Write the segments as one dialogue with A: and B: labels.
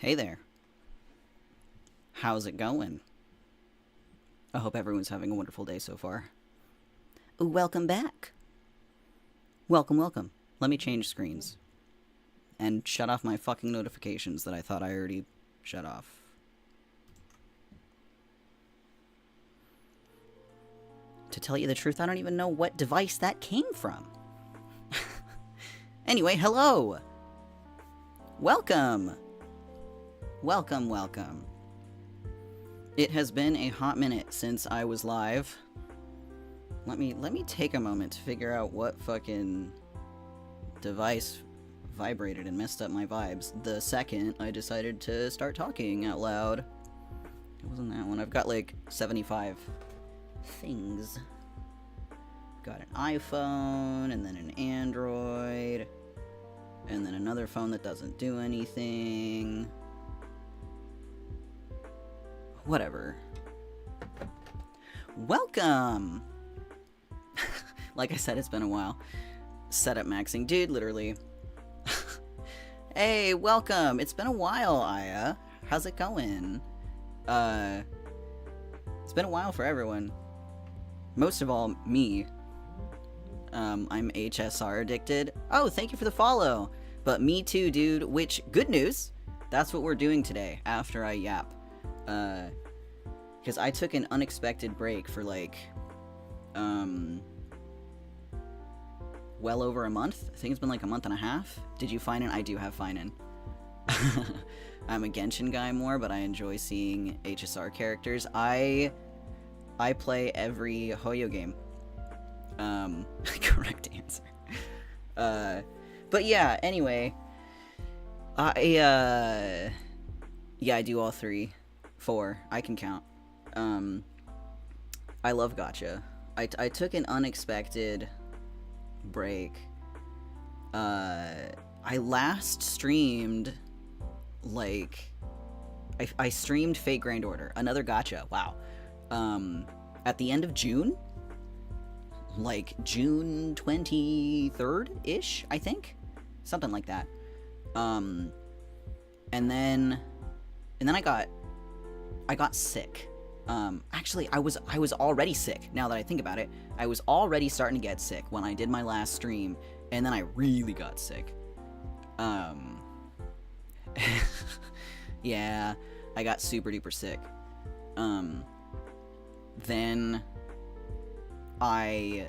A: Hey there. How's it going? I hope everyone's having a wonderful day so far. Welcome back. Welcome. Let me change screens. And shut off my fucking notifications that I thought I already shut off. To tell you the truth, I don't even know what device that came from. Anyway, hello! Welcome! Welcome. It has been a hot minute since I was live. Let me take a moment to figure out what fucking device vibrated and messed up my vibes the second I decided to start talking out loud. It wasn't that one. I've got like 75 things. Got an iPhone, and then an Android, and then another phone that doesn't do anything. Whatever. Welcome! Like I said, it's been a while. Setup maxing. Dude, literally. Hey, welcome! It's been a while, Aya. How's it going? It's been a while for everyone. Most of all, me. I'm HSR addicted. Oh, thank you for the follow! But me too, dude. Which, good news! That's what we're doing today, after I yap. Because I took an unexpected break for, like, well over a month. I think it's been like a month and a half. Did you find it? I do have Finan. I'm a Genshin guy more, but I enjoy seeing HSR characters. I play every Hoyo game. Correct answer. But yeah, anyway. Yeah, I do all three. 4. I can count. I love gacha. I took an unexpected break. I last streamed, like, I streamed Fate Grand Order, another gacha, wow. At the end of June? Like, June 23rd-ish, I think? Something like that. And then I got sick. Actually, I was already sick, now that I think about it. I was already starting to get sick when I did my last stream, and then I really got sick. Yeah, I got super duper sick. Then I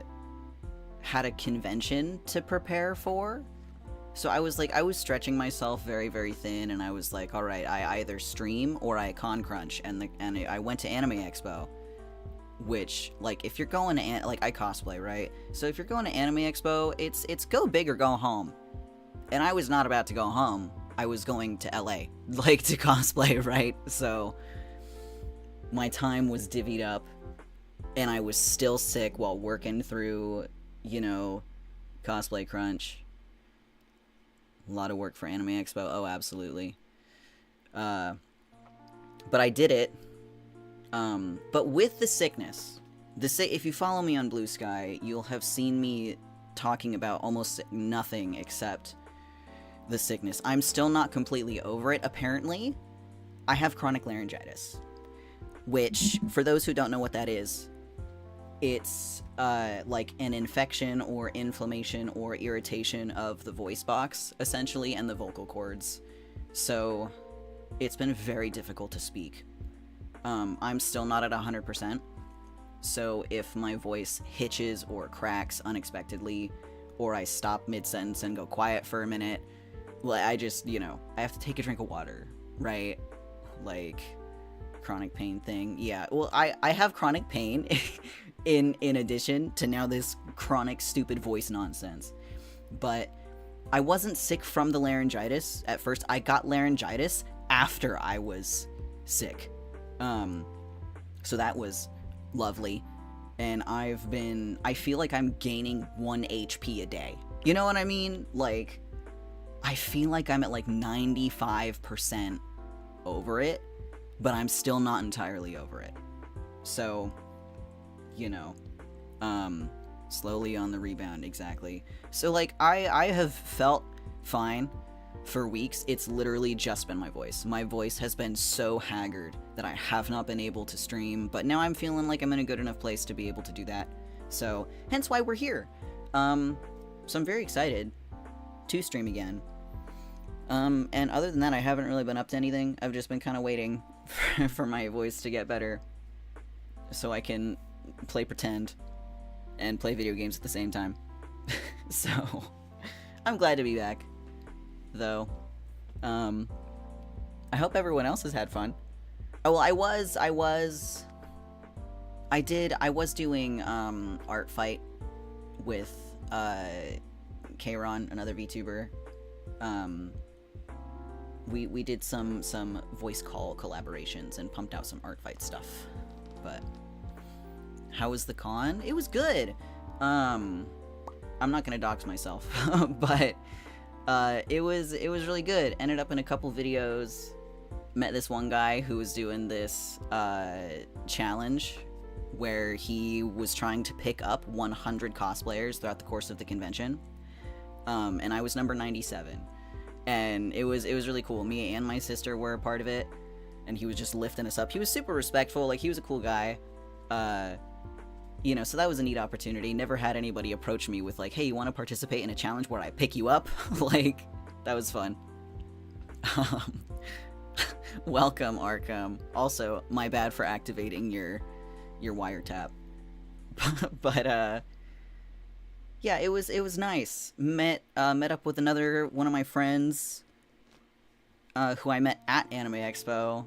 A: had a convention to prepare for. So I was stretching myself very, very thin, and I was like, all right, I either stream or I con crunch, and I went to Anime Expo, which, like, if you're going to, like, I cosplay, right? So if you're going to Anime Expo, it's go big or go home. And I was not about to go home. I was going to LA, like, to cosplay, right? So my time was divvied up, and I was still sick while working through, you know, cosplay crunch. A lot of work for Anime Expo. Oh, absolutely. But I did it. But with the sickness, if you follow me on Blue Sky, you'll have seen me talking about almost nothing except the sickness. I'm still not completely over it. Apparently, I have chronic laryngitis, which, for those who don't know what that is, it's like an infection or inflammation or irritation of the voice box, essentially, and the vocal cords. So it's been very difficult to speak. I'm still not at 100%. So if my voice hitches or cracks unexpectedly, or I stop mid-sentence and go quiet for a minute, I just, you know, I have to take a drink of water, right? Like, chronic pain thing. Yeah, well, I have chronic pain in addition to now this chronic stupid voice nonsense. But I wasn't sick from the laryngitis at first. I got laryngitis after I was sick. So that was lovely. And I feel like I'm gaining 1 HP a day. You know what I mean? Like, I feel like I'm at like 95% over it, but I'm still not entirely over it. So, you know, slowly on the rebound, exactly. So, like, I have felt fine. for weeks, it's literally just been my voice. My voice has been so haggard that I have not been able to stream, but now I'm feeling like I'm in a good enough place to be able to do that. So, hence why we're here. So I'm very excited to stream again. And other than that, I haven't really been up to anything. I've just been kind of waiting for my voice to get better so I can play pretend and play video games at the same time. So, I'm glad to be back, though. I hope everyone else has had fun. Oh, well, I was doing, art fight with, Kron, another VTuber. We did some voice call collaborations and pumped out some art fight stuff. But how was the con? It was good. I'm not gonna dox myself, but it was really good. Ended up in a couple videos. Met this one guy who was doing this challenge where he was trying to pick up 100 cosplayers throughout the course of the convention. And I was number 97. And it was really cool. Me and my sister were a part of it, and he was just lifting us up. He was super respectful, like, he was a cool guy. You know, so that was a neat opportunity. Never had anybody approach me with, like, hey, you want to participate in a challenge where I pick you up? Like, that was fun. Welcome, Arkham. Also, my bad for activating your wiretap. But, yeah, it was nice. Met up with another one of my friends, who I met at Anime Expo.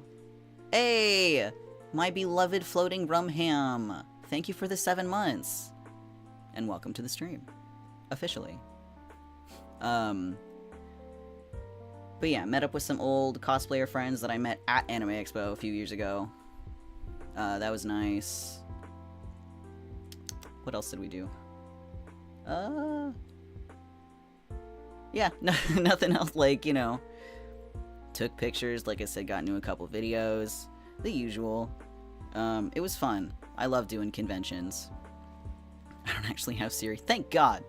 A: Hey, my beloved floating rum ham. Thank you for the 7 months, and welcome to the stream, officially. But yeah, met up with some old cosplayer friends that I met at Anime Expo a few years ago. That was nice. What else did we do? Yeah, nothing else, like, you know, took pictures, like I said, got into a couple videos, the usual. It was fun. I love doing conventions. I don't actually have Siri, thank God.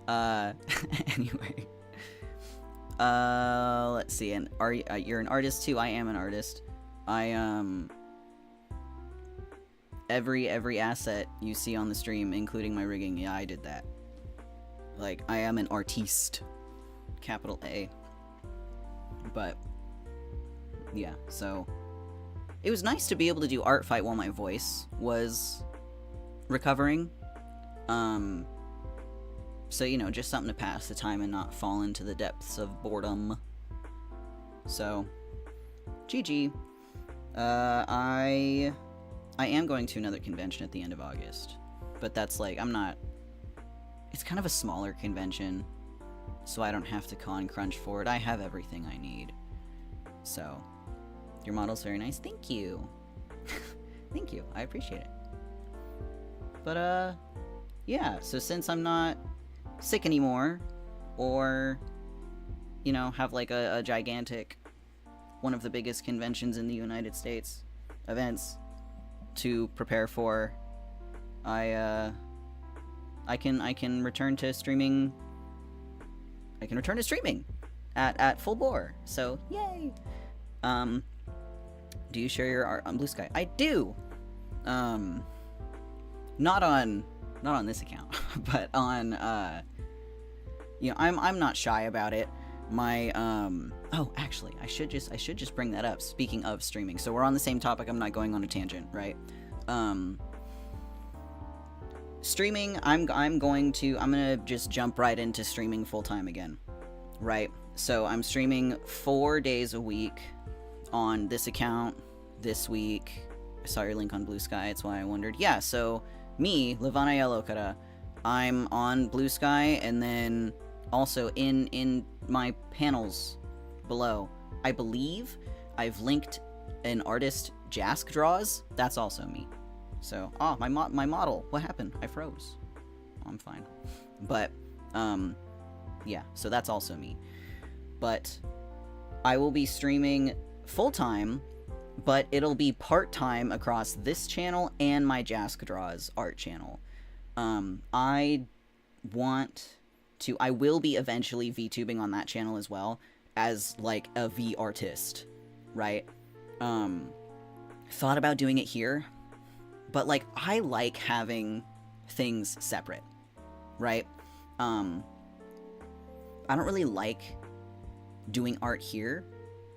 A: Anyway. Let's see, and you're an artist too? I am an artist. Every asset you see on the stream, including my rigging, yeah, I did that. Like, I am an artiste. Capital A. But, yeah, so it was nice to be able to do art fight while my voice was recovering. So, you know, just something to pass the time and not fall into the depths of boredom. So, GG. I am going to another convention at the end of August, but that's like, it's kind of a smaller convention, so I don't have to con crunch for it. I have everything I need. So, your model's very nice. Thank you. Thank you. I appreciate it. But, yeah, so since I'm not sick anymore, or, you know, have like a gigantic, one of the biggest conventions in the United States, events to prepare for, I can return to streaming. I can return to streaming at full bore. So yay! Do you share your art on Blue Sky? I do. Not on this account, but on you know, I'm not shy about it. My oh, actually, I should just bring that up. Speaking of streaming, so we're on the same topic. I'm not going on a tangent, right? Streaming, I'm gonna just jump right into streaming full time again, right? So I'm streaming 4 days a week on this account this week. I saw your link on Blue Sky, that's why I wondered. Yeah, so me, Levanael Okada, I'm on Blue Sky, and then also in my panels below, I believe I've linked an artist Jask draws. That's also me. So, my model. What happened? I froze. I'm fine. But, yeah, so that's also me. But I will be streaming full-time, but it'll be part-time across this channel and my Jask Draws art channel. I will be eventually VTubing on that channel as well, as like a V artist, right? Thought about doing it here, but like I like having things separate, right? I don't really like doing art here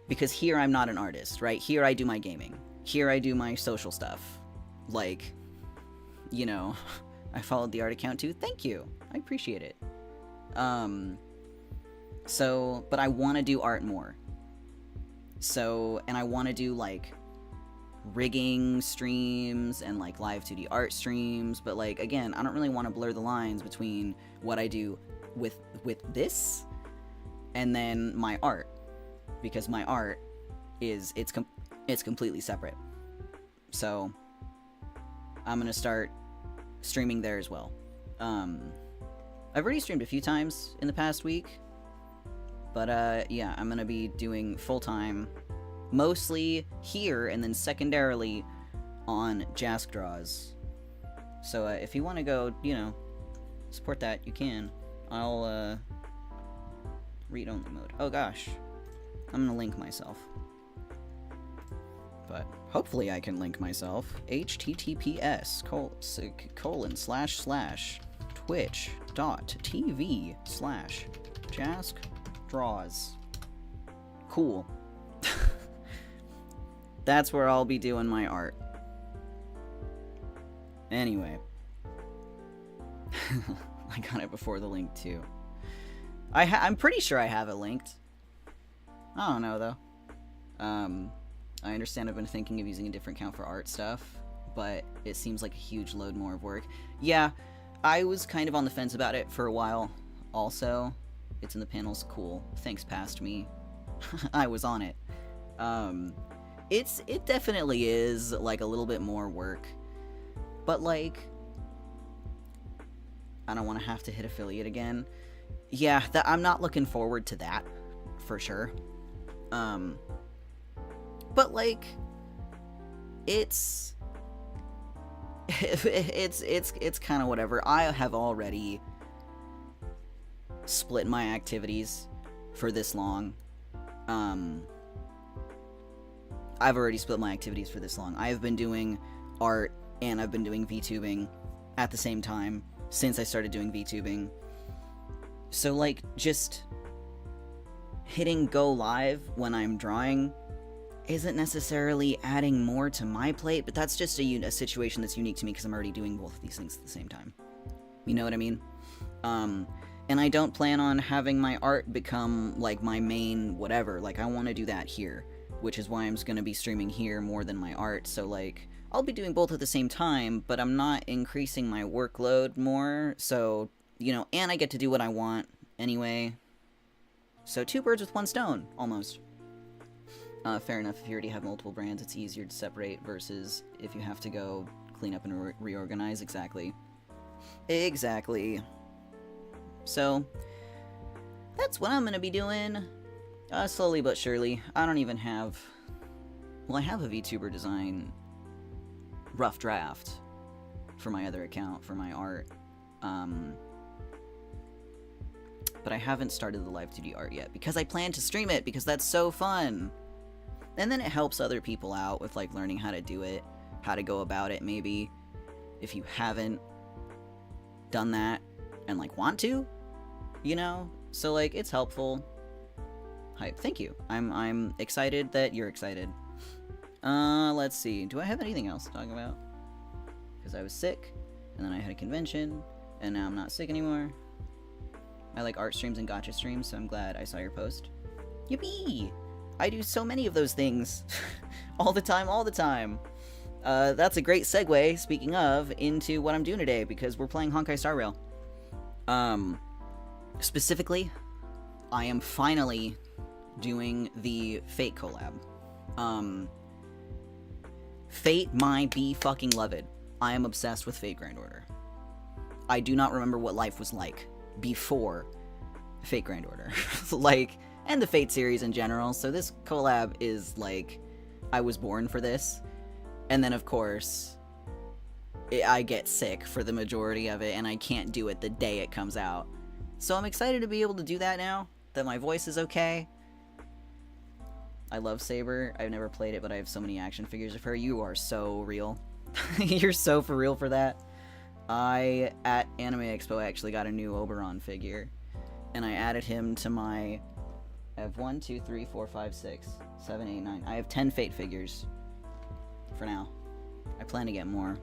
A: because here I'm not an artist, right? Here I do my gaming. Here I do my social stuff. Like, you know, I followed the art account too. Thank you. I appreciate it. So, but I want to do art more. So, and I want to do like rigging streams and like live 2D art streams, but like again, I don't really want to blur the lines between what I do with this and then my art, because my art is it's completely separate. So I'm gonna start streaming there as well. I've already streamed a few times in the past week, but yeah, I'm gonna be doing full-time mostly here and then secondarily on Jask Draws. So if you want to go, you know, support that, you can. I'll read-only mode. Oh gosh, I'm gonna link myself, but hopefully I can link myself. https://twitch.tv/jaskdraws. Cool. That's where I'll be doing my art. Anyway. I got it before the link, too. I'm pretty sure I have it linked. I don't know, though. I understand I've been thinking of using a different account for art stuff, but it seems like a huge load more of work. Yeah, I was kind of on the fence about it for a while, also. It's in the panels, cool. Thanks, past me. I was on it. It definitely is, like, a little bit more work. But, like, I don't want to have to hit affiliate again. Yeah, I'm not looking forward to that, for sure. But, like, it's kind of whatever. I have already split my activities for this long. I've already split my activities for this long. I have been doing art and I've been doing VTubing at the same time since I started doing VTubing. So, like, just hitting go live when I'm drawing isn't necessarily adding more to my plate, but that's just a situation that's unique to me because I'm already doing both of these things at the same time. You know what I mean? And I don't plan on having my art become, like, my main whatever. Like, I want to do that here, which is why I'm going to be streaming here more than my art. So, like, I'll be doing both at the same time, but I'm not increasing my workload more. So, you know, and I get to do what I want anyway. So 2 birds with 1 stone, almost. Fair enough, if you already have multiple brands, it's easier to separate versus if you have to go clean up and reorganize. Exactly. Exactly. So, that's what I'm going to be doing. Slowly but surely. I don't even have... Well, I have a VTuber design rough draft for my other account, for my art. But I haven't started the live 2D art yet, because I plan to stream it, because that's so fun! And then it helps other people out with, like, learning how to do it, how to go about it, maybe, if you haven't done that, and, like, want to, you know? So, like, it's helpful. Hype. Thank you. I'm excited that you're excited. Let's see. Do I have anything else to talk about? Because I was sick, and then I had a convention, and now I'm not sick anymore. I like art streams and gacha streams, so I'm glad I saw your post. Yippee! I do so many of those things. all the time. That's a great segue, speaking of, into what I'm doing today, because we're playing Honkai Star Rail. Specifically, I am finally doing the Fate collab. Fate, my be-fucking loved. I am obsessed with Fate Grand Order. I do not remember what life was like before Fate Grand Order. Like, and the Fate series in general, so this collab is, like, I was born for this. And then, of course, I get sick for the majority of it, and I can't do it the day it comes out. So I'm excited to be able to do that now, that my voice is okay. I love Saber. I've never played it, but I have so many action figures of her. You are so real. You're so for real for that. At Anime Expo, I actually got a new Oberon figure. And I added him to my... I have 1, 2, 3, 4, 5, 6, 7, 8, 9. I have 10 Fate figures. For now. I plan to get more.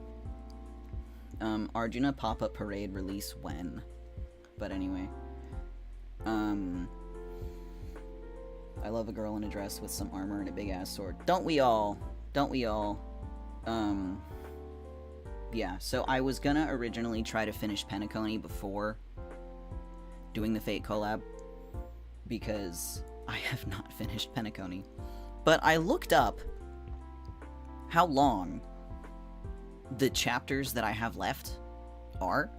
A: Arjuna Pop-Up Parade release when? But anyway. I love a girl in a dress with some armor and a big-ass sword. Don't we all? Don't we all? Yeah, so I was gonna originally try to finish Penacony before doing the Fate collab, because I have not finished Penacony. But I looked up how long the chapters that I have left are,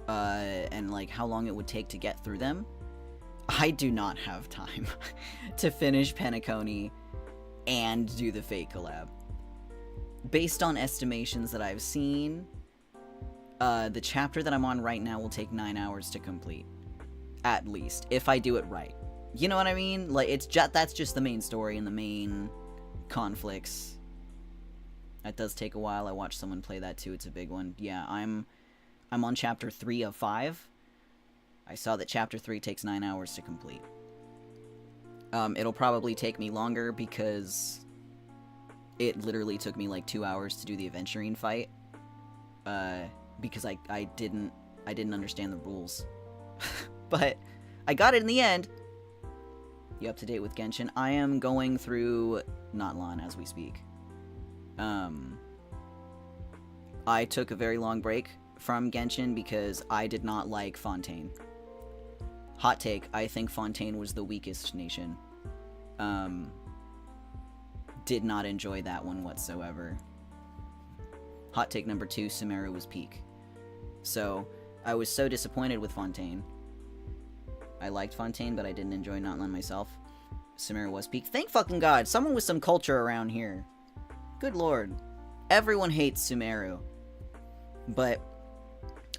A: and like how long it would take to get through them. I do not have time to finish Penacony and do the Fate collab. Based on estimations that I've seen, the chapter that I'm on right now will take 9 hours to complete. At least, if I do it right. You know what I mean? Like, that's just the main story and the main conflicts. That does take a while. I watched someone play that too. It's a big one. Yeah, I'm on chapter 3 of 5. I saw that chapter 3 takes 9 hours to complete. It'll probably take me longer because it literally took me like 2 hours to do the Aventurine fight. Because I didn't understand the rules. But I got it in the end. You up to date with Genshin? I am going through Notlan as we speak. I took a very long break from Genshin because I did not like Fontaine. Hot take, I think Fontaine was the weakest nation. Did not enjoy that one whatsoever. Hot take number 2, Sumeru was peak. So, I was so disappointed with Fontaine. I liked Fontaine, but I didn't enjoy Notland myself. Sumeru was peak. Thank fucking God, someone with some culture around here. Good lord. Everyone hates Sumeru. But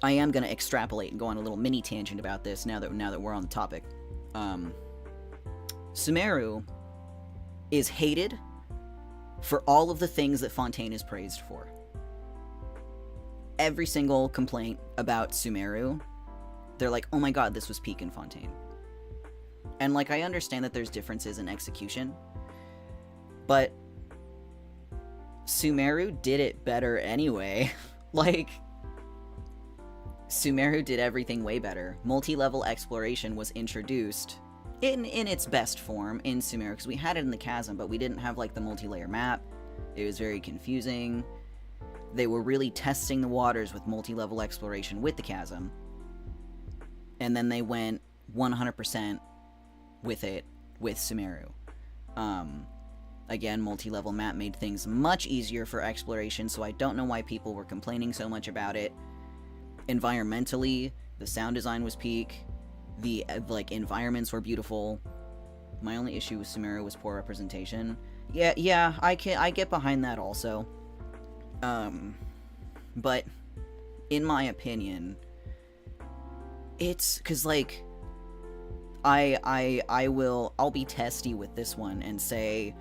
A: I am going to extrapolate and go on a little mini tangent about this now that we're on the topic. Sumeru is hated for all of the things that Fontaine is praised for. Every single complaint about Sumeru, they're like, oh my god, this was peak in Fontaine. And like, I understand that there's differences in execution, but Sumeru did it better anyway. Like, Sumeru did everything way better. Multi-level exploration was introduced in its best form in Sumeru, because we had it in the Chasm, but we didn't have like the multi-layer map. It was very confusing. They were really testing the waters with multi-level exploration with the Chasm. And then they went 100% with it with Sumeru. Again, multi-level map made things much easier for exploration, so I don't know why people were complaining so much about it. Environmentally, the sound design was peak. The, like, environments were beautiful. My only issue with Sumeru was poor representation. Yeah, I get behind that also. But, in my opinion, it's, 'cause, like, I'll be testy with this one and say,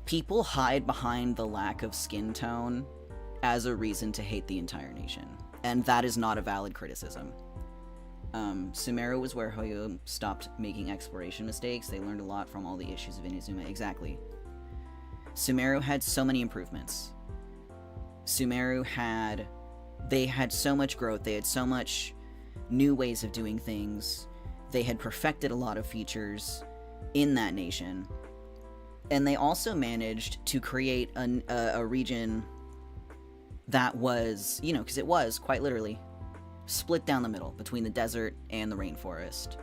A: people hide behind the lack of skin tone as a reason to hate the entire nation. And that is not a valid criticism. Sumeru was where Hoyo stopped making exploration mistakes. They learned a lot from all the issues of Inazuma. Exactly. Sumeru had so many improvements. They had so much growth. They had so much new ways of doing things. They had perfected a lot of features in that nation. And they also managed to create a region that was, you know, because it was, quite literally, split down the middle between the desert and the rainforest.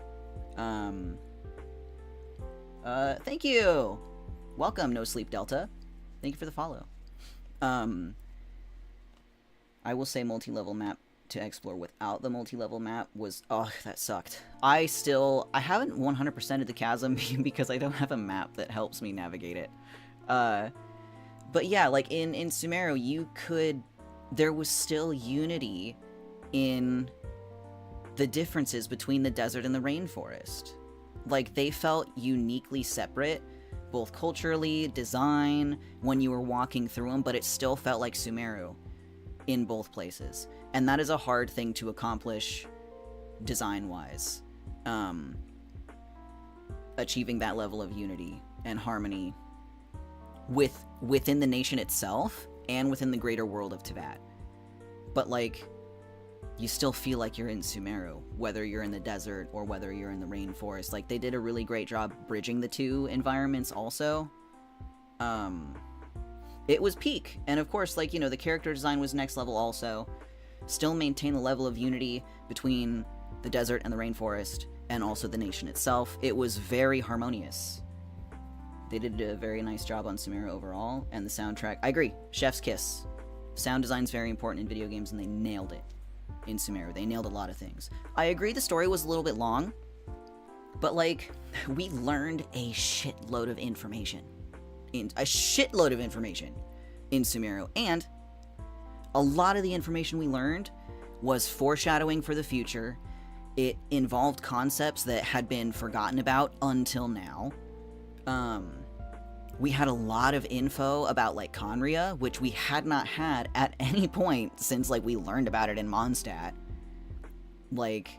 A: Thank you! Welcome, No Sleep Delta. Thank you for the follow. I will say multi-level map to explore without the multi-level map was, oh, that sucked. I haven't 100%ed the Chasm because I don't have a map that helps me navigate it. But yeah, like in Sumeru, there was still unity in the differences between the desert and the rainforest. Like, they felt uniquely separate, both culturally, design, when you were walking through them, but it still felt like Sumeru in both places. And that is a hard thing to accomplish design-wise. Achieving that level of unity and harmony within the nation itself and within the greater world of Teyvat. But, like, you still feel like you're in Sumeru, whether you're in the desert or whether you're in the rainforest. Like, they did a really great job bridging the two environments also. It was peak. And, of course, like, you know, the character design was next level also. Still maintain the level of unity between the desert and the rainforest, and also the nation itself. It was very harmonious. They did a very nice job on Sumeru overall, and the soundtrack, I agree, chef's kiss. Sound design's very important in video games, and they nailed it in Sumeru. They nailed a lot of things. I agree the story was a little bit long, but, like, we learned a shitload of information. In Sumeru, and a lot of the information we learned was foreshadowing for the future. It involved concepts that had been forgotten about until now. We had a lot of info about, like, Conria, which we had not had at any point since, like, we learned about it in Mondstadt. Like,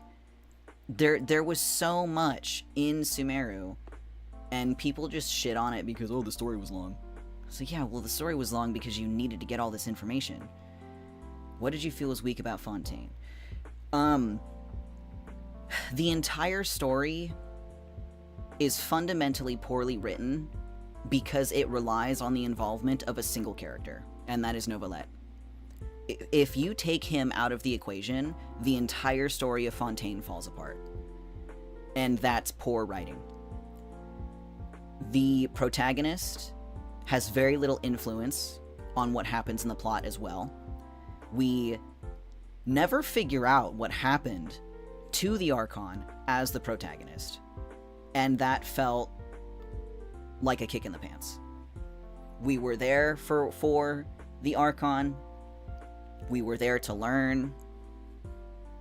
A: there was so much in Sumeru, and people just shit on it because, oh, the story was long. So yeah, well, the story was long because you needed to get all this information. What did you feel was weak about Fontaine? The entire story is fundamentally poorly written because it relies on the involvement of a single character, and that is Novelette. If you take him out of the equation, the entire story of Fontaine falls apart. And that's poor writing. The protagonist has very little influence on what happens in the plot as well. We never figure out what happened to the Archon as the protagonist, and that felt like a kick in the pants. We were there for the Archon. We were there to learn.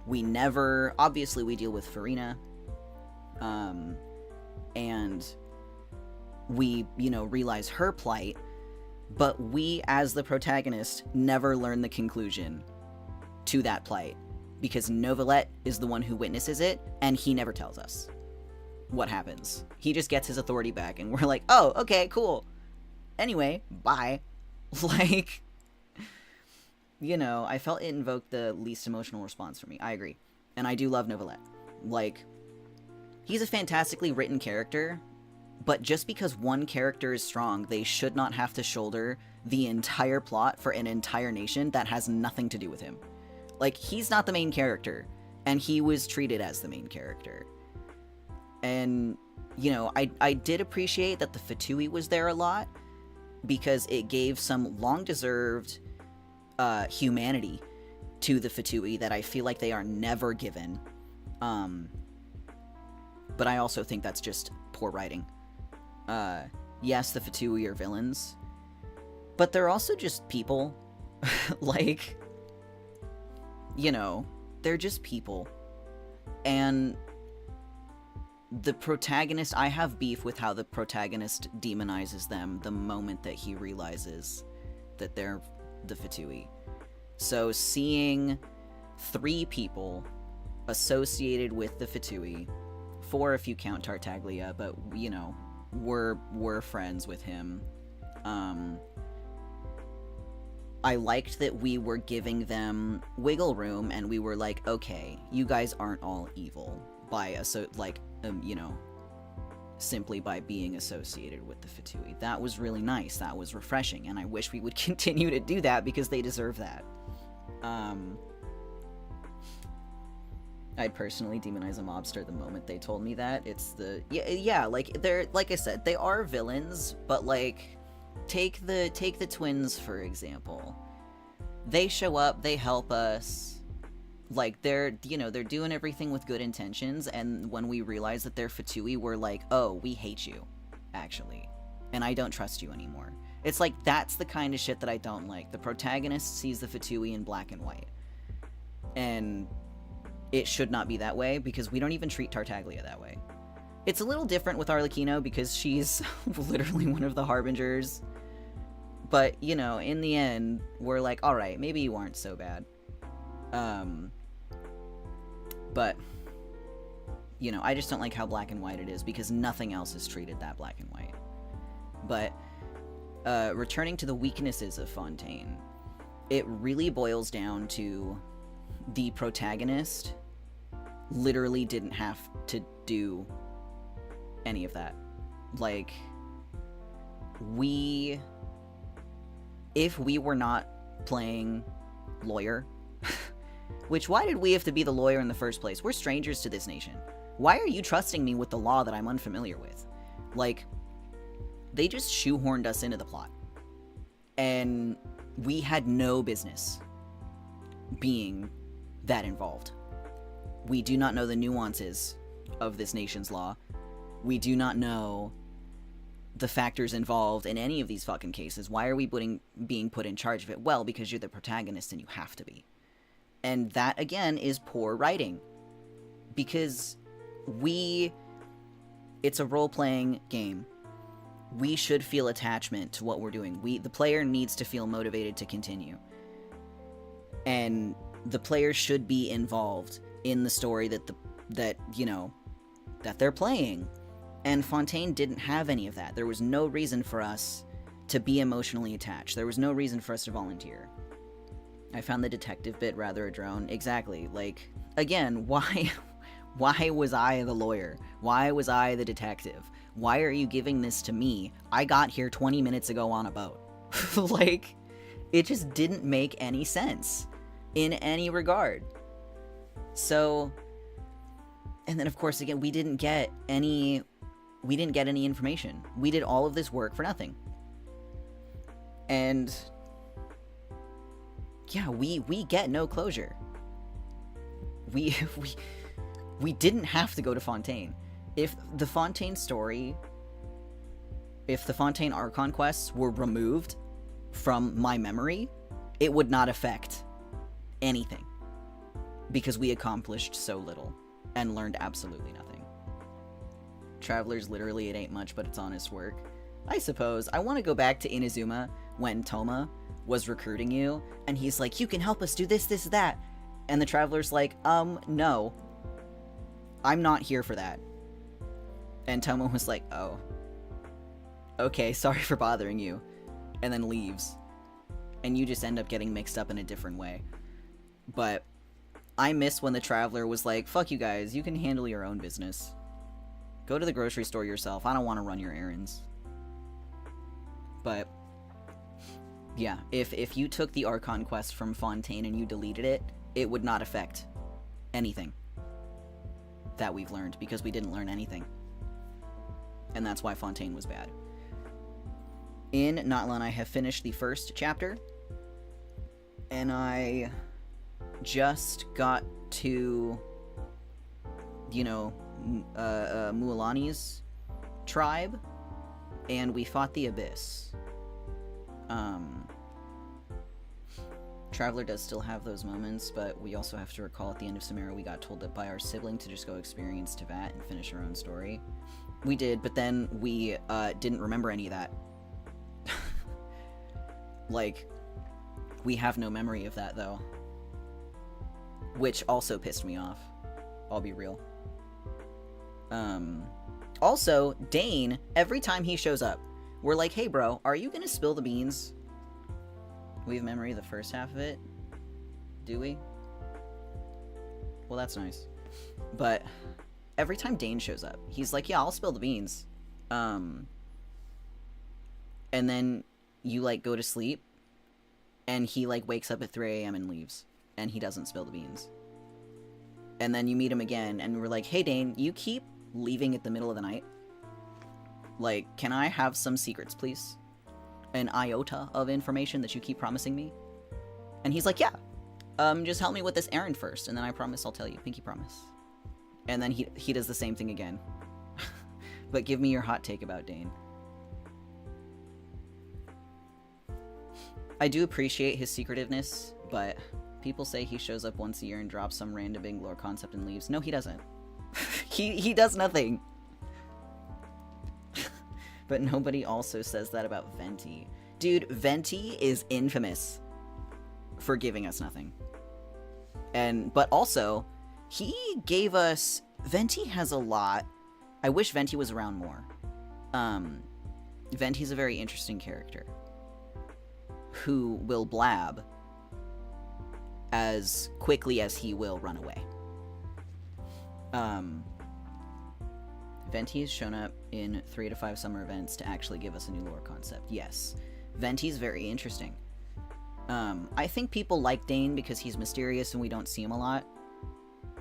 A: We never... Obviously, we deal with Farina. And we, you know, realize her plight, but we, as the protagonist, never learn the conclusion to that plight, because Novelette is the one who witnesses it, and he never tells us what happens. He just gets his authority back, and we're like, oh, okay, cool. Anyway, bye. Like, you know, I felt it invoked the least emotional response for me. I agree. And I do love Novelette. Like, he's a fantastically written character, but just because one character is strong, they should not have to shoulder the entire plot for an entire nation that has nothing to do with him. Like, he's not the main character, and he was treated as the main character. And, you know, I did appreciate that the Fatui was there a lot, because it gave some long-deserved humanity to the Fatui that I feel like they are never given. But I also think that's just poor writing. Yes, the Fatui are villains, but they're also just people. Like, you know, they're just people. And the protagonist, I have beef with how the protagonist demonizes them the moment that he realizes that they're the Fatui. So seeing 3 people associated with the Fatui, 4 if you count Tartaglia, but, you know, we're friends with him. I liked that we were giving them wiggle room, and we were like, okay, you guys aren't all evil by you know, simply by being associated with the Fatui. That was really nice. That was refreshing, and I wish we would continue to do that because they deserve that. I'd personally demonize a mobster the moment they told me that. It's the... Yeah, like, they're... Like I said, they are villains, but, like, take the twins, for example. They show up, they help us. Like, they're, you know, they're doing everything with good intentions, and when we realize that they're Fatui, we're like, oh, we hate you, actually. And I don't trust you anymore. It's like, that's the kind of shit that I don't like. The protagonist sees the Fatui in black and white. And... it should not be that way, because we don't even treat Tartaglia that way. It's a little different with Arlecchino because she's literally one of the harbingers. But, you know, in the end, we're like, alright, maybe you aren't so bad. But, you know, I just don't like how black and white it is because nothing else is treated that black and white. But, returning to the weaknesses of Fontaine, it really boils down to the protagonist literally didn't have to do any of that. Like, if we were not playing lawyer, which, why did we have to be the lawyer in the first place? We're strangers to this nation. Why are you trusting me with the law that I'm unfamiliar with? Like, they just shoehorned us into the plot. And we had no business being that involved. We do not know the nuances of this nation's law. We do not know the factors involved in any of these fucking cases. Why are we being put in charge of it? Well, because you're the protagonist and you have to be. And that, again, is poor writing. Because it's a role-playing game. We should feel attachment to what we're doing. The player needs to feel motivated to continue. And the player should be involved in the story that they're playing. And Fontaine didn't have any of that. There was no reason for us to be emotionally attached. There was no reason for us to volunteer. I found the detective bit rather a drone. Exactly. Like, again, why was I the lawyer? Why was I the detective? Why are you giving this to me? I got here 20 minutes ago on a boat. Like, it just didn't make any sense in any regard. So, and then of course, again, we didn't get any information. We did all of this work for nothing. And yeah, we get no closure. We didn't have to go to Fontaine. If the Fontaine Archon quests were removed from my memory, it would not affect anything. Because we accomplished so little and learned absolutely nothing. Travelers, literally, it ain't much, but it's honest work. I suppose. I want to go back to Inazuma when Toma was recruiting you, and he's like, you can help us do this, this, that. And the Traveler's like, no. I'm not here for that. And Toma was like, oh. Okay, sorry for bothering you. And then leaves. And you just end up getting mixed up in a different way. But I miss when the Traveler was like, fuck you guys, you can handle your own business. Go to the grocery store yourself, I don't want to run your errands. But yeah, if you took the Archon quest from Fontaine and you deleted it, it would not affect anything that we've learned, because we didn't learn anything. And that's why Fontaine was bad. In Natlan, I have finished the first chapter, and I just got to, Mualani's tribe, and we fought the Abyss. Traveler does still have those moments, but we also have to recall at the end of Samara we got told that by our sibling to just go experience Teyvat and finish our own story. We did, but then we didn't remember any of that. Like, we have no memory of that, though. Which also pissed me off. I'll be real. Also, Dane, every time he shows up, we're like, hey bro, are you gonna spill the beans? We have memory of the first half of it? Do we? Well, that's nice. But every time Dane shows up, he's like, yeah, I'll spill the beans. And then you, like, go to sleep, and he, like, wakes up at 3 a.m. and leaves. And he doesn't spill the beans. And then you meet him again, and we're like, hey Dane, you keep leaving at the middle of the night. Like, can I have some secrets, please? An iota of information that you keep promising me? And he's like, yeah. Just help me with this errand first, and then I promise I'll tell you. Pinky promise. And then he does the same thing again. But give me your hot take about Dane. I do appreciate his secretiveness, but people say he shows up once a year and drops some random big lore concept and leaves. No, he doesn't. He does nothing. But nobody also says that about Venti. Dude, Venti is infamous for giving us nothing. But also, he gave us... Venti has a lot. I wish Venti was around more. Venti's a very interesting character who will blab as quickly as he will run away. Venti has shown up in 3 to 5 summer events to actually give us a new lore concept. Yes, Venti's very interesting. I think people like Dane because he's mysterious and we don't see him a lot,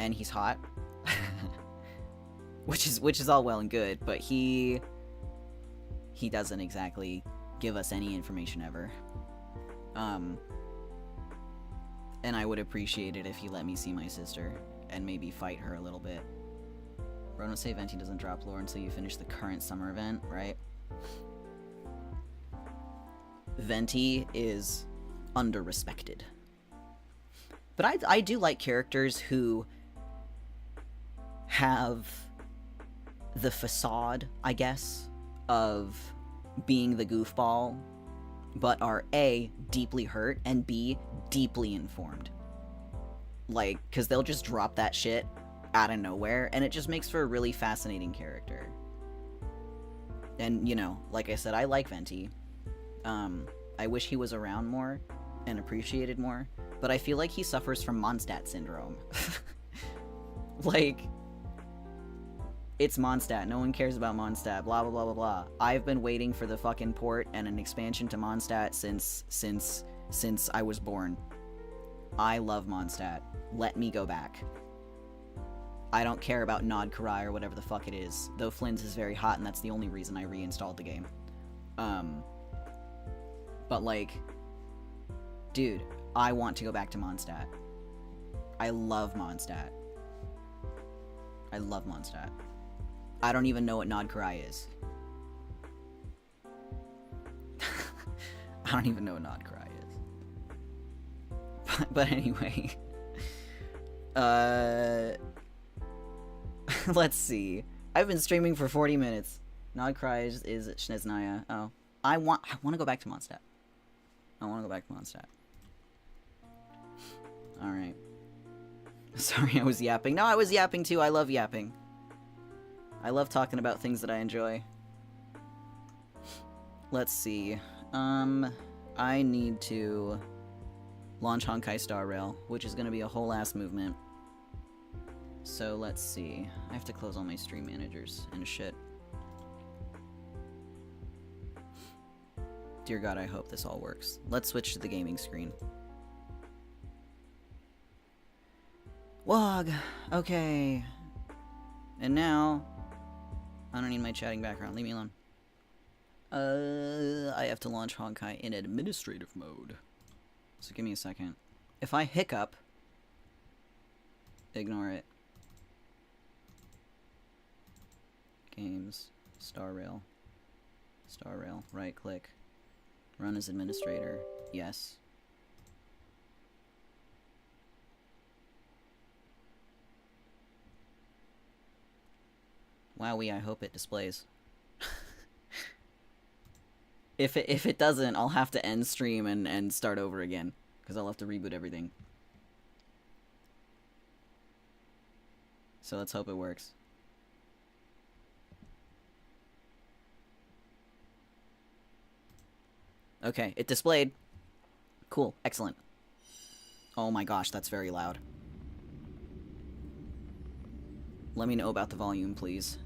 A: and he's hot, which is all well and good. But he doesn't exactly give us any information ever. And I would appreciate it if he let me see my sister and maybe fight her a little bit. Rono say Venti doesn't drop lore until you finish the current summer event, right? Venti is under-respected. But I do like characters who have the facade, I guess, of being the goofball, but are A, deeply hurt, and B, deeply informed. Like, because they'll just drop that shit out of nowhere, and it just makes for a really fascinating character. And, you know, like I said, I like Venti. I wish he was around more and appreciated more, but I feel like he suffers from Mondstadt syndrome. Like, it's Mondstadt, no one cares about Mondstadt, blah blah blah blah blah. I've been waiting for the fucking port and an expansion to Mondstadt since I was born. I love Mondstadt. Let me go back. I don't care about Nod Karai or whatever the fuck it is, though Flynn's is very hot and that's the only reason I reinstalled the game. But like, dude, I want to go back to Mondstadt. I love Mondstadt. I love Mondstadt. I don't even know what Nod Karai is. I don't even know what Nod Karai is. But anyway. Let's see. I've been streaming for 40 minutes. Nod Karai is Shneznaya. Oh. I want to go back to Mondstadt. I want to go back to Mondstadt. Alright. Sorry, I was yapping. No, I was yapping too. I love yapping. I love talking about things that I enjoy. Let's see. I need to launch Honkai Star Rail, which is going to be a whole ass movement. So let's see. I have to close all my stream managers and shit. Dear God, I hope this all works. Let's switch to the gaming screen. Wog! Okay. And now... I don't need my chatting background. Leave me alone. I have to launch Honkai in administrative mode. So give me a second. If I hiccup... ignore it. Games. Star Rail. Star Rail. Right click. Run as administrator. Yes. Wowie, I hope it displays. If it doesn't, I'll have to end stream and start over again, because I'll have to reboot everything. So let's hope it works. Okay, it displayed. Cool, excellent. Oh my gosh, that's very loud. Let me know about the volume, please.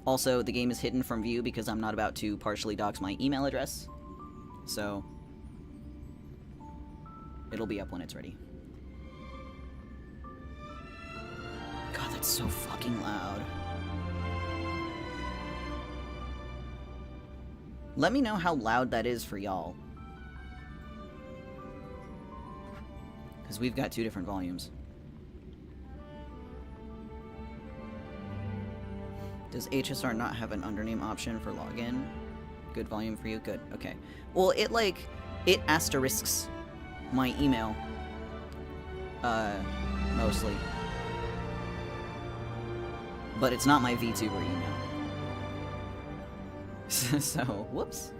A: Also, the game is hidden from view because I'm not about to partially dox my email address. So, it'll be up when it's ready. God, that's so fucking loud. Let me know how loud that is for y'all. Because we've got 2 different volumes. Does HSR not have an undername option for login? Good volume for you? Good, okay. Well, it asterisks my email. Mostly. But it's not my VTuber email. So, whoops.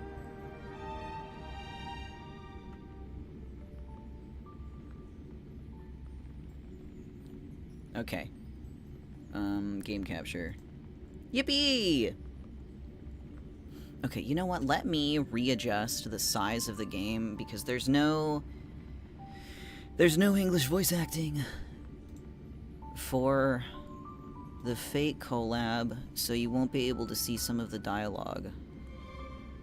A: Okay. Game capture. Yippee! Okay, you know what? Let me readjust the size of the game because there's no English voice acting for the Fate collab, so you won't be able to see some of the dialogue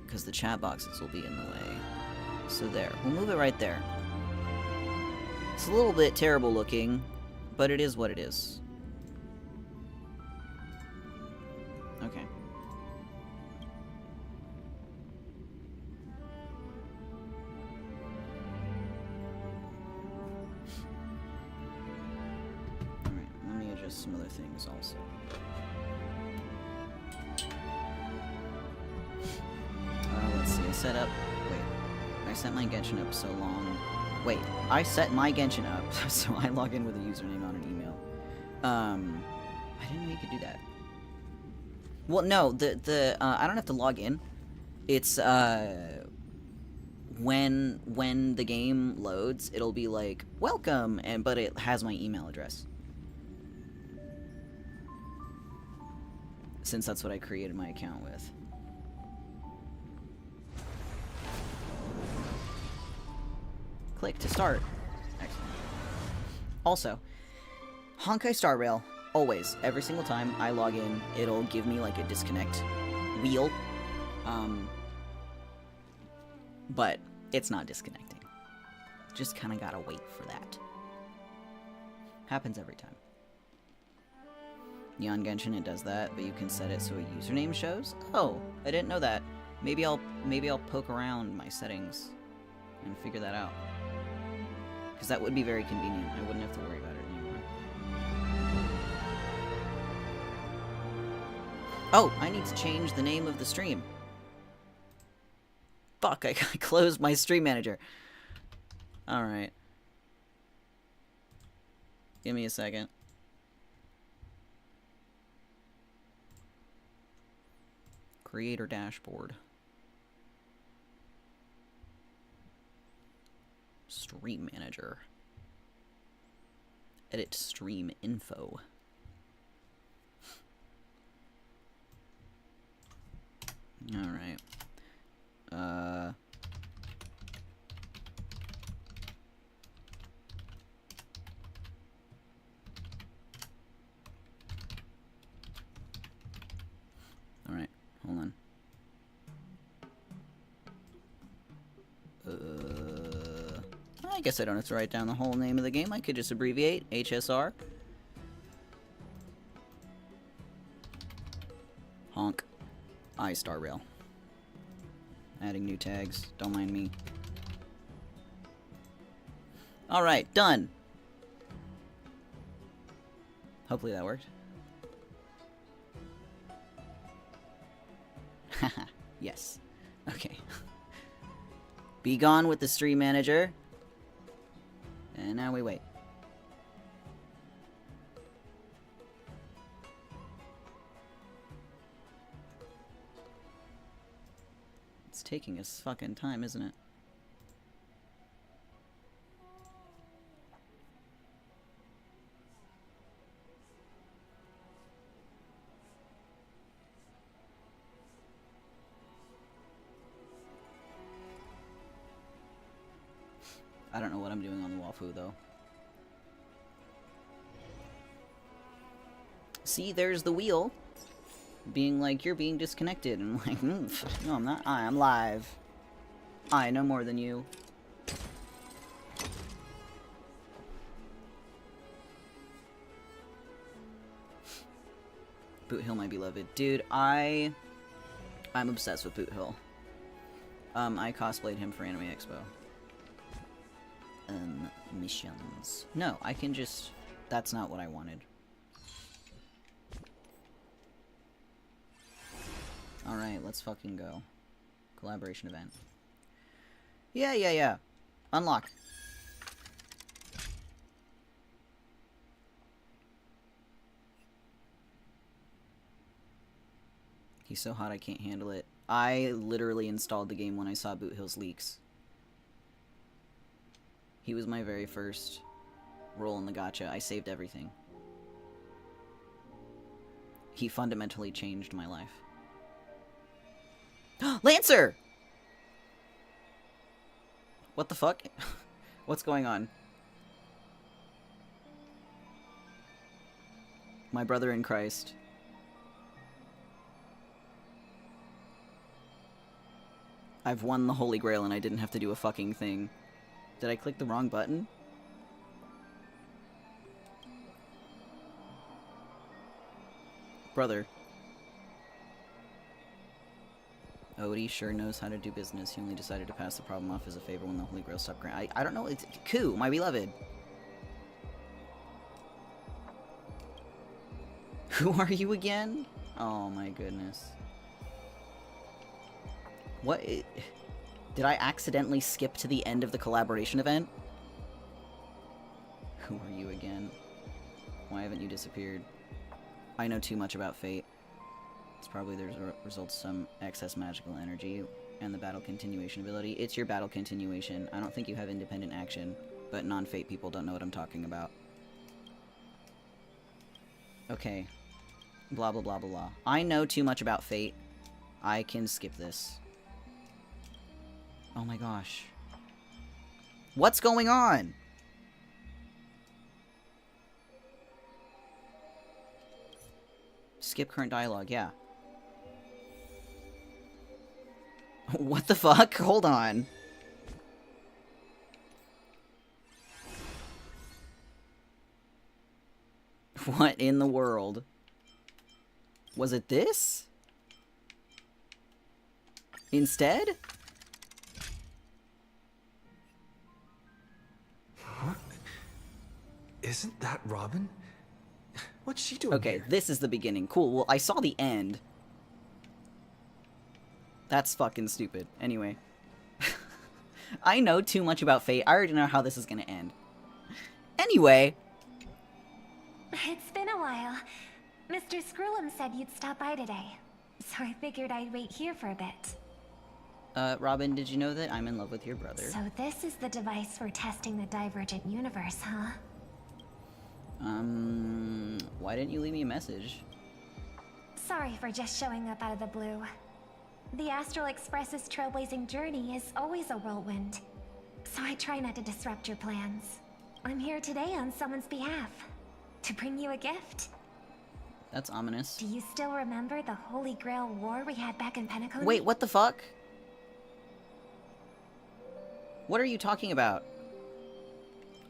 A: because the chat boxes will be in the way. So there, we'll move it right there. It's a little bit terrible looking, but it is what it is. Okay. Alright, let me adjust some other things also. Let's see, I set up... Wait. I set my Genshin up so long... Wait, I set my Genshin up, so I log in with a username on an email. I didn't know you could do that. Well, no, I don't have to log in. It's, when the game loads, it'll be like, welcome, but it has my email address. Since that's what I created my account with. Click to start. Excellent. Also, Honkai Star Rail, always, every single time I log in, it'll give me like a disconnect wheel. But it's not disconnecting. Just kind of gotta wait for that. Happens every time. Neon Genshin, it does that, but you can set it so a username shows. Oh, I didn't know that. Maybe I'll poke around my settings and figure that out. Because that would be very convenient. I wouldn't have to worry about it anymore. Oh, I need to change the name of the stream. Fuck, I closed my stream manager. Alright. Give me a second. Creator dashboard. Stream manager. Edit stream info. Alright. Alright, hold on. I guess I don't have to write down the whole name of the game. I could just abbreviate HSR. Honk. Star Rail. Adding new tags. Don't mind me. Alright, done. Hopefully that worked. Haha, yes. Okay. Be gone with the stream manager. And now we wait. It's taking us fucking time, isn't it? I don't know what I'm doing on the Wafu, though. See, there's the wheel. Being like, you're being disconnected. And I'm like, no, I'm not. I'm live. I know more than you. Boot Hill, my beloved. Dude, I'm obsessed with Boot Hill. I cosplayed him for Anime Expo. Missions. No, I can just... That's not what I wanted. Alright, let's fucking go. Collaboration event. Yeah. Unlock. He's so hot I can't handle it. I literally installed the game when I saw Boot Hill's leaks. He was my very first roll in the gacha. I saved everything. He fundamentally changed my life. Lancer! What the fuck? What's going on? My brother in Christ. I've won the Holy Grail and I didn't have to do a fucking thing. Did I click the wrong button? Brother. Odie sure knows how to do business. He only decided to pass the problem off as a favor when the Holy Grail stopped grant. I don't know. It's Ku, my beloved. Who are you again? Oh my goodness. What? Did I accidentally skip to the end of the collaboration event? Who are you again? Why haven't you disappeared? I know too much about fate. It's probably the result of some excess magical energy and the battle continuation ability. It's your battle continuation. I don't think you have independent action, but non-fate people don't know what I'm talking about. Okay. Blah, blah, blah, blah, blah. I know too much about fate. I can skip this. Oh my gosh. What's going on? Skip current dialogue, yeah. What the fuck? Hold on. What in the world? Was it this? Instead?
B: What? Isn't that Robin? What's she doing
A: Okay,
B: here?
A: this is the beginning. Cool, well, I saw the end. That's fucking stupid. Anyway. I know too much about fate. I already know how this is gonna end. Anyway.
C: It's been a while. Mr. Screwlum said you'd stop by today, so I figured I'd wait here for a bit.
A: Robin, did you know that I'm in love with your brother?
C: So this is the device for testing the divergent universe, huh?
A: Why didn't you leave me a message?
C: Sorry for just showing up out of the blue. The Astral Express's trailblazing journey is always a whirlwind, so I try not to disrupt your plans. I'm here today on someone's behalf, to bring you a gift.
A: That's ominous.
C: Do you still remember the Holy Grail war we had back in Penacony?
A: Wait, what the fuck? What are you talking about?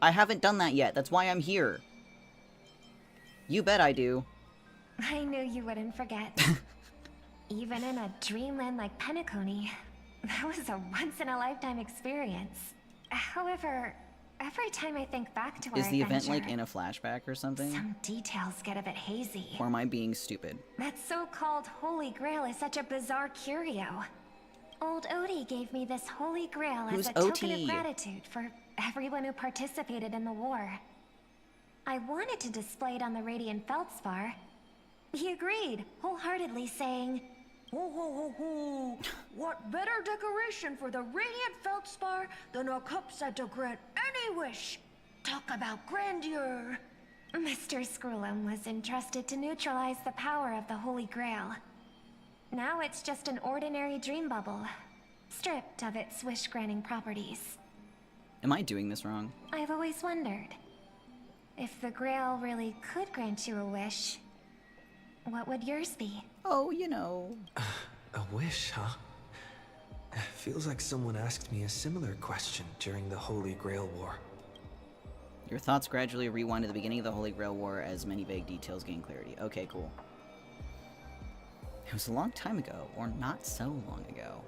A: I haven't done that yet. That's why I'm here. You bet I do.
C: I knew you wouldn't forget. Even in a dreamland like Penacony, that was a once-in-a-lifetime experience. However, every time I think back to our
A: Is the event
C: adventure,
A: like in a flashback or something?
C: some details get a bit hazy.
A: Or am I being stupid?
C: That so-called Holy Grail is such a bizarre curio. Old Odie gave me this Holy Grail
A: Who's
C: as a token
A: Odie?
C: of gratitude for everyone who participated in the war. I wanted to display it on the Radiant Feldspar. He agreed, wholeheartedly saying,
D: Ho ho ho ho! What better decoration for the Radiant Feldspar than a cup set to grant any wish? Talk about grandeur!
C: Mr. Screwlum was entrusted to neutralize the power of the Holy Grail. Now it's just an ordinary dream bubble, stripped of its wish-granting properties.
A: Am I doing this wrong?
C: I've always wondered, if the Grail really could grant you a wish, what would yours be?
A: Oh, you know.
B: A wish, huh? Feels like someone asked me a similar question during the Holy Grail War.
A: Your thoughts gradually rewind to the beginning of the Holy Grail War as many vague details gain clarity. Okay, cool. It was a long time ago, or not so long ago.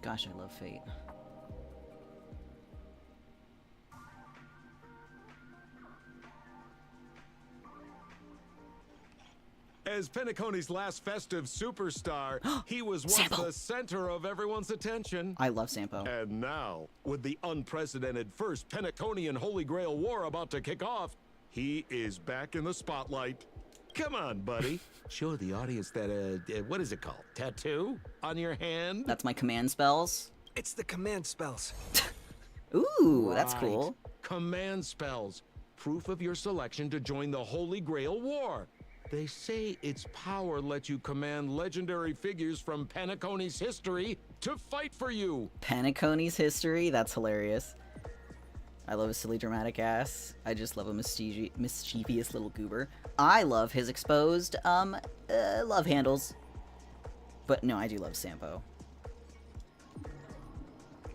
A: Gosh, I love Fate.
E: As Penacony's last festive superstar, he was once
A: Sampo.
E: the center of everyone's attention.
A: I love Sampo.
E: And now, with the unprecedented first Penaconian Holy Grail War about to kick off, he is back in the spotlight. Come on, buddy. Show the audience that, what is it called? Tattoo? On your hand?
A: That's my command spells.
B: It's the command spells.
A: Ooh, that's
E: Right.
A: cool.
E: Command spells. Proof of your selection to join the Holy Grail War. They say its power lets you command legendary figures from Penacony's history to fight for you.
A: Penacony's history? That's hilarious. I love his silly dramatic ass. I just love a mischievous little goober. I love his exposed, love handles. But no, I do love Sampo.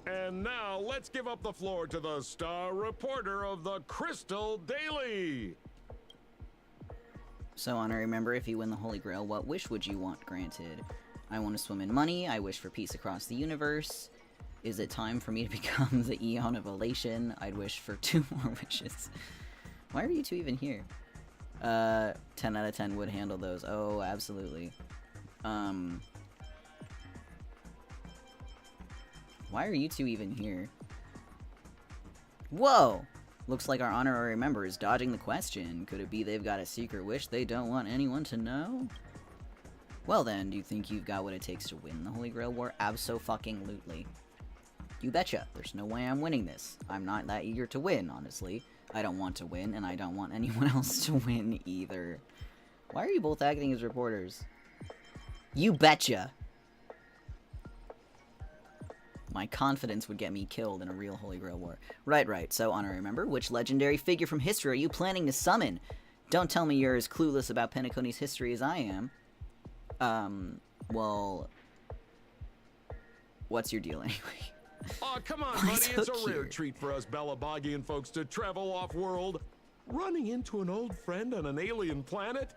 E: And now let's give up the floor to the star reporter of the Crystal Daily.
A: So, honorary member, if you win the Holy Grail, what wish would you want granted? I want to swim in money. I wish for peace across the universe. Is it time for me to become the Eon of Elation? I'd wish for 2 more wishes. Why are you 2 even here? 10 out of 10 would handle those. Oh, absolutely. Why are you 2 even here? Whoa! Looks like our honorary member is dodging the question. Could it be they've got a secret wish they don't want anyone to know? Well then, do you think you've got what it takes to win the Holy Grail War? Abso-fucking-lutely. You betcha. There's no way I'm winning this. I'm not that eager to win, honestly. I don't want to win, and I don't want anyone else to win either. Why are you both acting as reporters? You betcha! My confidence would get me killed in a real Holy Grail War. Right. So, honorary member, which legendary figure from history are you planning to summon? Don't tell me you're as clueless about Penacony's history as I am. Well... What's your deal anyway?
E: Oh, come on,
A: Why
E: buddy.
A: so
E: It's a rare
A: cute?
E: treat for us Balabagian folks to travel off-world. Running into an old friend on an alien planet?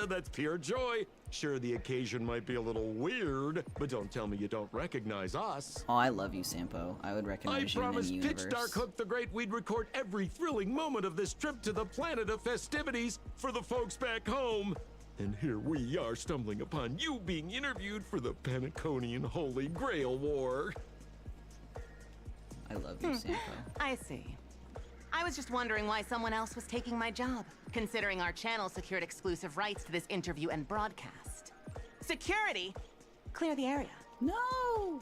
E: That's pure joy. Sure, the occasion might be a little weird, but don't tell me you don't recognize us.
A: Oh, I love you, Sampo. I would
E: I
A: recognize you in
E: promised
A: any
E: Pitch
A: universe.
E: Dark Hook the Great we'd record every thrilling moment of this trip to the planet of festivities for the folks back home. And here we are stumbling upon you being interviewed for the Penaconian Holy Grail War.
A: I love you, Sampo.
F: I see. I was just wondering why someone else was taking my job, considering our channel secured exclusive rights to this interview and broadcast. Security? Clear the area.
A: No!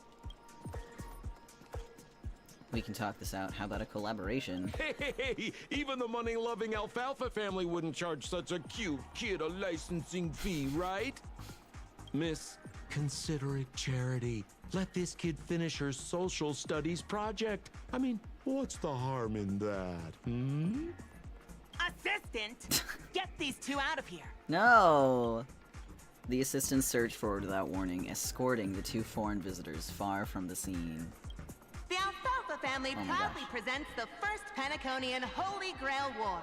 A: We can talk this out. How about a collaboration?
E: Hey, even the money-loving Alfalfa family wouldn't charge such a cute kid a licensing fee, right? Miss, consider it charity. Let this kid finish her social studies project. I mean, what's the harm in that, hmm?
F: Assistant! Get these 2 out of here!
A: No! The assistants surged forward without warning, escorting the 2 foreign visitors far from the scene.
F: The Alfalfa family
A: Oh my
F: proudly
A: gosh.
F: presents the first Penaconian Holy Grail War.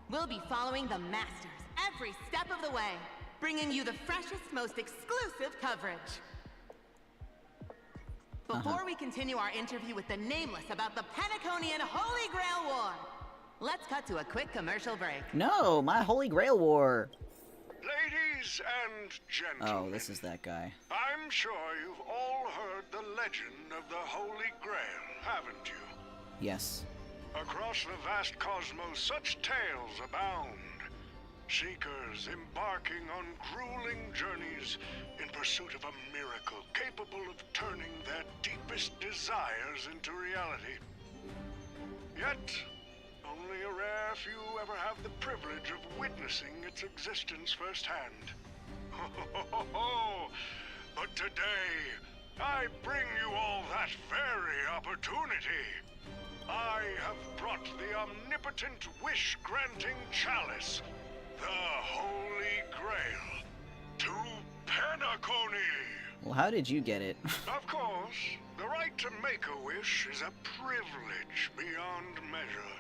F: We'll be following the Masters every step of the way, bringing you the freshest, most exclusive coverage. Before we continue our interview with the Nameless about the Penaconian Holy Grail War, let's cut to a quick commercial break.
A: No! My Holy Grail War!
G: Ladies and gentlemen,
A: Oh, this is that guy.
G: I'm sure you've all heard the legend of the Holy Grail, haven't you?
A: Yes.
G: Across the vast cosmos, such tales abound. Seekers embarking on grueling journeys in pursuit of a miracle capable of turning their deepest desires into reality. Yet, only a rare few ever have the privilege of witnessing its existence firsthand. But today, I bring you all that very opportunity. I have brought the omnipotent wish-granting chalice, the Holy Grail, to Penacony.
A: Well, how did you get it?
G: Of course, the right to make a wish is a privilege beyond measure.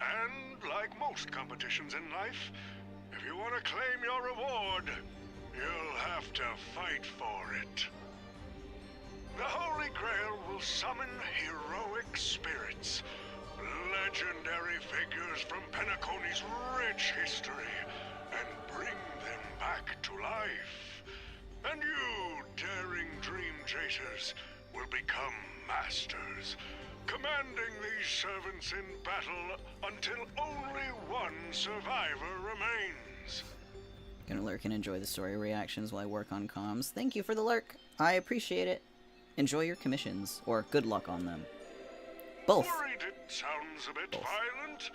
G: And like most competitions in life, if you want to claim your reward, you'll have to fight for it. The Holy Grail will summon heroic spirits, legendary figures from Penacony's rich history, and bring them back to life. And you, daring dream chasers, will become masters, commanding these servants in battle until only one survivor remains.
A: Gonna lurk and enjoy the story reactions while I work on comms. Thank you for the lurk. I appreciate it. Enjoy your commissions, or good luck on them. Both.
G: Worried it sounds a bit violent?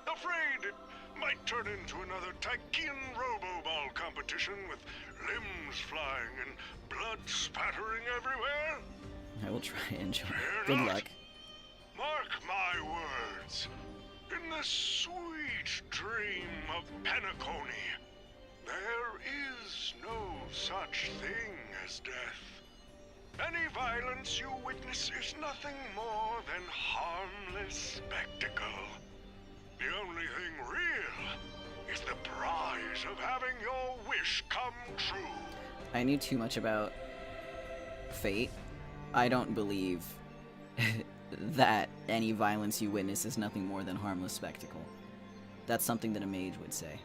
G: Afraid it might turn into another Tykean Robo-Ball competition with limbs flying and blood spattering everywhere?
A: I will try and enjoy.
G: Fear
A: Good
G: not.
A: luck.
G: Mark my words. In the sweet dream of Penacony, there is no such thing as death. Any violence you witness is nothing more than harmless spectacle. The only thing real is the prize of having your wish come true.
A: I knew too much about fate. I don't believe that any violence you witness is nothing more than harmless spectacle. That's something that a mage would say.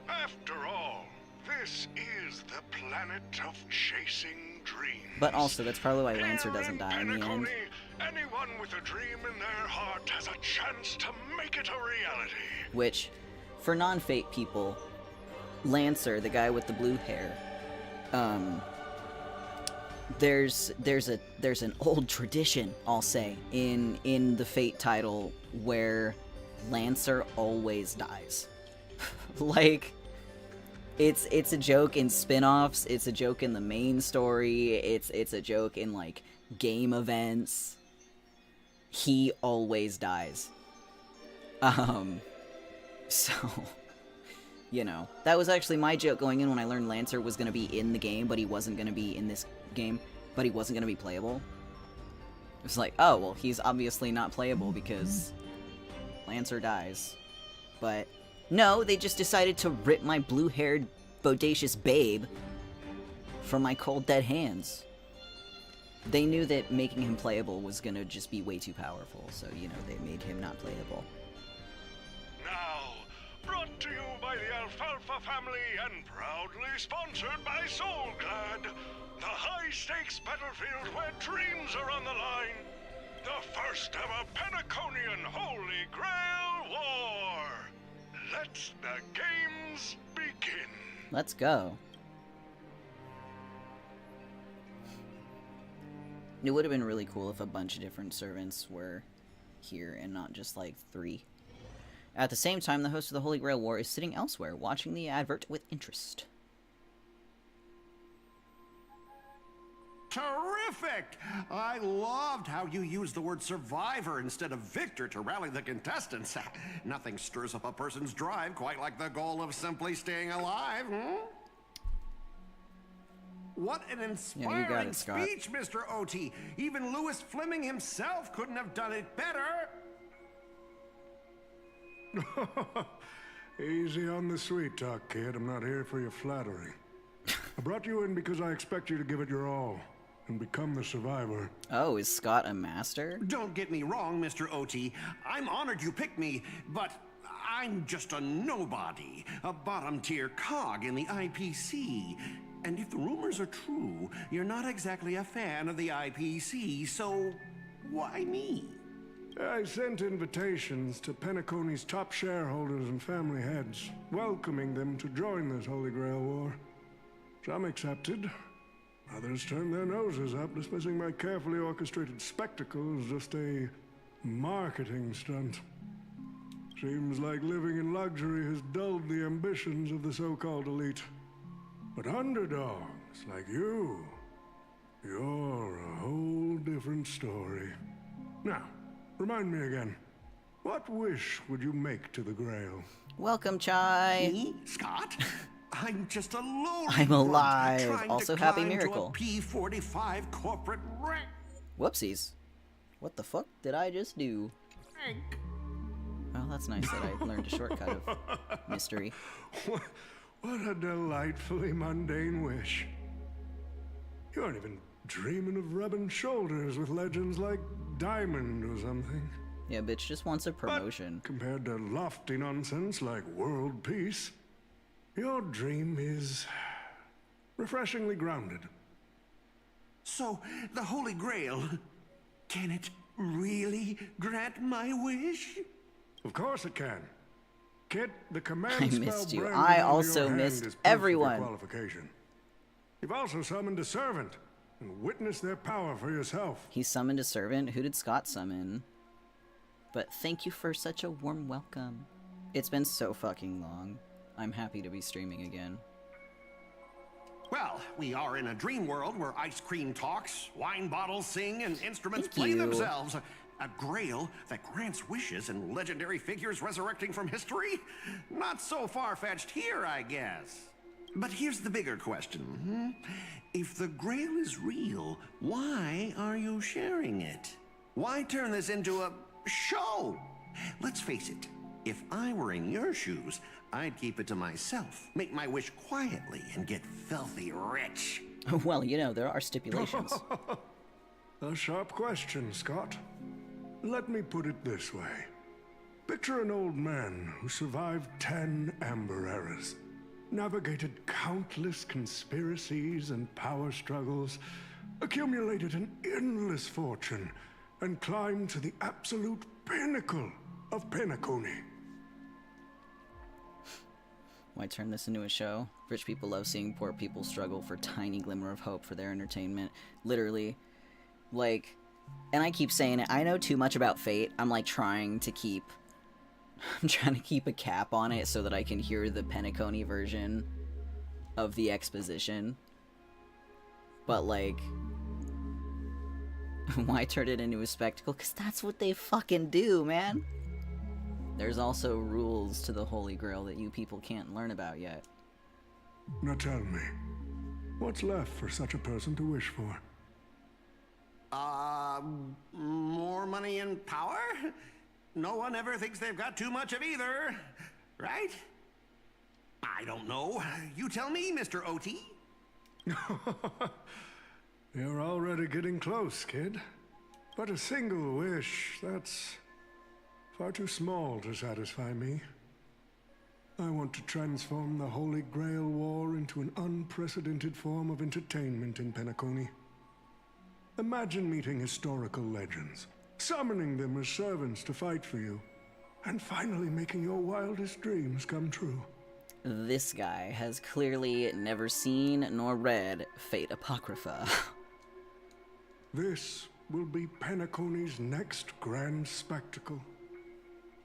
G: After all, this is the planet of chasing dreams.
A: But also, that's probably why Lancer
G: Here
A: doesn't die in the end.
G: Penacony, anyone with a dream in their heart has a chance to make it a reality.
A: Which, for non-fate people, Lancer, the guy with the blue hair, there's an old tradition, I'll say, in the Fate title where Lancer always dies. Like, it's a joke in spin-offs, it's a joke in the main story, it's a joke in, like, game events. He always dies. So, you know, that was actually my joke going in when I learned Lancer was gonna be in the game, but he wasn't gonna be in this game, but he wasn't gonna be playable. It was like, oh, well, he's obviously not playable because Lancer dies. But no, they just decided to rip my blue-haired, bodacious babe from my cold, dead hands. They knew that making him playable was gonna just be way too powerful, so, you know, they made him not playable.
G: Now, brought to you by the Alfalfa family and proudly sponsored by Soulglad, the high-stakes battlefield where dreams are on the line. The first ever Penaconian Holy Grail War. Let the games begin.
A: Let's go. It would have been really cool if a bunch of different servants were here and not just like 3. At the same time, the host of the Holy Grail War is sitting elsewhere, watching the advert with interest.
H: Terrific! I loved how you used the word survivor instead of victor to rally the contestants. Nothing stirs up a person's drive quite like the goal of simply staying alive, What an inspiring
A: Scott.
H: speech, Mr. O.T. Even Louis Fleming himself couldn't have done it better.
I: Easy on the sweet talk, kid. I'm not here for your flattery. I brought you in because I expect you to give it your all and become the survivor.
A: Oh, is Scott a master?
H: Don't get me wrong, Mr. O.T. I'm honored you picked me, but I'm just a nobody, a bottom-tier cog in the IPC. And if the rumors are true, you're not exactly a fan of the IPC, so why me?
I: I sent invitations to Penacony's top shareholders and family heads, welcoming them to join this Holy Grail War. Some accepted. Others turned their noses up, dismissing my carefully orchestrated spectacle as just a marketing stunt. Seems like living in luxury has dulled the ambitions of the so-called elite. But underdogs like you, you're a whole different story. Now, remind me again, what wish would you make to the Grail?
A: Welcome, Chai.
H: Me? Scott? I'm just a lowly
A: I'm alive.
H: grunt trying
A: Also,
H: to
A: happy
H: climb
A: miracle.
H: To a P45 corporate rank.
A: Whoopsies. What the fuck did I just do? Well, that's nice that I learned a shortcut of mystery.
I: What a delightfully mundane wish. You aren't even dreaming of rubbing shoulders with legends like Diamond or something.
A: Yeah, bitch just wants a promotion.
I: But compared to lofty nonsense like world peace, your dream is refreshingly grounded.
H: So, the Holy Grail, can it really grant my wish?
I: Of course it can. Kit, the command
A: I
I: spell
A: missed you.
I: branded
A: I
I: on
A: also
I: your hand
A: missed
I: is proof of your
A: everyone.
I: qualification. You've also summoned a servant and witnessed their power for yourself.
A: He summoned a servant. Who did Scott summon? But thank you for such a warm welcome. It's been so fucking long. I'm happy to be streaming again.
H: Well, we are in a dream world where ice cream talks, wine bottles sing, and instruments
A: Thank
H: play
A: you.
H: themselves. A grail that grants wishes and legendary figures resurrecting from history? Not so far-fetched here, I guess. But here's the bigger question. If the grail is real, why are you sharing it? Why turn this into a show? Let's face it, if I were in your shoes, I'd keep it to myself, make my wish quietly, and get filthy rich.
A: Well, you know, there are stipulations.
I: A sharp question, Scott. Let me put it this way. Picture an old man who survived 10 Amber Eras, navigated countless conspiracies and power struggles, accumulated an endless fortune, and climbed to the absolute pinnacle of Penacony.
A: Why turn this into a show? Rich people love seeing poor people struggle for tiny glimmer of hope for their entertainment. Literally. Like, and I keep saying it, I know too much about Fate. I'm like trying to keep a cap on it so that I can hear the Penacony version of the exposition. But like, why turn it into a spectacle? Because that's what they fucking do, man. There's also rules to the Holy Grail that you people can't learn about yet.
I: Now tell me, what's left for such a person to wish for?
H: More money and power? No one ever thinks they've got too much of either, right? I don't know. You tell me, Mr. OT.
I: You're already getting close, kid. But a single wish, that's far too small to satisfy me. I want to transform the Holy Grail War into an unprecedented form of entertainment in Penacony. Imagine meeting historical legends, summoning them as servants to fight for you, and finally making your wildest dreams come true.
A: This guy has clearly never seen nor read Fate Apocrypha.
I: This will be Penacony's next grand spectacle,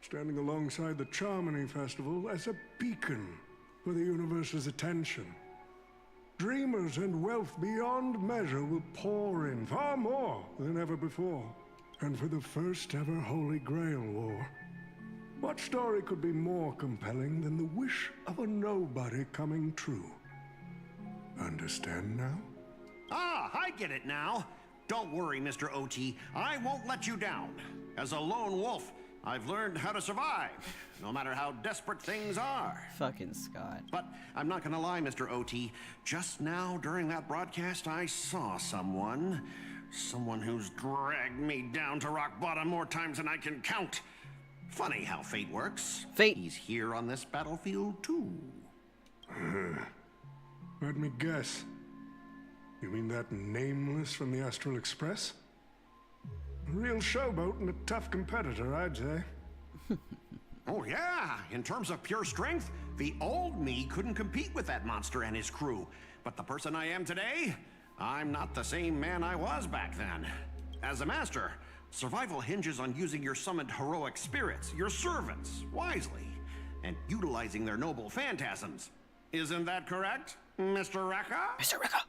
I: standing alongside the Charmony Festival as a beacon for the universe's attention. Dreamers and wealth beyond measure will pour in, far more than ever before. And for the first ever Holy Grail War, what story could be more compelling than the wish of a nobody coming true? Understand now?
H: Ah, I get it now. Don't worry, Mr. OT. I won't let you down. As a lone wolf, I've learned how to survive, no matter how desperate things are.
A: Fucking Scott.
H: But I'm not gonna lie, Mr. OT. Just now, during that broadcast, I saw someone who's dragged me down to rock bottom more times than I can count. Funny how fate works.
A: Fate.
H: He's here on this battlefield, too.
I: Let me guess. You mean that nameless from the Astral Express? A real showboat and a tough competitor, I'd say.
H: Oh yeah, in terms of pure strength, the old me couldn't compete with that monster and his crew. But the person I am today, I'm not the same man I was back then. As a master, survival hinges on using your summoned heroic spirits, your servants, wisely, and utilizing their noble phantasms. Isn't that correct, Mr. Rekka?
A: Mr. Rekka!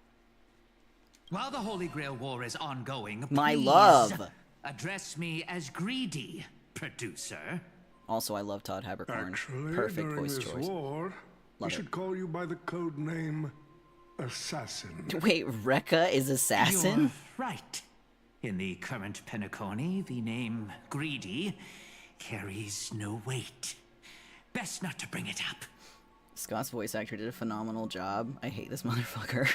J: While the Holy Grail War is ongoing,
A: My
J: please
A: love!
J: address me as greedy, producer.
A: Also, I love Todd Haberkorn.
I: Actually,
A: Perfect
I: during
A: voice
I: this
A: choice.
I: war, we
A: Love it.
I: should call you by the code name Assassin.
A: Wait, Rekka is assassin?
J: You're right. In the current Penacony, the name Greedy carries no weight. Best not to bring it up.
A: Scott's voice actor did a phenomenal job. I hate this motherfucker.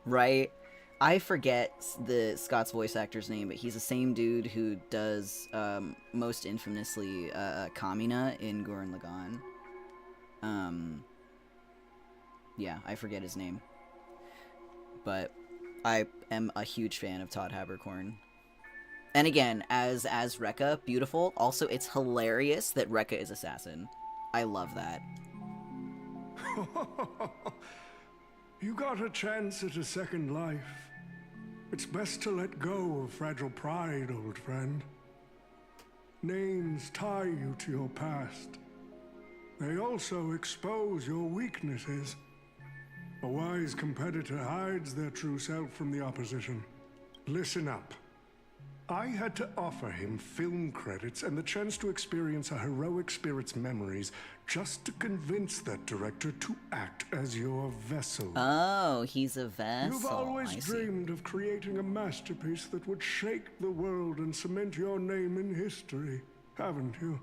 A: Right? I forget the Scott's voice actor's name, but he's the same dude who does, most infamously, Kamina in Gurren Lagann. Yeah, I forget his name. But I am a huge fan of Todd Haberkorn. And again, as Rekka, beautiful. Also, it's hilarious that Rekka is assassin. I love that.
I: You got a chance at a second life. It's best to let go of fragile pride, old friend. Names tie you to your past. They also expose your weaknesses. A wise competitor hides their true self from the opposition. Listen up. I had to offer him film credits and the chance to experience a heroic spirit's memories just to convince that director to act as your vessel.
A: Oh, he's a vessel.
I: You've always
A: I see.
I: dreamed of creating a masterpiece that would shake the world and cement your name in history, haven't you?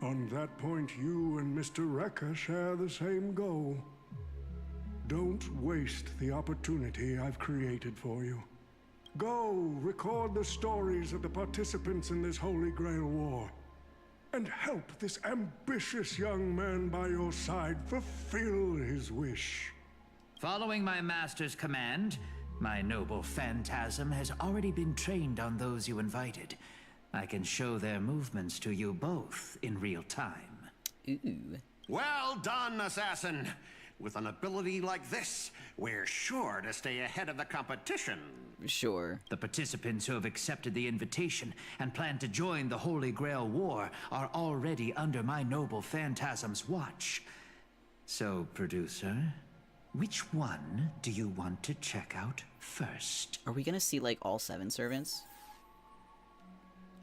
I: On that point, you and Mr. Rekka share the same goal. Don't waste the opportunity I've created for you. Go record the stories of the participants in this Holy Grail War, and help this ambitious young man by your side fulfill his wish.
J: Following my master's command, my noble phantasm has already been trained on those you invited. I can show their movements to you both in real time.
A: Ooh.
H: Well done, assassin. With an ability like this, we're sure to stay ahead of the competition.
A: Sure.
J: The participants who have accepted the invitation and plan to join the Holy Grail War are already under my noble phantasm's watch. So, producer, which one do you want to check out first?
A: Are we gonna see, like, all 7 servants?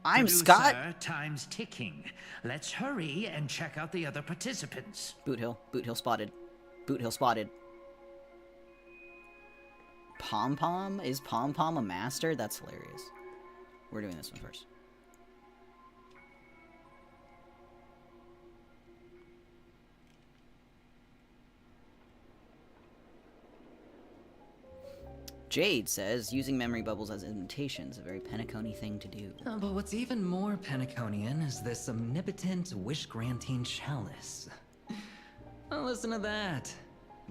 A: I'm
J: Producer,
A: Scott!
J: Time's ticking. Let's hurry and check out the other participants.
A: Boot Hill. Boot Hill spotted. Boot Hill spotted. Pom Pom? Is Pom Pom a master? That's hilarious. We're doing this one first. Jade says, using memory bubbles as invitations, a very Penacony thing to do.
K: But what's even more Penaconian is this omnipotent wish-granting chalice. Oh, listen to that.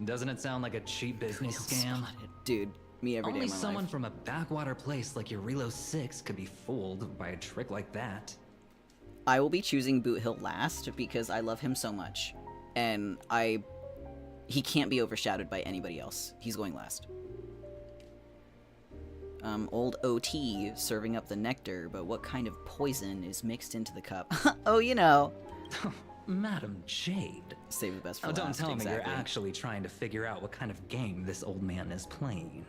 K: Doesn't it sound like a cheap business scam?
A: Dude, me every day
K: Only
A: of my
K: someone
A: life.
K: from a backwater place like Eurilo 6 could be fooled by a trick like that.
A: I will be choosing Boot Hill last because I love him so much. And he can't be overshadowed by anybody else. He's going last. Old OT serving up the nectar, but what kind of poison is mixed into the cup? Oh, you know.
K: Madam Jade.
A: Save the best for
K: Oh,
A: last.
K: don't tell me
A: exactly.
K: you're actually trying to figure out what kind of game this old man is playing.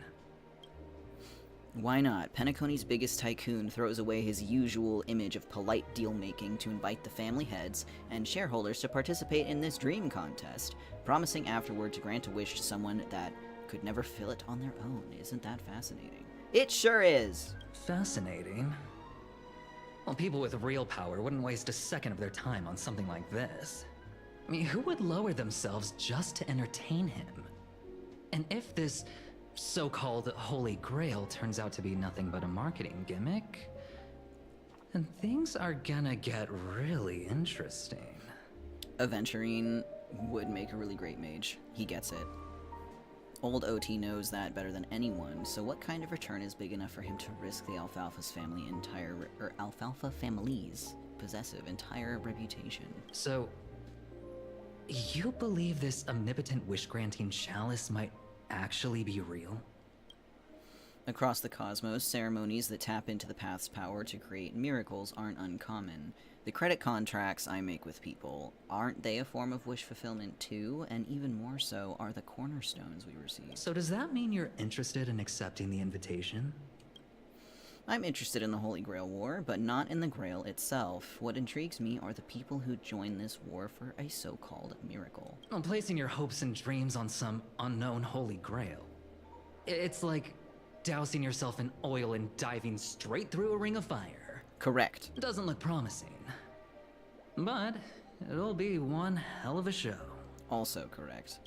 A: Why not? Penacony's biggest tycoon throws away his usual image of polite deal-making to invite the family heads and shareholders to participate in this dream contest, promising afterward to grant a wish to someone that could never fill it on their own. Isn't that fascinating? It sure is!
K: Fascinating. Well, people with real power wouldn't waste a second of their time on something like this. I mean, who would lower themselves just to entertain him? And if this so-called Holy Grail turns out to be nothing but a marketing gimmick, then things are gonna get really interesting.
A: Aventurine would make a really great mage. He gets it. Old OT knows that better than anyone, so what kind of return is big enough for him to risk the Alfalfa's Alfalfa family's possessive entire reputation?
K: So, you believe this omnipotent wish-granting chalice might actually be real?
A: Across the cosmos, ceremonies that tap into the path's power to create miracles aren't uncommon. The credit contracts I make with people, aren't they a form of wish fulfillment too? And even more so are the cornerstones we receive.
K: So does that mean you're interested in accepting the invitation?
A: I'm interested in the Holy Grail War, but not in the Grail itself. What intrigues me are the people who join this war for a so-called miracle.
K: Well, placing your hopes and dreams on some unknown Holy Grail. It's like dousing yourself in oil and diving straight through a ring of fire.
A: Correct.
K: Doesn't look promising. But it'll be one hell of a show.
A: Also correct.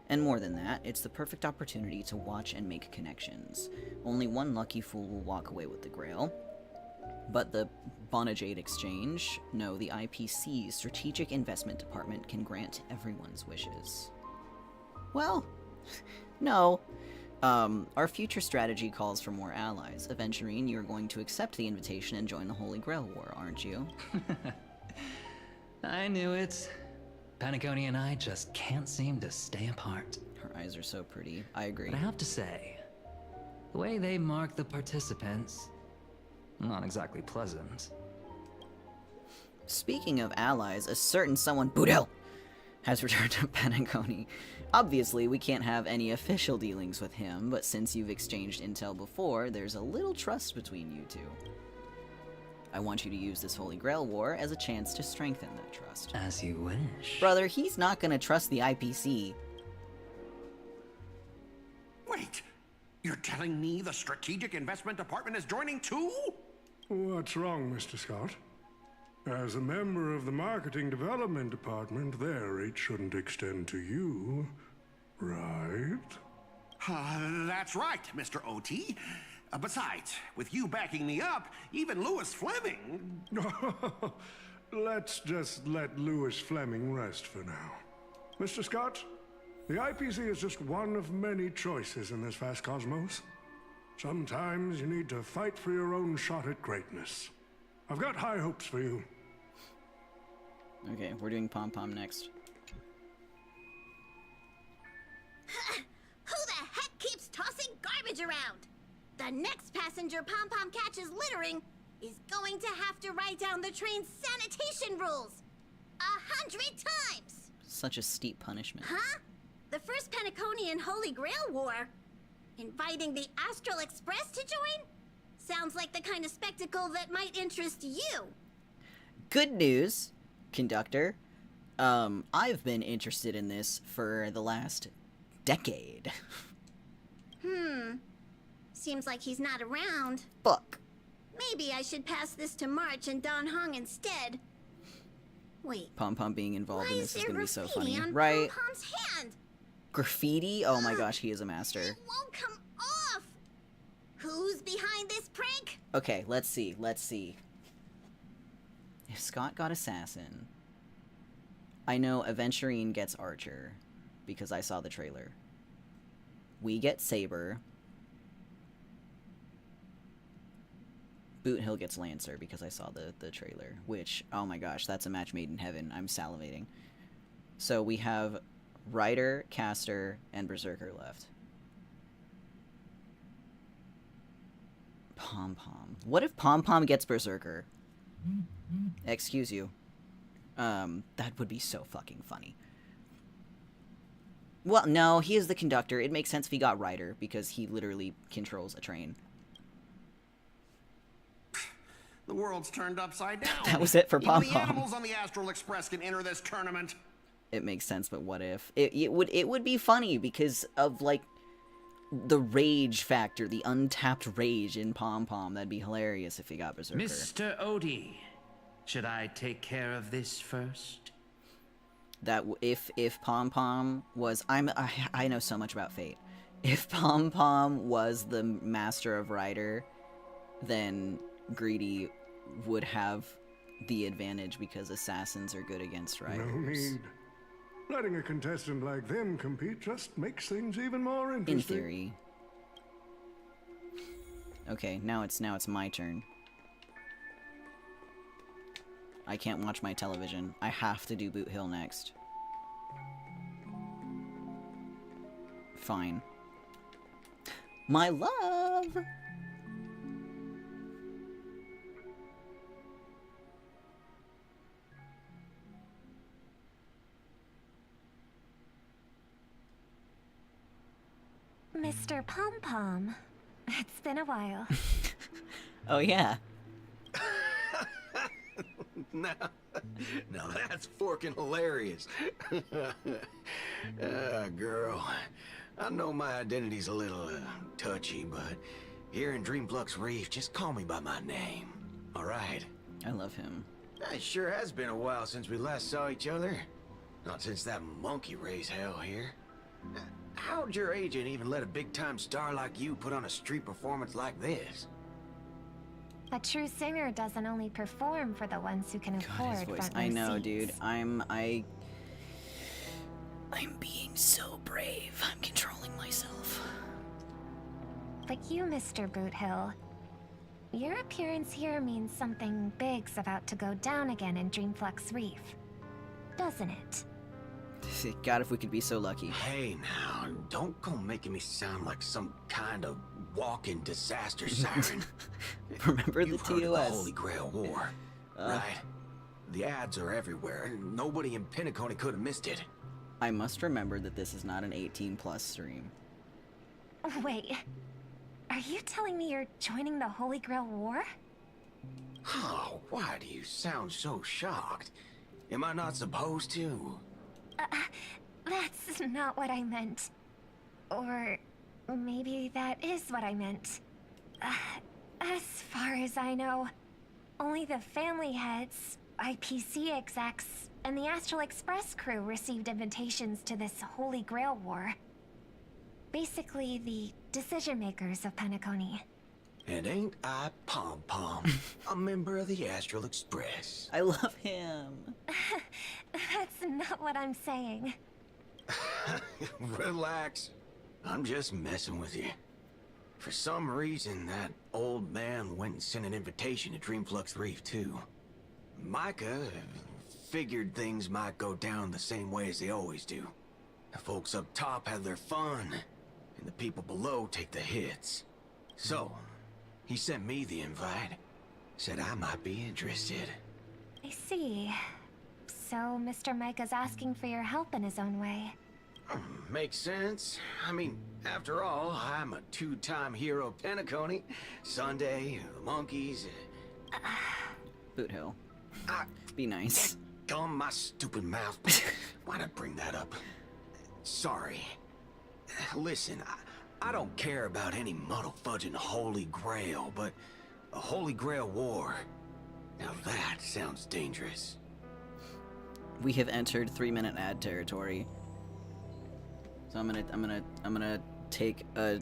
A: And more than that, it's the perfect opportunity to watch and make connections. Only one lucky fool will walk away with the Grail. But the Bonajade Exchange, no, the IPC's Strategic Investment Department can grant everyone's wishes. Well, no. Our future strategy calls for more allies. Aventurine, you're going to accept the invitation and join the Holy Grail War, aren't you?
K: I knew it. Penacony and I just can't seem to stay apart.
A: Her eyes are so pretty. I agree.
K: But I have to say, the way they mark the participants, not exactly pleasant.
A: Speaking of allies, a certain someone, Boodle, has returned to Penacony. Obviously, we can't have any official dealings with him, but since you've exchanged intel before, there's a little trust between you two. I want you to use this Holy Grail War as a chance to strengthen that trust.
K: As you wish.
A: Brother, he's not gonna trust the IPC.
H: Wait, you're telling me the Strategic Investment Department is joining too?
I: What's wrong, Mr. Scott? As a member of the Marketing Development Department, their reach shouldn't extend to you, right?
H: That's right, Mr. OT. Besides, with you backing me up, even Lewis Fleming...
I: Let's just let Lewis Fleming rest for now. Mr. Scott, the IPC is just one of many choices in this vast cosmos. Sometimes you need to fight for your own shot at greatness. I've got high hopes for you.
A: Okay, we're doing Pom Pom next.
L: Who the heck keeps tossing garbage around? The next passenger Pom Pom catches littering is going to have to write down the train's sanitation rules 100 times!
A: Such a steep punishment.
L: Huh? The first Penaconian Holy Grail War? Inviting the Astral Express to join? Sounds like the kind of spectacle that might interest you.
A: Good news, conductor. I've been interested in this for the last decade.
L: Seems like he's not around.
A: Fuck.
L: Maybe I should pass this to March and Don Hong instead. Wait.
A: Pom Pom being involved in this is gonna be so funny,
L: on
A: right?
L: Pom Pom's hand?
A: Graffiti? Oh my gosh, he is a master.
L: It won't come off. Who's behind this prank?
A: Okay, let's see. If Scott got Assassin, I know Aventurine gets Archer, because I saw the trailer. We get Saber. Boot Hill gets Lancer, because I saw the trailer. Which, oh my gosh, that's a match made in heaven. I'm salivating. So we have Rider, Caster, and Berserker left. Pom Pom. What if Pom Pom gets Berserker? Excuse you. That would be so fucking funny. Well, no, he is the conductor. It makes sense if he got Rider, because he literally controls a train.
H: The world's turned upside down.
A: That was it for Pom
H: Even the
A: Pom.
H: animals on the Astral Express can enter this tournament.
A: It makes sense, but what if? It would be funny because of, like, the rage factor, the untapped rage in Pom Pom. That'd be hilarious if he got Berserker.
J: Mr. Odie, should I take care of this first?
A: That if Pom Pom was, I know so much about Fate. If Pom Pom was the master of Rider, then Greedy would have the advantage because assassins are good against riders.
I: No need. Letting a contestant like them compete just makes things even more interesting.
A: In theory. Okay, now it's my turn. I can't watch my television. I have to do Boot Hill next. Fine. My love!
C: Mr. Pom Pom, it's been a while.
A: Oh yeah.
M: Now that's forking hilarious. Girl, I know my identity's a little touchy, but here in Dreamflux Reef, just call me by my name, all right?
A: I love him.
M: It sure has been a while since we last saw each other. Not since that monkey raised hell here. How'd your agent even let a big-time star like you put on a street performance like this?
C: A true singer doesn't only perform for the ones who can
A: God,
C: afford
A: his voice.
C: front row
A: I know,
C: seats.
A: dude. I'm being so brave. I'm controlling myself.
C: But you, Mr. Boothill, your appearance here means something big's about to go down again in Dreamflux Reef. doesn't it?
A: God, if we could be so lucky.
M: Hey now, don't go making me sound like some kind of walking disaster siren.
A: Remember the
M: You've heard of the
A: TOS.
M: Holy Grail War, right? The ads are everywhere. Nobody in Penacony could have missed it.
A: I must remember that this is not an 18+ stream.
C: Wait, are you telling me you're joining the Holy Grail War?
M: Oh, why do you sound so shocked? Am I not supposed to?
C: That's not what I meant. Or maybe that is what I meant. As far as I know, only the family heads, IPC execs, and the Astral Express crew received invitations to this Holy Grail War. Basically, the decision makers of Penacony.
M: And ain't I Pom Pom, a member of the Astral Express?
A: I love him.
C: That's not what I'm saying.
M: Relax. I'm just messing with you. For some reason, that old man went and sent an invitation to Dreamflux Reef, too. Micah figured things might go down the same way as they always do. The folks up top have their fun, and the people below take the hits. So, he sent me the invite. Said I might be interested.
C: I see. So Mr. Micah's asking for your help in his own way.
M: Makes sense. I mean, after all, I'm a two-time hero of Penacony. Sunday, the monkeys.
A: Boot Hill. Be nice.
M: Gum my stupid mouth. Why'd I bring that up? Sorry. Listen, I don't care about any muddle-fudging Holy Grail, but a Holy Grail War. Now that sounds dangerous.
A: We have entered 3-minute ad territory. So I'm gonna take a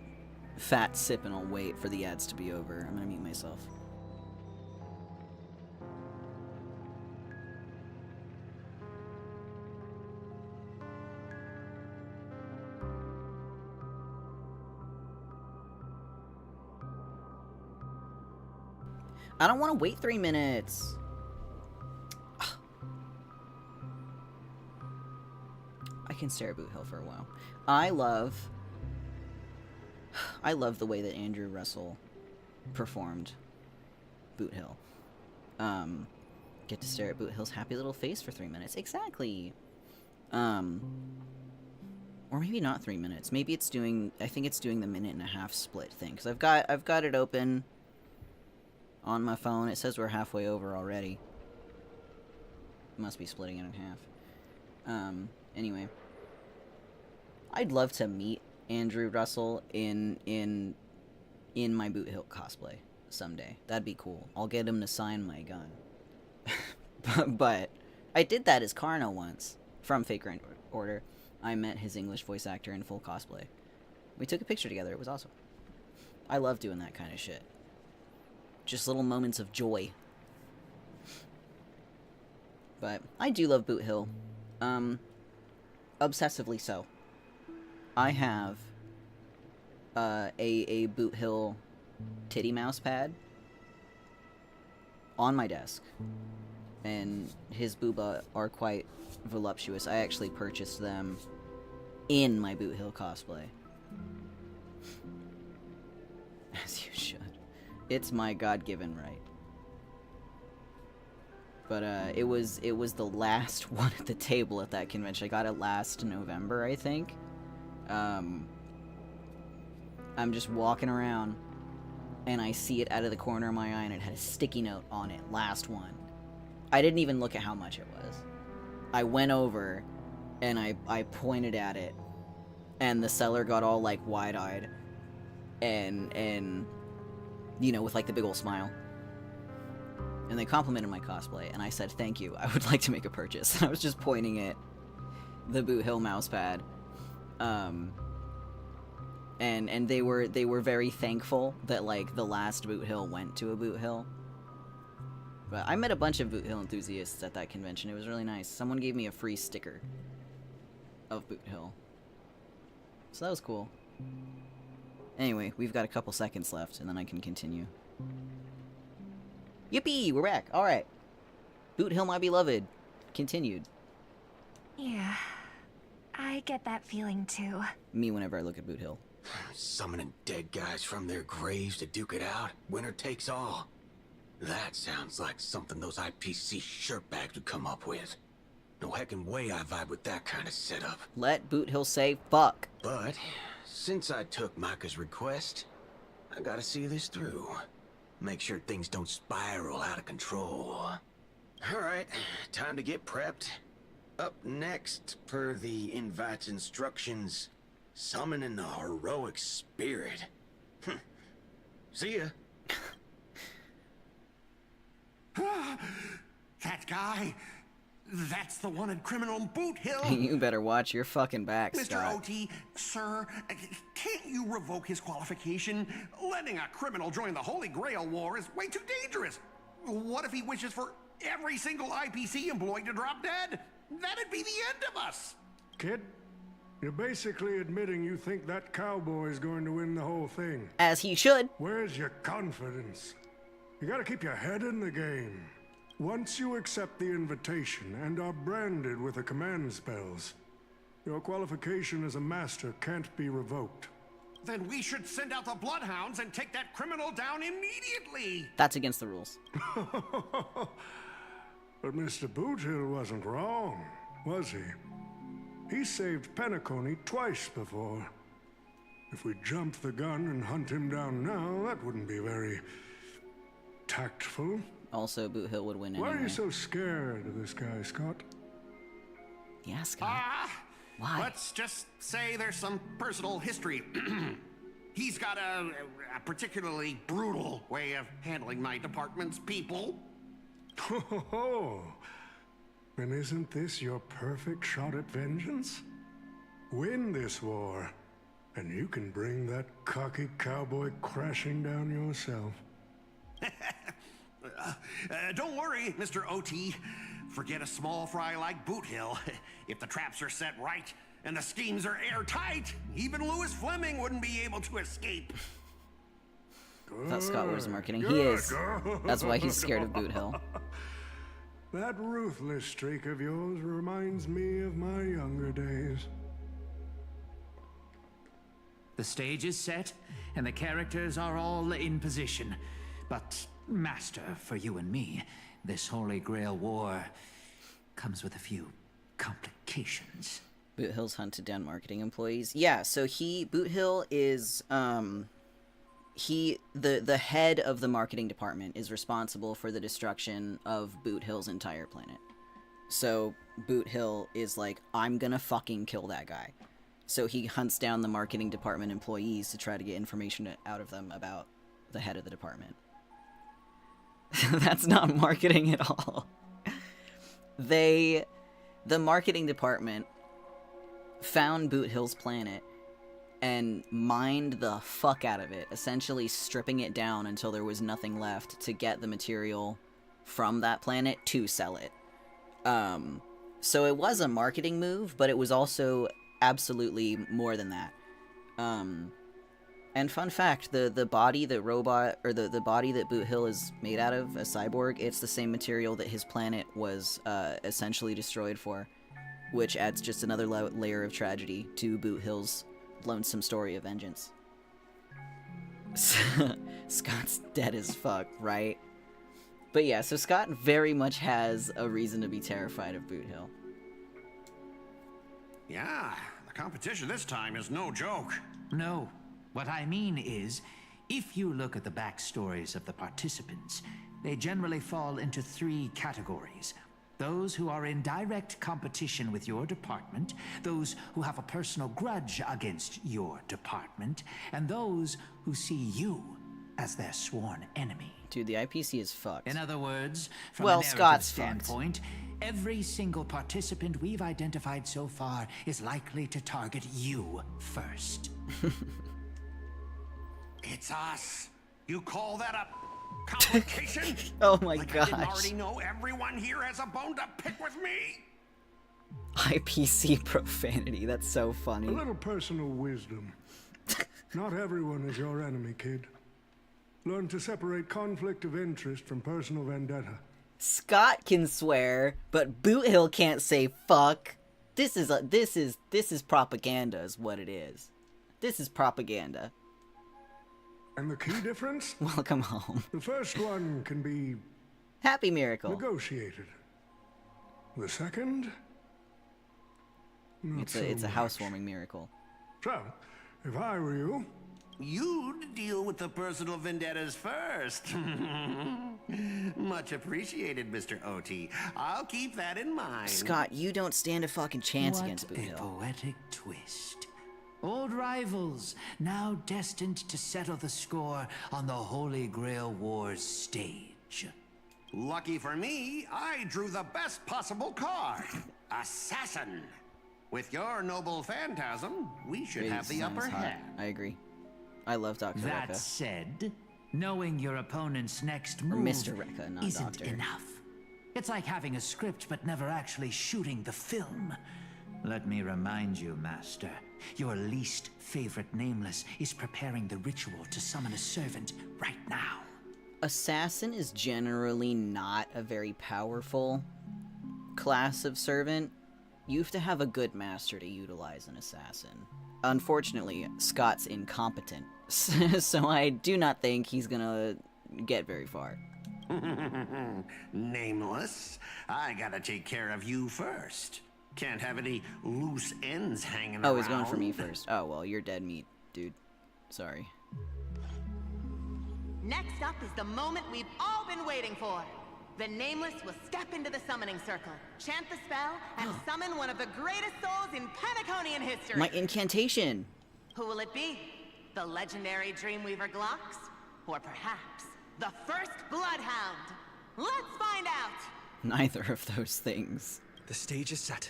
A: fat sip and I'll wait for the ads to be over. I'm gonna mute myself. I don't want to wait 3 minutes. I can stare at Boot Hill for a while. I love the way that Andrew Russell performed Boot Hill. Get to stare at Boot Hill's happy little face for 3 minutes. Exactly. Or maybe not 3 minutes. Maybe it's doing. I think it's doing the 1.5-minute split thing. Because I've got it open on my phone. It says we're halfway over already. Must be splitting it in half. Anyway. I'd love to meet Andrew Russell in my Boot Hill cosplay someday. That'd be cool. I'll get him to sign my gun. but I did that as Karna once from Fake Grand Order. I met his English voice actor in full cosplay. We took a picture together. It was awesome. I love doing that kind of shit. Just little moments of joy. But I do love Boot Hill. Obsessively so. I have a Boot Hill titty mouse pad on my desk. And his booba are quite voluptuous. I actually purchased them in my Boot Hill cosplay. As you should. It's my God-given right. But it was the last one at the table at that convention. I got it last November, I think. I'm just walking around and I see it out of the corner of my eye and it had a sticky note on it. Last one. I didn't even look at how much it was. I went over and I pointed at it and the seller got all like wide-eyed and you know, with like the big old smile. And they complimented my cosplay and I said, "Thank you. I would like to make a purchase." And I was just pointing at the Boot Hill mousepad. And they were very thankful that like the last Boot Hill went to a Boot Hill. But I met a bunch of Boot Hill enthusiasts at that convention. It was really nice. Someone gave me a free sticker of Boot Hill. So that was cool. Anyway, we've got a couple seconds left and then I can continue. Yippee! We're back! Alright. Boot Hill, my beloved. Continued.
C: Yeah, I get that feeling too.
A: Me whenever I look at Boot Hill.
M: Summoning dead guys from their graves to duke it out. Winner takes all. That sounds like something those IPC shirtbags would come up with. No heckin' way I vibe with that kind of setup.
A: Let Boot Hill say fuck.
M: But since I took Micah's request, I gotta see this through. Make sure things don't spiral out of control. Alright, time to get prepped. Up next, per the invite's instructions, summoning the heroic spirit. See ya.
H: That guy, that's the wanted criminal Boot Hill.
A: You better watch your fucking back,
H: Mr.
A: Scott.
H: OT, sir, can't you revoke his qualification? Letting a criminal join the Holy Grail War is way too dangerous. What if he wishes for every single IPC employee to drop dead? That'd be the end of us.
I: Kid, you're basically admitting you think that cowboy is going to win the whole thing.
A: As he should.
I: Where's your confidence? You gotta keep your head in the game. Once you accept the invitation and are branded with the command spells, your qualification as a master can't be revoked.
H: Then we should send out the bloodhounds and take that criminal down immediately.
A: That's against the rules.
I: But Mr. Boothill wasn't wrong, was he? He saved Penacony twice before. If we jump the gun and hunt him down now, that wouldn't be very tactful.
A: Also, Boot Hill would win anyway.
I: Why are you so scared of this guy, Scott?
A: Yeah, Scott. Why?
H: Let's just say there's some personal history. He's got a particularly brutal way of handling my department's people.
I: Oh, then isn't this your perfect shot at vengeance? Win this war, and you can bring that cocky cowboy crashing down yourself.
H: Don't worry, Mr. OT. Forget a small fry like Boot Hill. If the traps are set right and the schemes are airtight, even Louis Fleming wouldn't be able to escape.
A: I thought Scott was marketing. He is. That's why he's scared of Boot Hill.
I: That ruthless streak of yours reminds me of my younger days.
J: The stage is set, and the characters are all in position. But, Master, for you and me, this Holy Grail War comes with a few complications.
A: Boot Hill's hunted down marketing employees. Yeah, so Boot Hill is, the head of the marketing department is responsible for the destruction of Boot Hill's entire planet. So Boot Hill is like, I'm gonna fucking kill that guy. So he hunts down the marketing department employees to try to get information out of them about the head of the department. That's not marketing at all. The marketing department found Boot Hill's planet and mined the fuck out of it, essentially stripping it down until there was nothing left to get the material from that planet to sell it. So it was a marketing move, but it was also absolutely more than that. And fun fact, the body that the body that Boot Hill is made out of, a cyborg, it's the same material that his planet was essentially destroyed for, which adds just another layer of tragedy to Boot Hill's lonesome story of vengeance. Scott's dead as fuck, right? But yeah, so Scott very much has a reason to be terrified of Boot Hill.
H: Yeah, the competition this time is no joke.
J: No. What I mean is, if you look at the backstories of the participants, they generally fall into 3 categories. Those who are in direct competition with your department, those who have a personal grudge against your department, and those who see you as their sworn enemy.
A: Dude, the IPC is fucked.
J: In other words, from
A: well,
J: a narrative
A: Scott's
J: standpoint, every single participant we've identified so far is likely to target you first.
H: It's us. You call that a complication?
A: Oh my
H: like
A: gosh.
H: I didn't already know everyone here has a bone to pick with me?
A: IPC profanity, that's so funny.
I: A little personal wisdom. Not everyone is your enemy, kid. Learn to separate conflict of interest from personal vendetta.
A: Scott can swear, but Boot Hill can't say fuck. This is propaganda is what it is. This is propaganda.
I: And the key difference?
A: Welcome home.
I: The first one can be
A: Happy Miracle.
I: negotiated. The second? Not so
A: It's a
I: much.
A: housewarming miracle.
I: So, if I were you,
H: You'd deal with the personal vendettas first. Much appreciated, Mr. OT. I'll keep that in mind.
A: Scott, you don't stand a fucking chance
J: What
A: against Boot
J: a
A: Hill.
J: poetic twist. Old rivals, now destined to settle the score on the Holy Grail Wars stage.
H: Lucky for me, I drew the best possible card. Assassin. With your noble phantasm, we should have the upper hand.
A: I agree. I love Dr.
J: That
A: Rekka.
J: said, knowing your opponent's next
A: Or
J: move
A: Mr. Rekka, not
J: isn't
A: Doctor.
J: enough. It's like having a script but never actually shooting the film. Let me remind you, Master, your least favorite Nameless is preparing the ritual to summon a servant right now.
A: Assassin is generally not a very powerful class of servant. You have to have a good master to utilize an assassin. Unfortunately, Scott's incompetent, so I do not think he's gonna get very far.
H: Nameless, I gotta take care of you first. Can't have any loose ends hanging around.
A: Oh, he's going for me first. Oh, well, you're dead meat, dude. Sorry.
F: Next up is the moment we've all been waiting for. The Nameless will step into the summoning circle, chant the spell, and summon one of the greatest souls in Penaconian history.
A: My incantation!
F: Who will it be? The legendary Dreamweaver Glocks? Or perhaps the first Bloodhound? Let's find out!
A: Neither of those things.
B: The stage is set.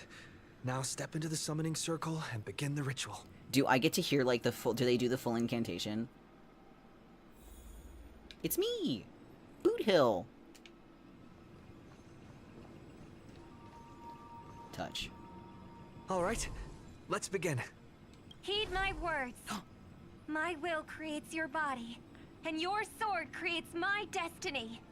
B: Now step into the summoning circle and begin the ritual.
A: Do I get to hear, like, the full... Do they do the full incantation? It's me! Boot Hill! Touch.
B: All right, let's begin.
C: Heed my words. My will creates your body, and your sword creates my destiny.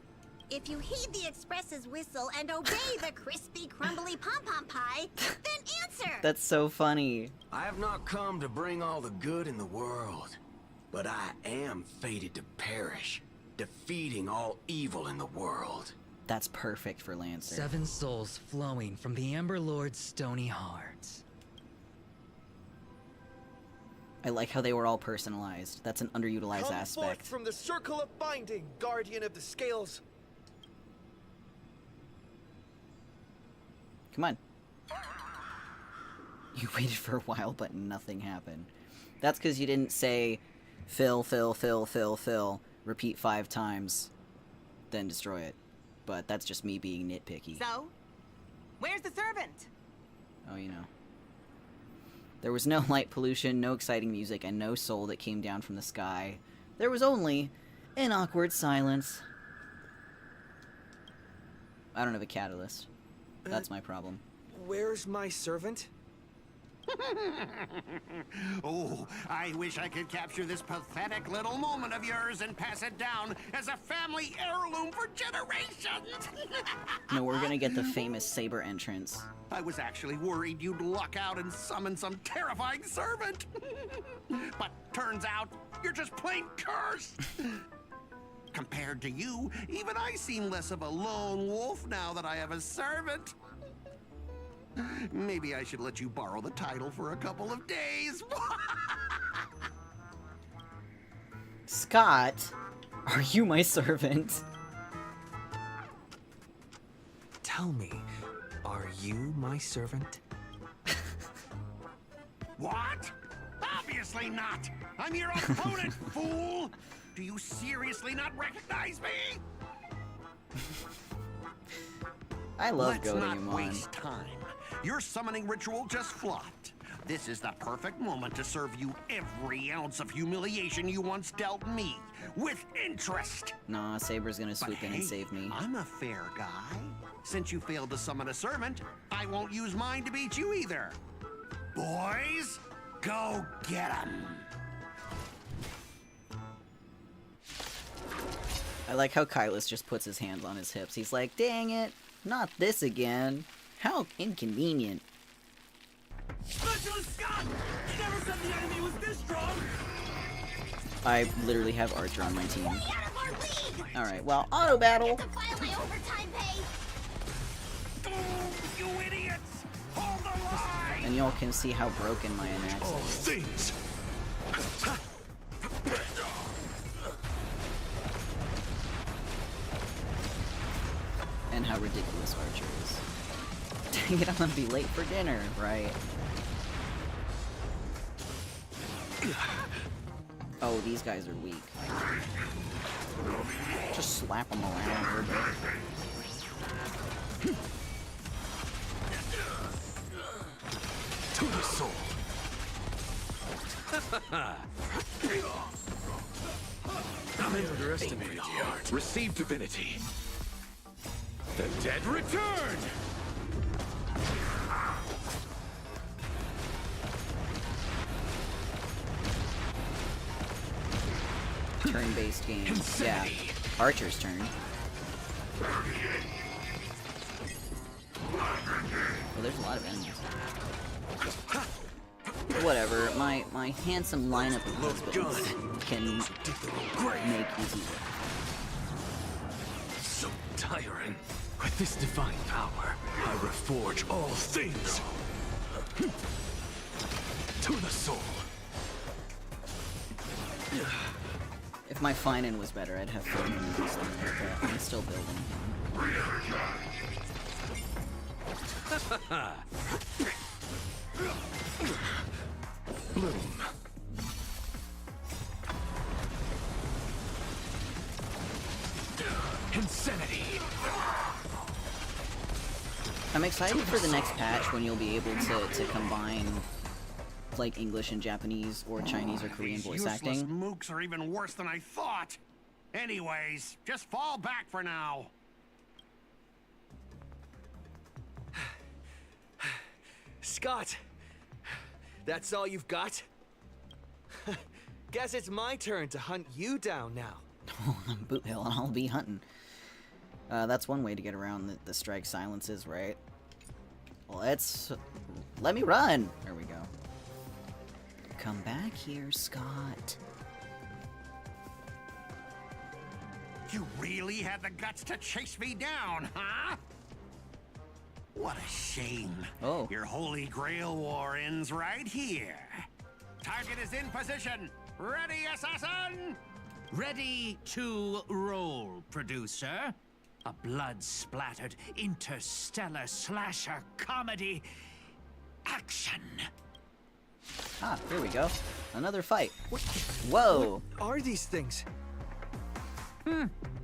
L: If you heed the Express's whistle and obey the crispy, crumbly pom-pom pie, then answer!
A: That's so funny.
M: I have not come to bring all the good in the world, but I am fated to perish, defeating all evil in the world.
A: That's perfect for Lancer.
K: 7 souls flowing from the Amber Lord's stony heart.
A: I like how they were all personalized. That's an underutilized
N: Come
A: aspect.
N: forth from the circle of binding, guardian of the scales.
A: Come on. You waited for a while, but nothing happened. That's because you didn't say, fill, repeat 5 times, then destroy it. But that's just me being nitpicky.
F: So, where's the servant?
A: Oh, you know. There was no light pollution, no exciting music, and no soul that came down from the sky. There was only an awkward silence. I don't have a catalyst. That's my problem.
B: Where's my servant?
H: Oh, I wish I could capture this pathetic little moment of yours and pass it down as a family heirloom for generations.
A: No, we're gonna get the famous Saber entrance.
H: I was actually worried you'd luck out and summon some terrifying servant. But turns out, you're just plain cursed. Compared to you, even I seem less of a lone wolf now that I have a servant. Maybe I should let you borrow the title for a couple of days.
A: Scott, are you my servant?
B: Tell me, are you my servant?
H: What? Obviously not. I'm your opponent, fool. Do you seriously not recognize me?
A: I love
H: Let's
A: goading
H: not
A: him on.
H: waste time. Your summoning ritual just flopped. This is the perfect moment to serve you every ounce of humiliation you once dealt me, with interest.
A: Nah, Saber's gonna
H: But
A: swoop in
H: hey,
A: and save me.
H: I'm a fair guy. Since you failed to summon a servant, I won't use mine to beat you either. Boys, go get him.
A: I like how Kylus just puts his hands on his hips. He's like, dang it, not this again. How inconvenient.
N: Specialist Scott! You never said the enemy was this strong!
A: I literally have Archer on my team. Alright, well, auto battle!
N: You idiots! Hold the line!
A: And y'all can see how broken my Anax
N: Oh,
A: is.
N: things!
A: And how ridiculous Archer is. Dang it, I'm gonna be late for dinner, right? Oh, these guys are weak. Just slap them around a little bit.
E: To the soul. I underestimated you. Receive divinity. The dead return!
A: Turn-based game. Yeah. Archer's turn. Well, there's a lot of enemies. Whatever, my handsome lineup of husbands can make easy work.
E: So tiring. With this divine power, I reforge all things. To the soul.
A: If my Finan was better, I'd have fun in this thing, but I'm still building him.
E: Bloom. Insanity.
A: I'm excited for the next patch when you'll be able to combine like English and Japanese or Chinese or Korean voice acting.
H: These mooks are even worse than I thought. Anyways, just fall back for now.
N: Scott! That's all you've got? Guess it's my turn to hunt you down now.
A: Boot hill, and I'll be hunting. That's one way to get around the strike silences, right? Let me run! There we go. Come back here, Scott.
H: You really had the guts to chase me down, huh? What a shame.
A: Oh.
H: Your Holy Grail War ends right here. Target is in position. Ready, assassin?
J: Ready to roll, producer. A blood-splattered interstellar slasher comedy. Action.
A: Ah, here we go. Another fight. Whoa!
N: What are these things?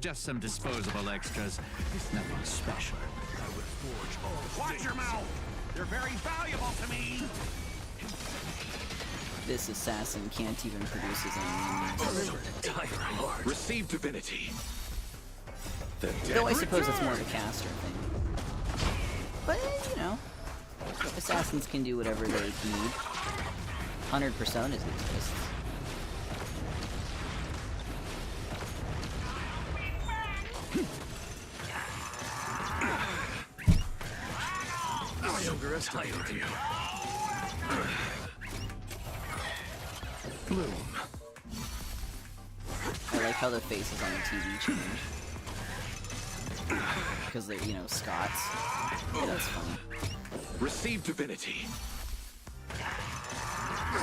J: Just some disposable extras. Nothing special.
H: I would forge all Watch your mouth! They're very valuable to me!
A: This assassin can't even produce his own minions.
E: Receive divinity. The dead
A: Though I suppose
E: return.
A: it's more of a caster thing. But, you know, assassins can do whatever they need. 100 personas exists.
E: I underestimated you. Bloom.
A: I like how the faces on the TV change. Because they're, you know, Scots. Yeah, that's funny.
E: Receive divinity.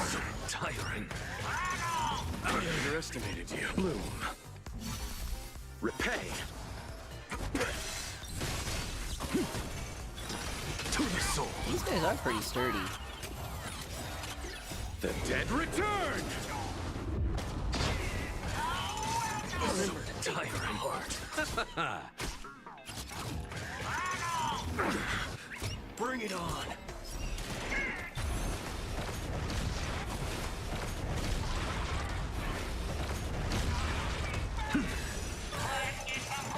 E: So tiring. I underestimated you. Bloom. Repay. To the soul.
A: These guys are pretty sturdy.
E: The dead return. Tiring heart. Bring it on.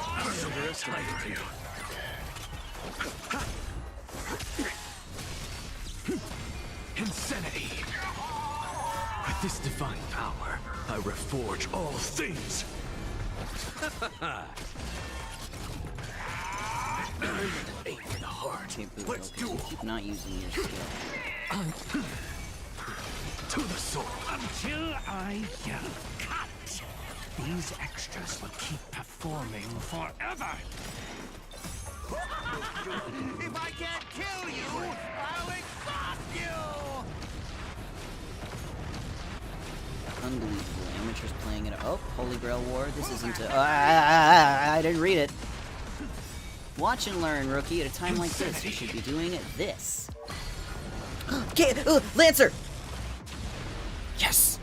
E: I underestimated you. Insanity. With this divine power, I reforge all things. Aim for the heart.
A: Okay, Boo,
E: Let's
A: okay,
E: do
A: you
E: it.
A: keep not using your skill.
N: To the sword.
J: Until I yell cut, these extras will keep performing forever.
N: If I can't kill you, I'll exhaust you!
A: Unbelievable. Amateurs playing it. Oh, Holy Grail War. This isn't a... I didn't read it. Watch and learn, rookie. At a time like this, you should be doing this. Lancer! Yes!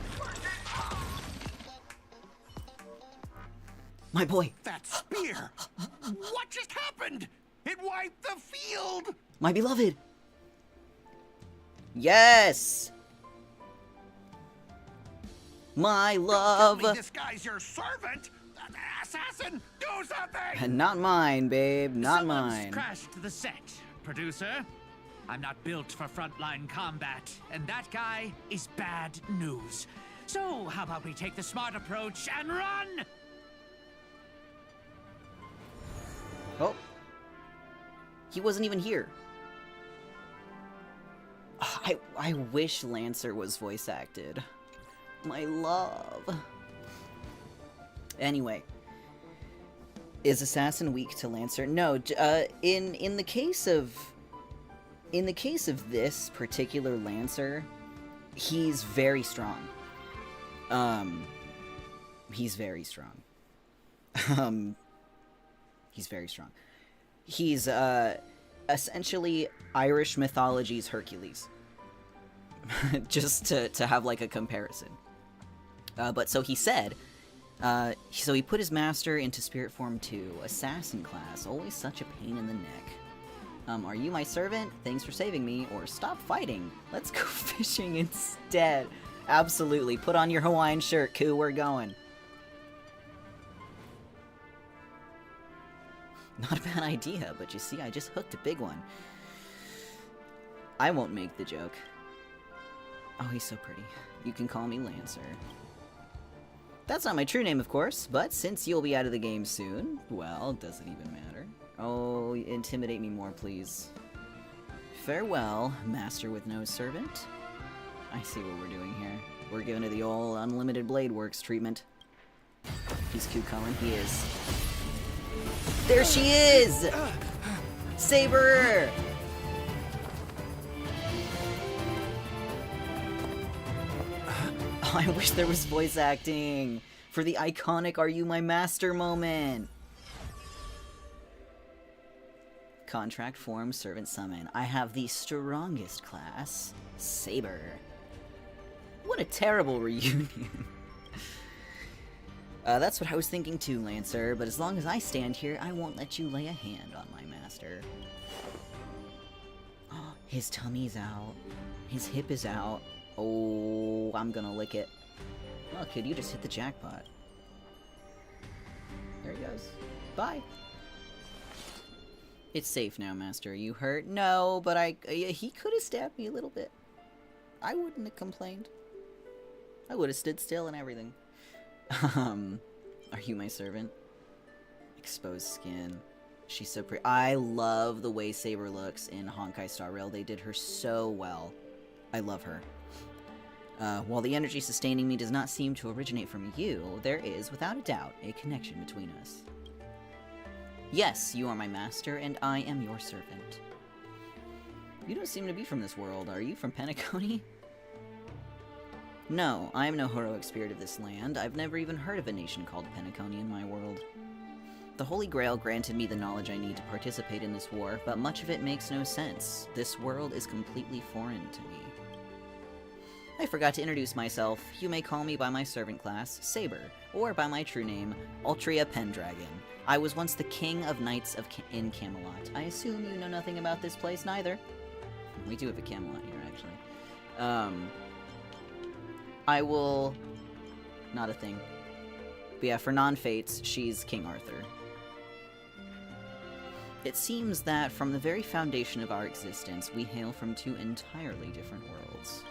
A: My boy!
H: That spear! What just happened? It wiped the field!
A: My beloved! Yes! My love!
H: Tell me this guy's your servant? Assassin, do something!
A: Not mine, babe. Not
J: Someone's
A: mine.
J: crashed the set, producer. I'm not built for frontline combat, and that guy is bad news. So, how about we take the smart approach and run?
A: Oh. He wasn't even here. I wish Lancer was voice acted. My love. Anyway. Is Assassin weak to Lancer? No, in the case of this particular Lancer, he's very strong. He's very strong. He's very strong. He's essentially Irish mythology's Hercules. Just to have like a comparison. But so he said, so he put his master into Spirit Form 2, Assassin class, always such a pain in the neck. Are you my servant? Thanks for saving me, or stop fighting. Let's go fishing instead. Absolutely. Put on your Hawaiian shirt, Koo, we're going. Not a bad idea, but you see, I just hooked a big one. I won't make the joke. Oh, he's so pretty. You can call me Lancer. That's not my true name, of course, but since you'll be out of the game soon, well, does it even matter? Oh, intimidate me more, please. Farewell, master with no servant. I see what we're doing here. We're giving it the old unlimited blade works treatment. He's cute, Cullen. He is. There she is! Saber! Oh, I wish there was voice acting for the iconic "Are you my master" moment. Contract form, servant summon. I have the strongest class, Saber. What a terrible reunion. That's what I was thinking too, Lancer, but as long as I stand here, I won't let you lay a hand on my master. Oh, his tummy's out. His hip is out. Oh, I'm gonna lick it. Oh, kid, you just hit the jackpot. There he goes. Bye. It's safe now, Master. You hurt? No, but he could have stabbed me a little bit. I wouldn't have complained. I would have stood still and everything. Are you my servant? Exposed skin. She's so pretty. I love the way Saber looks in Honkai Star Rail. They did her so well. I love her. While the energy sustaining me does not seem to originate from you, there is, without a doubt, a connection between us. Yes, you are my master, and I am your servant. You don't seem to be from this world. Are you from Penacony? No, I am no heroic spirit of this land. I've never even heard of a nation called Penacony in my world. The Holy Grail granted me the knowledge I need to participate in this war, but much of it makes no sense. This world is completely foreign to me. I forgot to introduce myself. You may call me by my servant class, Saber, or by my true name, Ultria Pendragon. I was once the king of knights in Camelot. I assume you know nothing about this place, neither. We do have a Camelot here, actually. I will... Not a thing. But yeah, for non-fates, she's King Arthur. It seems that from the very foundation of our existence, we hail from two entirely different worlds.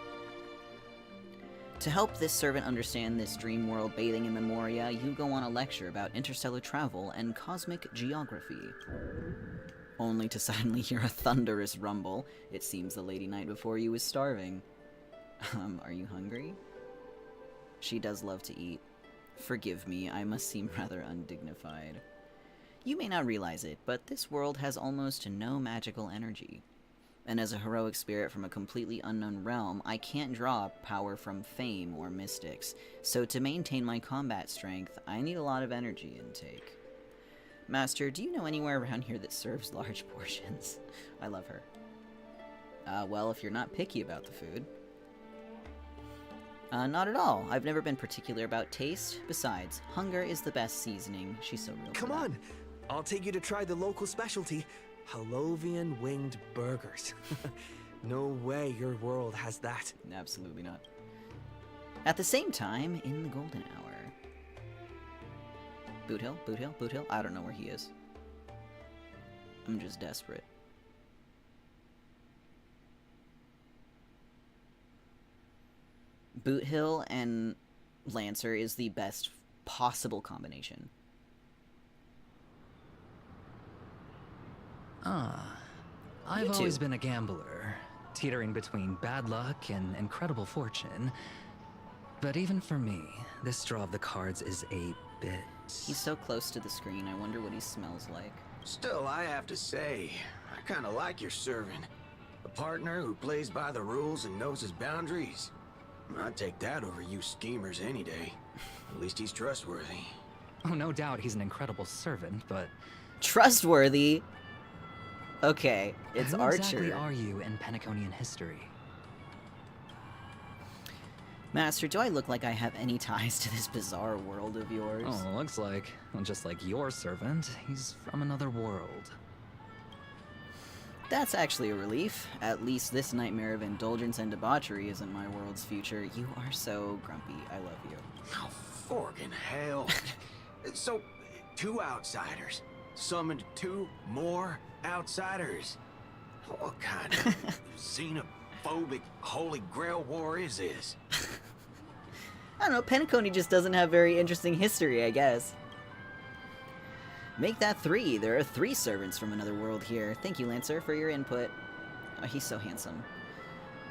A: To help this servant understand this dream world bathing in memoria, you go on a lecture about interstellar travel and cosmic geography. only to suddenly hear a thunderous rumble. It seems the lady knight before you is starving. Are you hungry? She does love to eat. Forgive me, I must seem rather undignified. You may not realize it, but this world has almost no magical energy. And as a heroic spirit from a completely unknown realm, I can't draw power from fame or mystics, so to maintain my combat strength, I need a lot of energy intake. Master, do you know anywhere around here that serves large portions? I love her. Well, if you're not picky about the food. Not at all. I've never been particular about taste. Besides, hunger is the best seasoning. She's so real.
B: Come on! I'll take you to try the local specialty, Halovian winged burgers. No way your world has that.
A: Absolutely not. At the same time, in the golden hour. Boot Hill? Boot Hill? Boot Hill? I don't know where he is. I'm just desperate. Boot Hill and Lancer is the best possible combination.
K: I've always been a gambler, teetering between bad luck and incredible fortune. But even for me, this draw of the cards is a bit...
A: He's so close to the screen, I wonder what he smells like.
M: Still, I have to say, I kinda like your servant. A partner who plays by the rules and knows his boundaries. I'd take that over you schemers any day. At least he's trustworthy.
K: Oh, no doubt he's an incredible servant, but...
A: Trustworthy? Okay, it's
K: Who
A: Archer.
K: exactly are you in Penaconian history?
A: Master, do I look like I have any ties to this bizarre world of yours?
K: Oh, looks like, well, just like your servant, he's from another world.
A: That's actually a relief. At least this nightmare of indulgence and debauchery isn't my world's future. You are so grumpy. I love you.
M: Oh, forkin' hell. So, 2 outsiders summoned 2 more outsiders. What kind of xenophobic Holy Grail war is this?
A: I don't know, Penacony just doesn't have very interesting history, I guess. Make that 3. There are 3 servants from another world here. Thank you, Lancer, for your input. Oh, he's so handsome.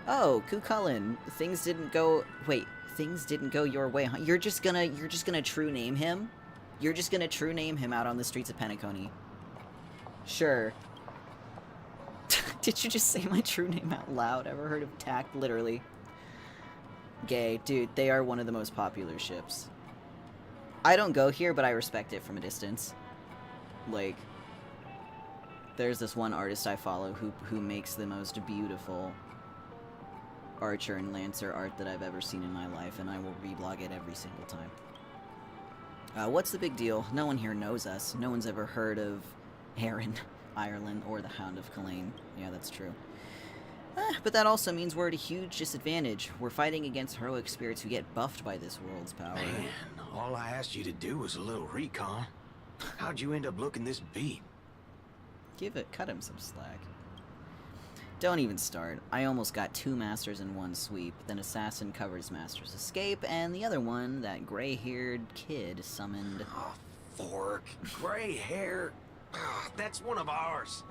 A: Oh, Cucullin. Things didn't go... Wait, things didn't go your way, huh? You're just gonna true name him? You're just gonna true name him out on the streets of Penacony. Sure. Did you just say my true name out loud? Ever heard of tact? Literally. Gay. Dude, they are one of the most popular ships. I don't go here, but I respect it from a distance. Like, there's this one artist I follow who makes the most beautiful Archer and Lancer art that I've ever seen in my life, and I will reblog it every single time. What's the big deal? No one here knows us. No one's ever heard of Heron, Ireland, or the Hound of Culane. Yeah, that's true. But that also means we're at a huge disadvantage. We're fighting against heroic spirits who get buffed by this world's power.
M: Man, all I asked you to do was a little recon. How'd you end up looking this beat?
A: Cut him some slack. Don't even start. I almost got 2 masters in one sweep, then Assassin covered his master's escape, and the other one, that gray-haired kid, summoned...
M: Oh, fork. Gray hair. That's one of ours.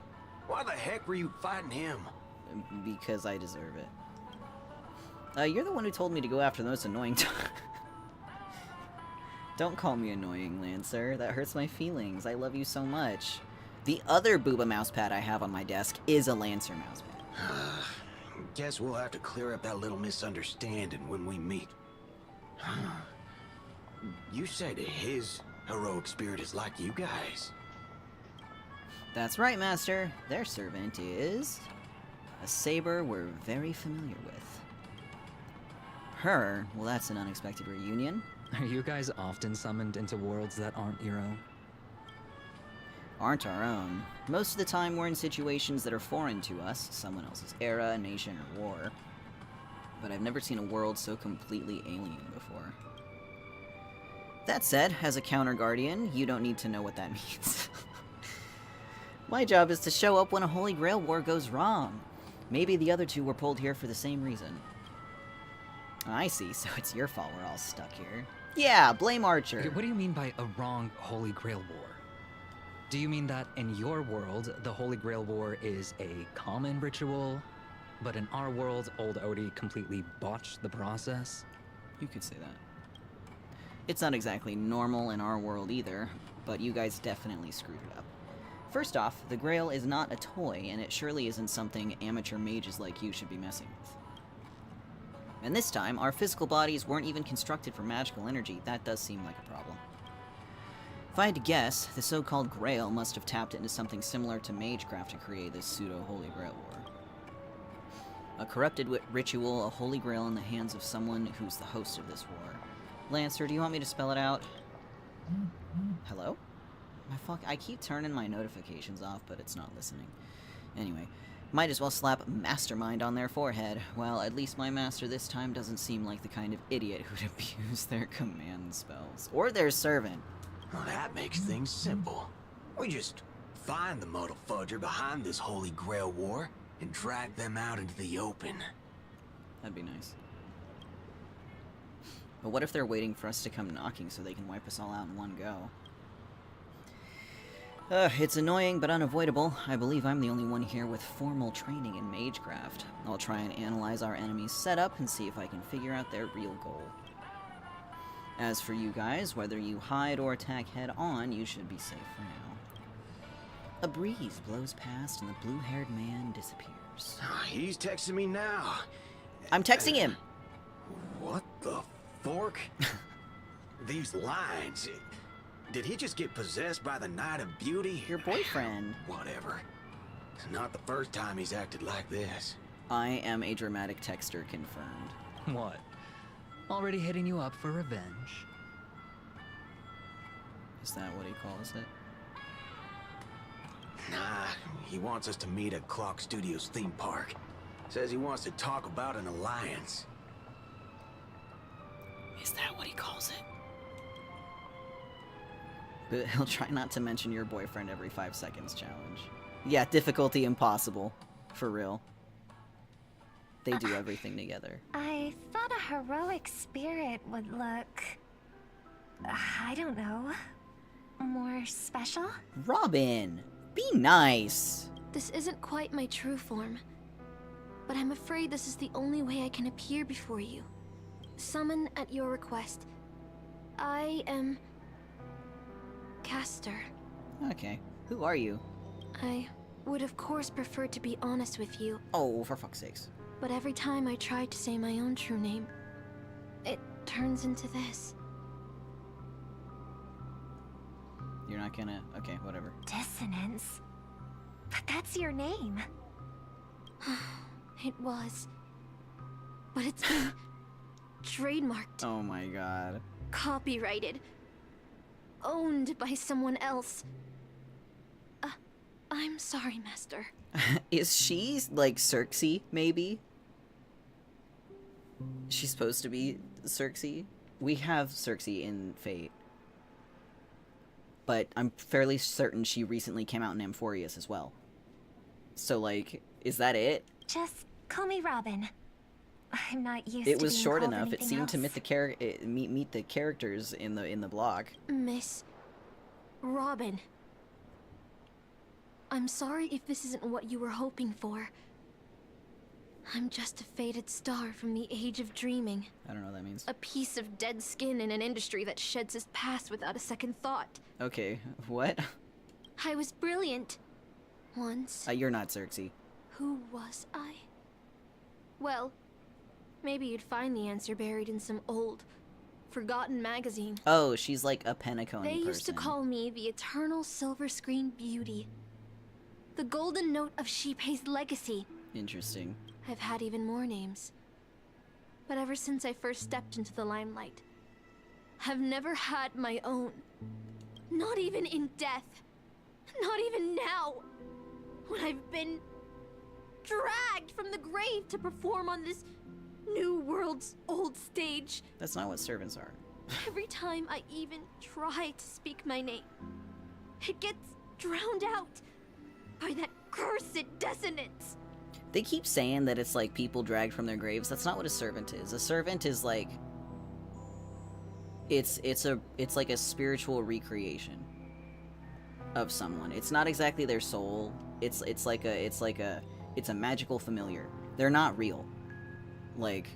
M: Why the heck were you fighting him?
A: Because I deserve it. You're the one who told me to go after the most annoying Don't call me annoying, Lancer. That hurts my feelings. I love you so much. The other Booba mousepad I have on my desk is a Lancer mousepad.
M: Guess we'll have to clear up that little misunderstanding when we meet. You said his heroic spirit is like you guys.
A: That's right, Master. Their servant is... a saber we're very familiar with. Her? Well, that's an unexpected reunion.
K: Are you guys often summoned into worlds that aren't your own?
A: Aren't our own. Most of the time we're in situations that are foreign to us, someone else's era, nation, or war. But I've never seen a world so completely alien before. That said, as a counter-guardian, you don't need to know what that means. My job is to show up when a Holy Grail war goes wrong. Maybe the other 2 were pulled here for the same reason. I see, so it's your fault we're all stuck here. Yeah, blame Archer.
K: What do you mean by a wrong Holy Grail war? Do you mean that in your world, the Holy Grail War is a common ritual, but in our world, old Odie completely botched the process?
A: You could say that. It's not exactly normal in our world either, but you guys definitely screwed it up. First off, the Grail is not a toy, and it surely isn't something amateur mages like you should be messing with. And this time, our physical bodies weren't even constructed for magical energy. That does seem like a problem. If I had to guess, the so-called Grail must have tapped into something similar to magecraft to create this pseudo-Holy Grail War. A corrupted ritual, a Holy Grail in the hands of someone who's the host of this war. Lancer, do you want me to spell it out? Hello? I keep turning my notifications off, but it's not listening. Anyway, might as well slap Mastermind on their forehead. Well, at least my master this time doesn't seem like the kind of idiot who'd abuse their command spells. Or their servant.
M: Well, that makes things simple. We just find the muddle fudger behind this Holy Grail War and drag them out into the open.
A: That'd be nice. But what if they're waiting for us to come knocking so they can wipe us all out in one go? It's annoying but unavoidable. I believe I'm the only one here with formal training in magecraft. I'll try and analyze our enemy's setup and see if I can figure out their real goal. As for you guys, whether you hide or attack head-on, you should be safe for now. A breeze blows past and the blue-haired man disappears.
M: He's texting me now.
A: I'm texting him!
M: What the fork? These lines... Did he just get possessed by the Knight of Beauty?
A: Your boyfriend.
M: Whatever. It's not the first time he's acted like this.
A: I am a dramatic texter confirmed.
K: What? Already hitting you up for revenge?
A: Is that what he calls it?
M: Nah, he wants us to meet at Clock Studios theme park. Says he wants to talk about an alliance.
A: Is that what he calls it? But he'll try not to mention your boyfriend every 5 seconds challenge. Yeah, difficulty impossible. For real. They do everything together.
C: I thought a heroic spirit would look... I don't know... more special?
A: Robin! Be nice!
O: This isn't quite my true form. But I'm afraid this is the only way I can appear before you. Summon at your request. I am... Caster.
A: Okay. Who are you?
O: I would of course prefer to be honest with you.
A: Oh, for fuck's sakes.
O: But every time I try to say my own true name, it turns into this.
A: You're not gonna... Okay, whatever.
C: Dissonance. But that's your name.
O: It was. But it's been trademarked.
A: Oh my god.
O: Copyrighted. Owned by someone else. I'm sorry, Master.
A: Is she, like, Circe, maybe? She's supposed to be Circe? We have Circe in Fate. But I'm fairly certain she recently came out in Amphorius as well. So, like, is that it?
C: Just call me Robin. I'm not used
A: It
C: to
A: was
C: being
A: short
C: called
A: enough. It
C: anything
A: seemed to
C: else.
A: meet the characters in the block.
O: Miss Robin. I'm sorry if this isn't what you were hoping for. I'm just a faded star from the age of dreaming.
A: I don't know what that means.
O: A piece of dead skin in an industry that sheds its past without a second thought.
A: Okay, what?
O: I was brilliant. Once.
A: You're not Circe.
O: Who was I? Well, maybe you'd find the answer buried in some old, forgotten magazine.
A: Oh, she's like a Penacony
O: They
A: person.
O: used to call me the eternal silver screen beauty. The golden note of Shipei's legacy.
A: Interesting.
O: I've had even more names. But ever since I first stepped into the limelight, I've never had my own. Not even in death. Not even now. When I've been dragged from the grave to perform on this new world's old stage.
A: That's not what servants are.
O: Every time I even try to speak my name, it gets drowned out by that cursed dissonance.
A: They keep saying that it's like people dragged from their graves. That's not what a servant is. A servant is like it's like a spiritual recreation. of someone. It's not exactly their soul. It's a magical familiar. They're not real. Like,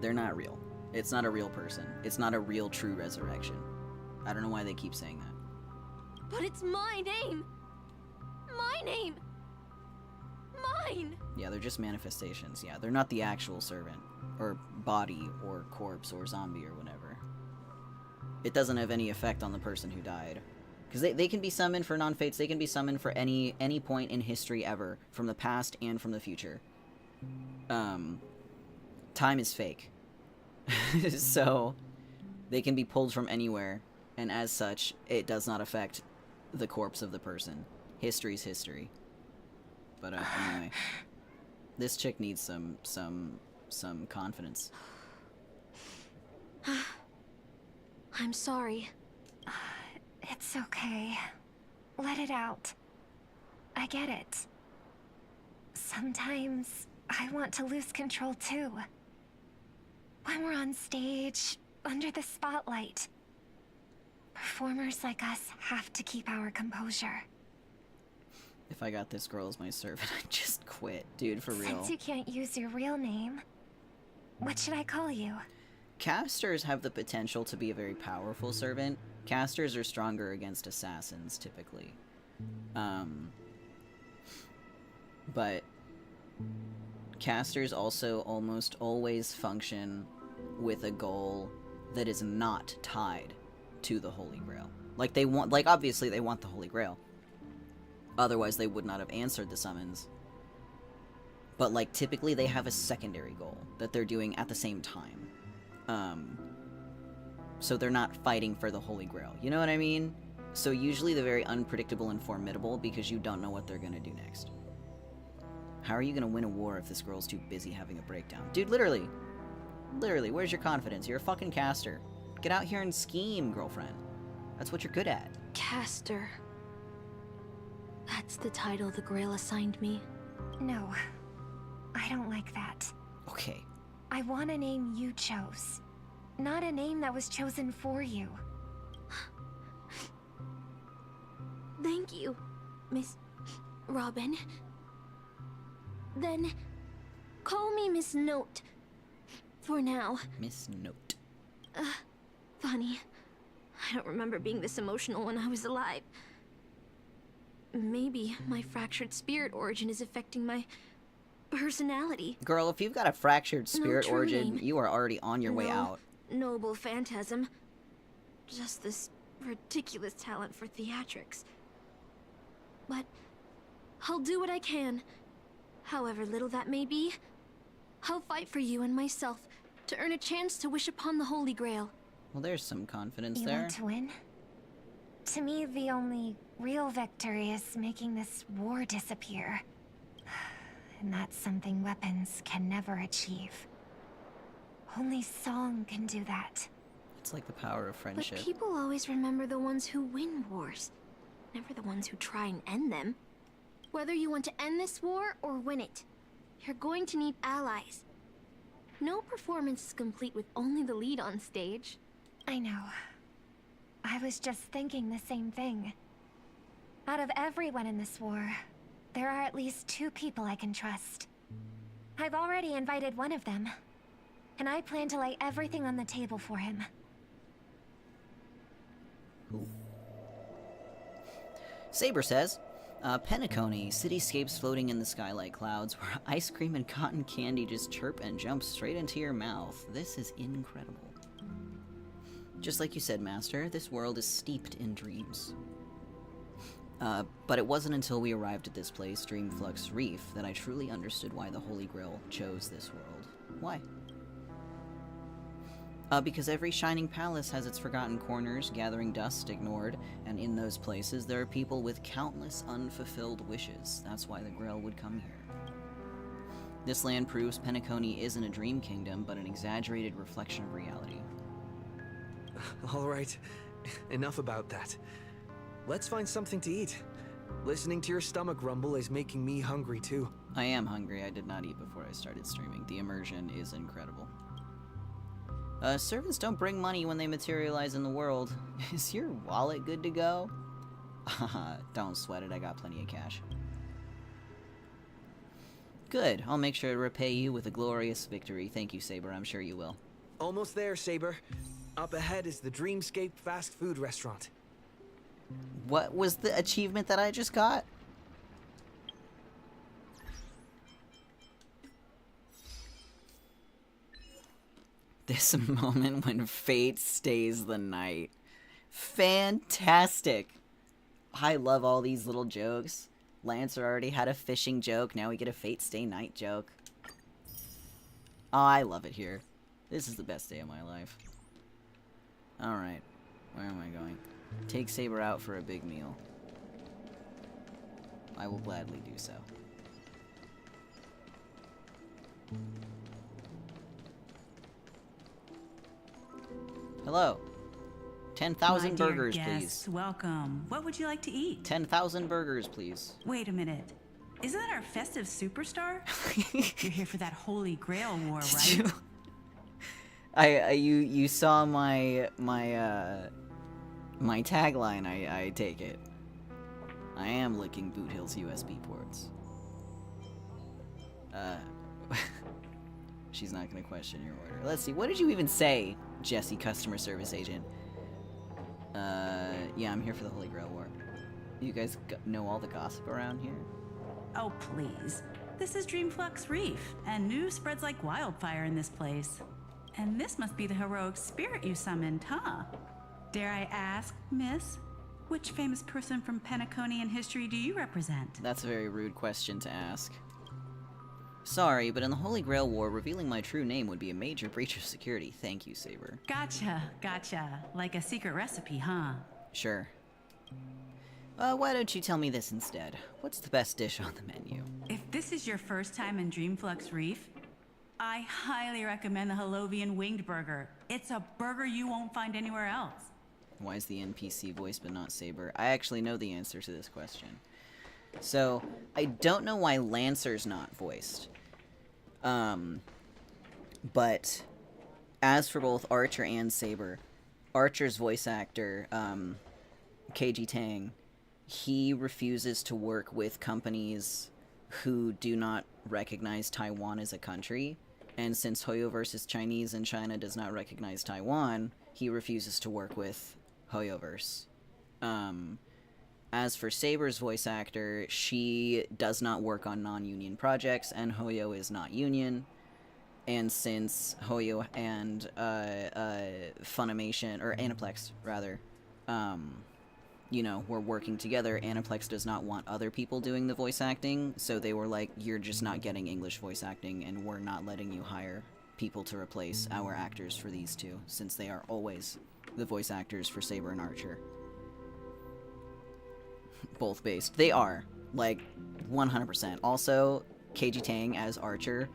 A: they're not real. It's not a real person. It's not a real true resurrection. I don't know why they keep saying that.
O: But it's my name! My name! Mine!
A: Yeah, they're just manifestations. Yeah, they're not the actual servant, or body, or corpse, or zombie, or whatever. It doesn't have any effect on the person who died. Because they can be summoned for non-fates, they can be summoned for any point in history ever, from the past and from the future. Time is fake. So, they can be pulled from anywhere, and as such, it does not affect the corpse of the person. History's history. But anyway, this chick needs some confidence.
O: I'm sorry.
C: It's okay. Let it out. I get it. Sometimes I want to lose control too. When we're on stage, under the spotlight, performers like us have to keep our composure.
A: If I got this girl as my servant, I'd just quit. Dude, for real.
C: Since you can't use your real name, what should I call you?
A: Casters have the potential to be a very powerful servant. Casters are stronger against assassins, typically. But casters also almost always function with a goal that is not tied to the Holy Grail. Like, they want, like, obviously they want the Holy Grail. Otherwise, they would not have answered the summons. But, like, typically they have a secondary goal that they're doing at the same time. So they're not fighting for the Holy Grail. You know what I mean? So usually they're very unpredictable and formidable because you don't know what they're gonna do next. How are you gonna win a war if this girl's too busy having a breakdown? Dude, literally. Literally, where's your confidence? You're a fucking caster. Get out here and scheme, girlfriend. That's what you're good at.
O: Caster. That's the title the Grail assigned me.
C: No, I don't like that.
A: Okay.
C: I want a name you chose, not a name that was chosen for you.
O: Thank you, Miss Robin. Then, call me Miss Note. For now.
A: Miss Note.
O: Funny. I don't remember being this emotional when I was alive. Maybe my fractured spirit origin is affecting my personality.
A: Girl, if you've got a fractured spirit
O: true
A: origin,
O: name.
A: you are already on your way
O: No
A: out.
O: Noble phantasm. Just this ridiculous talent for theatrics. But I'll do what I can. However little that may be, I'll fight for you and myself to earn a chance to wish upon the Holy Grail.
A: Well, there's some confidence
C: You
A: there.
C: want to win? To me, the only real victory is making this war disappear. And that's something weapons can never achieve. Only song can do that.
A: It's like the power of friendship.
O: But people always remember the ones who win wars, never the ones who try and end them. Whether you want to end this war or win it, you're going to need allies. No performance is complete with only the lead on stage.
C: I know. I was just thinking the same thing. Out of everyone in this war, there are at least 2 people I can trust. I've already invited one of them, and I plan to lay everything on the table for him.
A: Ooh. Saber says, Penacony, cityscapes floating in the sky like clouds, where ice cream and cotton candy just chirp and jump straight into your mouth. This is incredible. Just like you said, Master, this world is steeped in dreams. But it wasn't until we arrived at this place, Dreamflux Reef, that I truly understood why the Holy Grail chose this world. Why? Because every shining palace has its forgotten corners, gathering dust ignored, and in those places there are people with countless unfulfilled wishes. That's why the Grail would come here. This land proves Penacony isn't a dream kingdom, but an exaggerated reflection of reality.
B: Alright, enough about that. Let's find something to eat. Listening to your stomach rumble is making me hungry too.
A: I am hungry. I did not eat before I started streaming. The immersion is incredible. Servants don't bring money when they materialize in the world. Is your wallet good to go? Don't sweat it, I got plenty of cash. Good, I'll make sure to repay you with a glorious victory. Thank you, Saber, I'm sure you will.
B: Almost there, Saber. Up ahead is the Dreamscape fast food restaurant.
A: What was the achievement that I just got? This moment when fate stays the night. Fantastic! I love all these little jokes. Lancer already had a fishing joke, now we get a fate stay night joke. Oh, I love it here. This is the best day of my life. Alright, where am I going? Take Saber out for a big meal. I will gladly do so. Hello. 10,000 burgers, please.
P: Welcome. What would you like to eat?
A: 10,000 burgers, please.
P: Wait a minute. Isn't that our festive superstar? You're here for that Holy Grail War, right?
A: You saw my tagline, I take it. I am licking Boot Hill's USB ports. She's not gonna question your order. Let's see, what did you even say, Jesse, customer service agent? Yeah, I'm here for the Holy Grail War. You guys know all the gossip around here?
P: Oh, please. This is Dreamflux Reef, and news spreads like wildfire in this place. And this must be the heroic spirit you summoned, huh? Dare I ask, miss, which famous person from Penaconian history do you represent?
A: That's a very rude question to ask. Sorry, but in the Holy Grail War, revealing my true name would be a major breach of security. Thank you, Saber.
P: Gotcha. Like a secret recipe, huh?
A: Sure. Why don't you tell me this instead? What's the best dish on the menu?
P: If this is your first time in Dreamflux Reef, I highly recommend the Halovian Winged Burger. It's a burger you won't find anywhere else.
A: Why is the NPC voiced but not Saber? I actually know the answer to this question. So, I don't know why Lancer's not voiced. But as for both Archer and Saber, Archer's voice actor, KG Tang, he refuses to work with companies who do not recognize Taiwan as a country. And since Hoyoverse is Chinese and China does not recognize Taiwan, he refuses to work with Hoyoverse. As for Saber's voice actor, she does not work on non-union projects, and Hoyo is not union. And since Hoyo and Funimation, or Aniplex, rather, you know, were working together, Aniplex does not want other people doing the voice acting, so they were like, you're just not getting English voice acting, and we're not letting you hire people to replace our actors for these two, since they are always the voice actors for Saber and Archer. Both based. They are. Like, 100%. Also, KG Tang as Archer,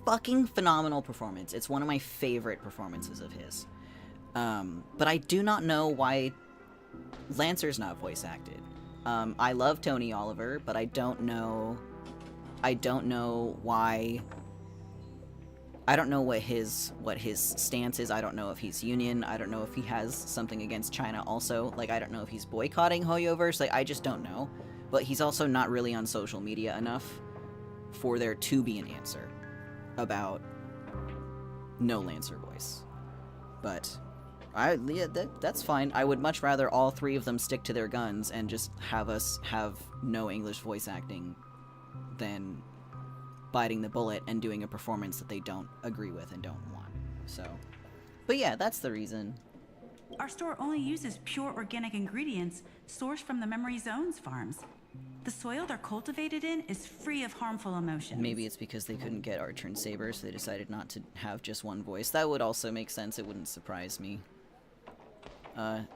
A: fucking phenomenal performance. It's one of my favorite performances of his. But I do not know why Lancer's not voice acted. I love Tony Oliver, but I don't know why. I don't know what his stance is. I don't know if he's union. I don't know if he has something against China also. Like, I don't know if he's boycotting Hoyoverse. Like, I just don't know. But he's also not really on social media enough for there to be an answer about no Lancer voice. But that's fine. I would much rather all three of them stick to their guns and just have us have no English voice acting than biting the bullet and doing a performance that they don't agree with and don't want. So, but yeah, that's the reason.
P: Our store only uses pure organic ingredients sourced from the Memory Zones farms. The soil they're cultivated in is free of harmful emotions.
A: Maybe it's because they couldn't get Archer and Saber, so they decided not to have just one voice. That would also make sense. It wouldn't surprise me.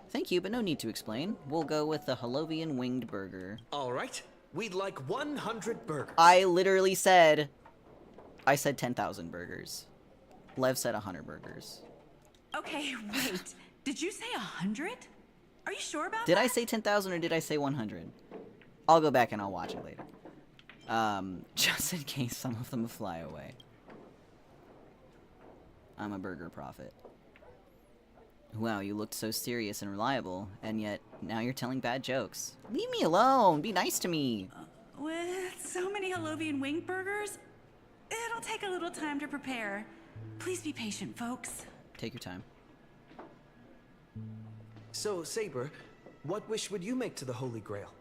A: Thank you, but no need to explain. We'll go with the Halovian Winged Burger.
B: All right. We'd like 100 burgers.
A: I literally said... I said 10,000 burgers. Lev said 100 burgers.
P: Okay, wait. Did you say 100? Are you sure about that?
A: Did I say 10,000 or did I say 100? I'll go back and I'll watch it later. Just in case some of them fly away. I'm a burger prophet. Wow, you looked so serious and reliable, and yet now you're telling bad jokes. Leave me alone! Be nice to me!
P: With so many Holovian winged burgers, it'll take a little time to prepare. Please be patient, folks.
A: Take your time.
B: So, Saber, what wish would you make to the Holy Grail?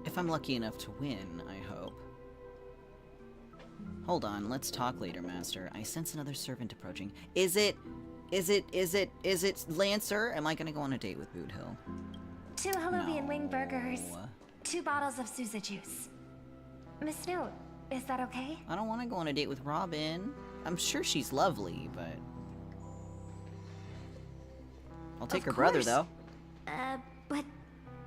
A: If I'm lucky enough to win, I hope. Hold on, let's talk later, Master. I sense another servant approaching. Is it Lancer? Am I gonna go on a date with Boot Hill?
C: 2 Holovian wing burgers,
A: No.
C: 2 bottles of Sousa juice. Miss Note, is that okay?
A: I don't want to go on a date with Robin. I'm sure she's lovely, but... I'll take her brother, though.
O: But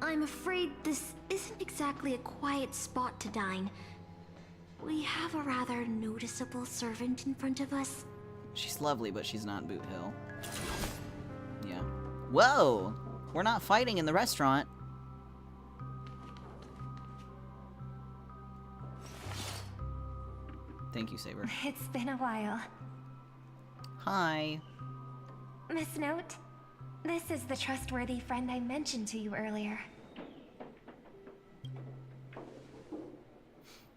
O: I'm afraid this isn't exactly a quiet spot to dine. We have a rather noticeable servant in front of us.
A: She's lovely, but she's not Boot Hill. Yeah. Whoa! We're not fighting in the restaurant. Thank you, Saber.
C: It's been a while.
A: Hi.
C: Miss Note, this is the trustworthy friend I mentioned to you earlier.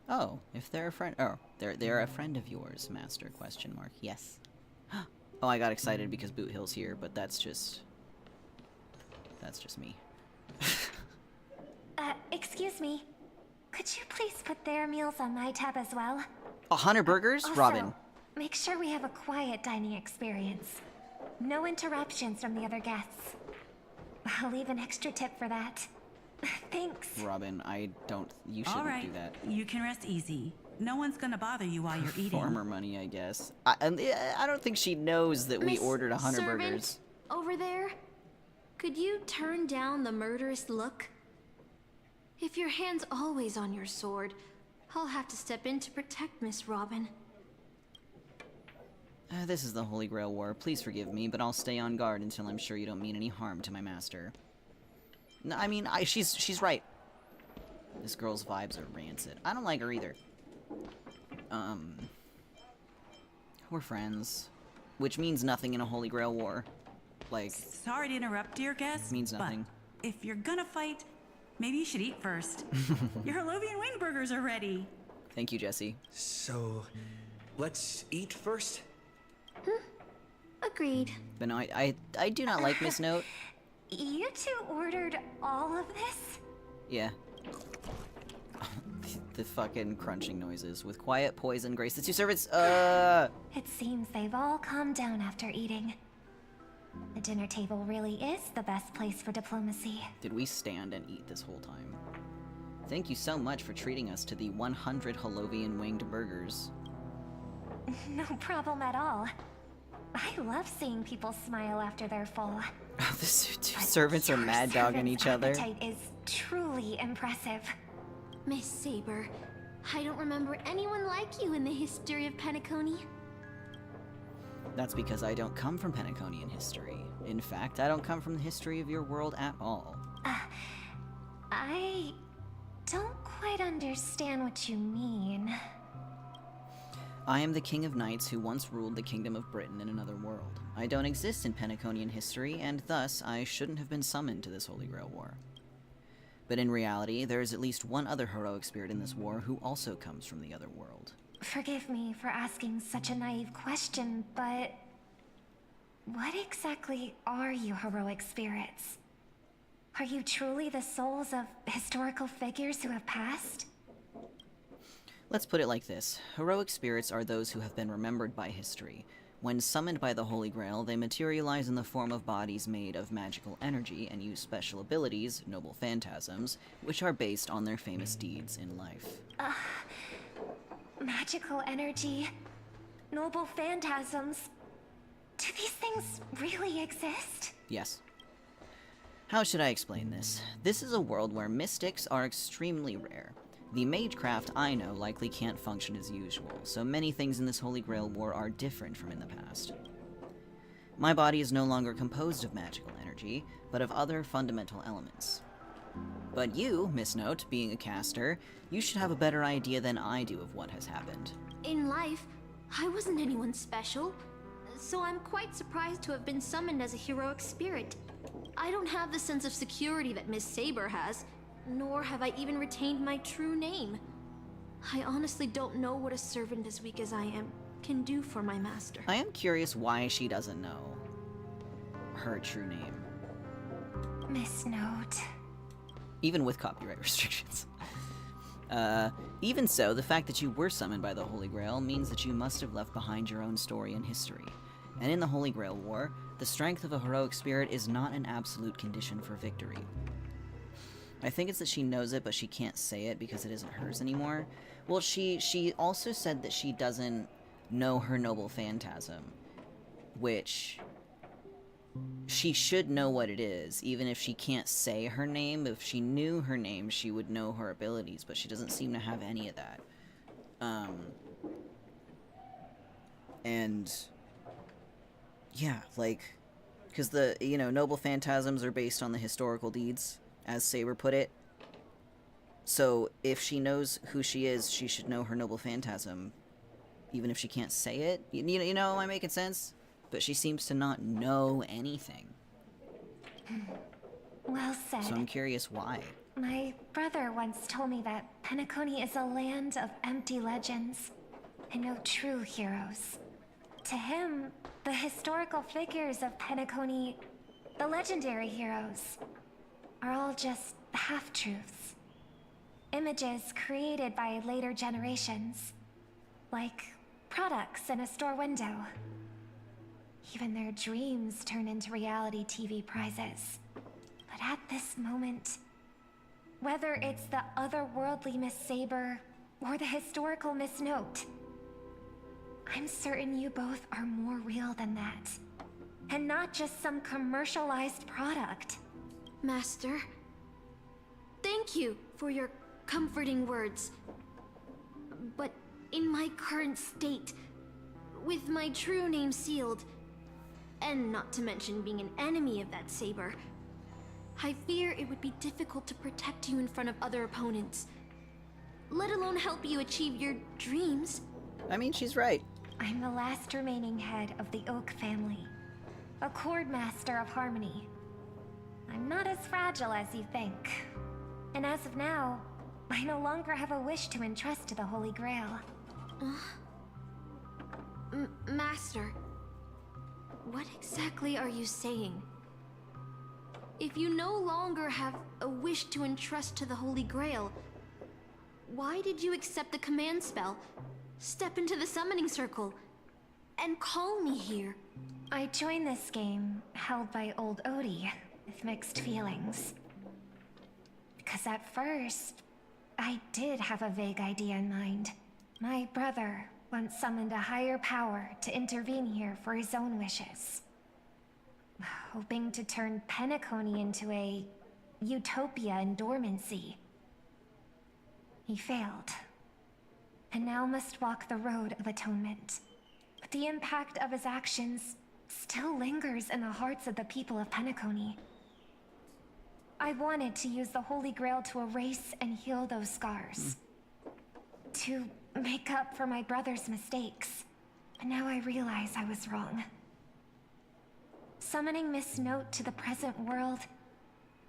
A: Oh, if they're a friend... Oh, they're a friend of yours, Master, question mark. Yes. Oh, I got excited because Boot Hill's here, but that's just me.
C: Excuse me. Could you please put their meals on my tab as well?
A: 100 burgers?
C: Also,
A: Robin.
C: Make sure we have a quiet dining experience. No interruptions from the other guests. I'll leave an extra tip for that. Thanks.
A: Robin, I don't... You shouldn't
P: All right,
A: do that.
P: you can rest easy. No one's gonna bother you while you're eating.
A: Former money, I guess. I don't think she knows that we
O: Miss
A: ordered 100
O: Servant,
A: burgers.
O: Over there, could you turn down the murderous look? If your hand's always on your sword, I'll have to step in to protect Miss Robin.
A: This is the Holy Grail War. Please forgive me, but I'll stay on guard until I'm sure you don't mean any harm to my master. No, I mean, she's right. This girl's vibes are rancid. I don't like her either. We're friends. Which means nothing in a Holy Grail War. Like...
P: Sorry to interrupt, dear guest.
A: Means nothing.
P: But if you're gonna fight, maybe you should eat first. Your Holovian wing burgers are ready.
A: Thank you, Jesse.
B: So, let's eat first?
O: Agreed.
A: But no, I do not like Miss Note.
C: You 2 ordered all of this?
A: Yeah. The fucking crunching noises. With quiet poison grace the 2 servants.
C: It seems they've all calmed down after eating. The dinner table really is the best place for diplomacy.
A: Did we stand and eat this whole time? Thank you so much for treating us to the 100 Holovian winged burgers.
C: No problem at all. I love seeing people smile after they're full.
A: The 2 servants are mad dogging each other.
C: Appetite is truly impressive.
O: Miss Saber, I don't remember anyone like you in the history of Penacony.
A: That's because I don't come from Penaconian history. In fact, I don't come from the history of your world at all.
C: I don't quite understand what you mean.
A: I am the King of Knights who once ruled the Kingdom of Britain in another world. I don't exist in Penaconian history, and thus I shouldn't have been summoned to this Holy Grail War. But in reality, there is at least one other heroic spirit in this war who also comes from the other world.
C: Forgive me for asking such a naive question, but... what exactly are you heroic spirits? Are you truly the souls of historical figures who have passed?
A: Let's put it like this. Heroic spirits are those who have been remembered by history. When summoned by the Holy Grail, they materialize in the form of bodies made of magical energy and use special abilities, noble phantasms, which are based on their famous deeds in life.
C: Magical energy, noble phantasms. Do these things really exist?
A: Yes. How should I explain this? This is a world where mystics are extremely rare. The magecraft I know likely can't function as usual, so many things in this Holy Grail War are different from in the past. My body is no longer composed of magical energy, but of other fundamental elements. But you, Miss Note, being a caster, you should have a better idea than I do of what has happened.
O: In life, I wasn't anyone special, so I'm quite surprised to have been summoned as a heroic spirit. I don't have the sense of security that Miss Saber has, nor have I even retained my true name. I honestly don't know what a servant as weak as I am can do for my master.
A: I am curious why she doesn't know her true name.
C: Miss Note.
A: Even with copyright restrictions. Even so, the fact that you were summoned by the Holy Grail means that you must have left behind your own story and history. And in the Holy Grail War, the strength of a heroic spirit is not an absolute condition for victory. I think it's that she knows it, but she can't say it because it isn't hers anymore. Well, she also said that she doesn't know her noble phantasm, which she should know what it is, even if she can't say her name. If she knew her name, she would know her abilities, but she doesn't seem to have any of that. And yeah, like, because the, noble phantasms are based on the historical deeds, as Saber put it. So if she knows who she is, she should know her noble phantasm, even if she can't say it. You know, am I making sense? But she seems to not know anything.
C: Well said.
A: So I'm curious why.
C: My brother once told me that Penacony is a land of empty legends and no true heroes. To him, the historical figures of Penacony, the legendary heroes, are all just half-truths. Images created by later generations, like products in a store window. Even their dreams turn into reality TV prizes. But at this moment, whether it's the otherworldly Miss Saber or the historical Miss Note, I'm certain you both are more real than that. And not just some commercialized product.
O: Master, thank you for your comforting words. But in my current state, with my true name sealed, and not to mention being an enemy of that Saber, I fear it would be difficult to protect you in front of other opponents, let alone help you achieve your dreams.
A: I mean, she's right.
C: I'm the last remaining head of the Oak family, a chord master of harmony. I'm not as fragile as you think. And as of now, I no longer have a wish to entrust to the Holy Grail.
O: Master, what exactly are you saying? If you no longer have a wish to entrust to the Holy Grail, why did you accept the command spell, step into the summoning circle, and call me here?
C: I joined this game, held by old Odie, with mixed feelings. Because at first, I did have a vague idea in mind. My brother once summoned a higher power to intervene here for his own wishes. Hoping to turn Penacony into a utopia in dormancy. He failed, and now must walk the road of atonement. But the impact of his actions still lingers in the hearts of the people of Penacony. I wanted to use the Holy Grail to erase and heal those scars. To make up for my brother's mistakes. But now I realize I was wrong. Summoning Miss Note to the present world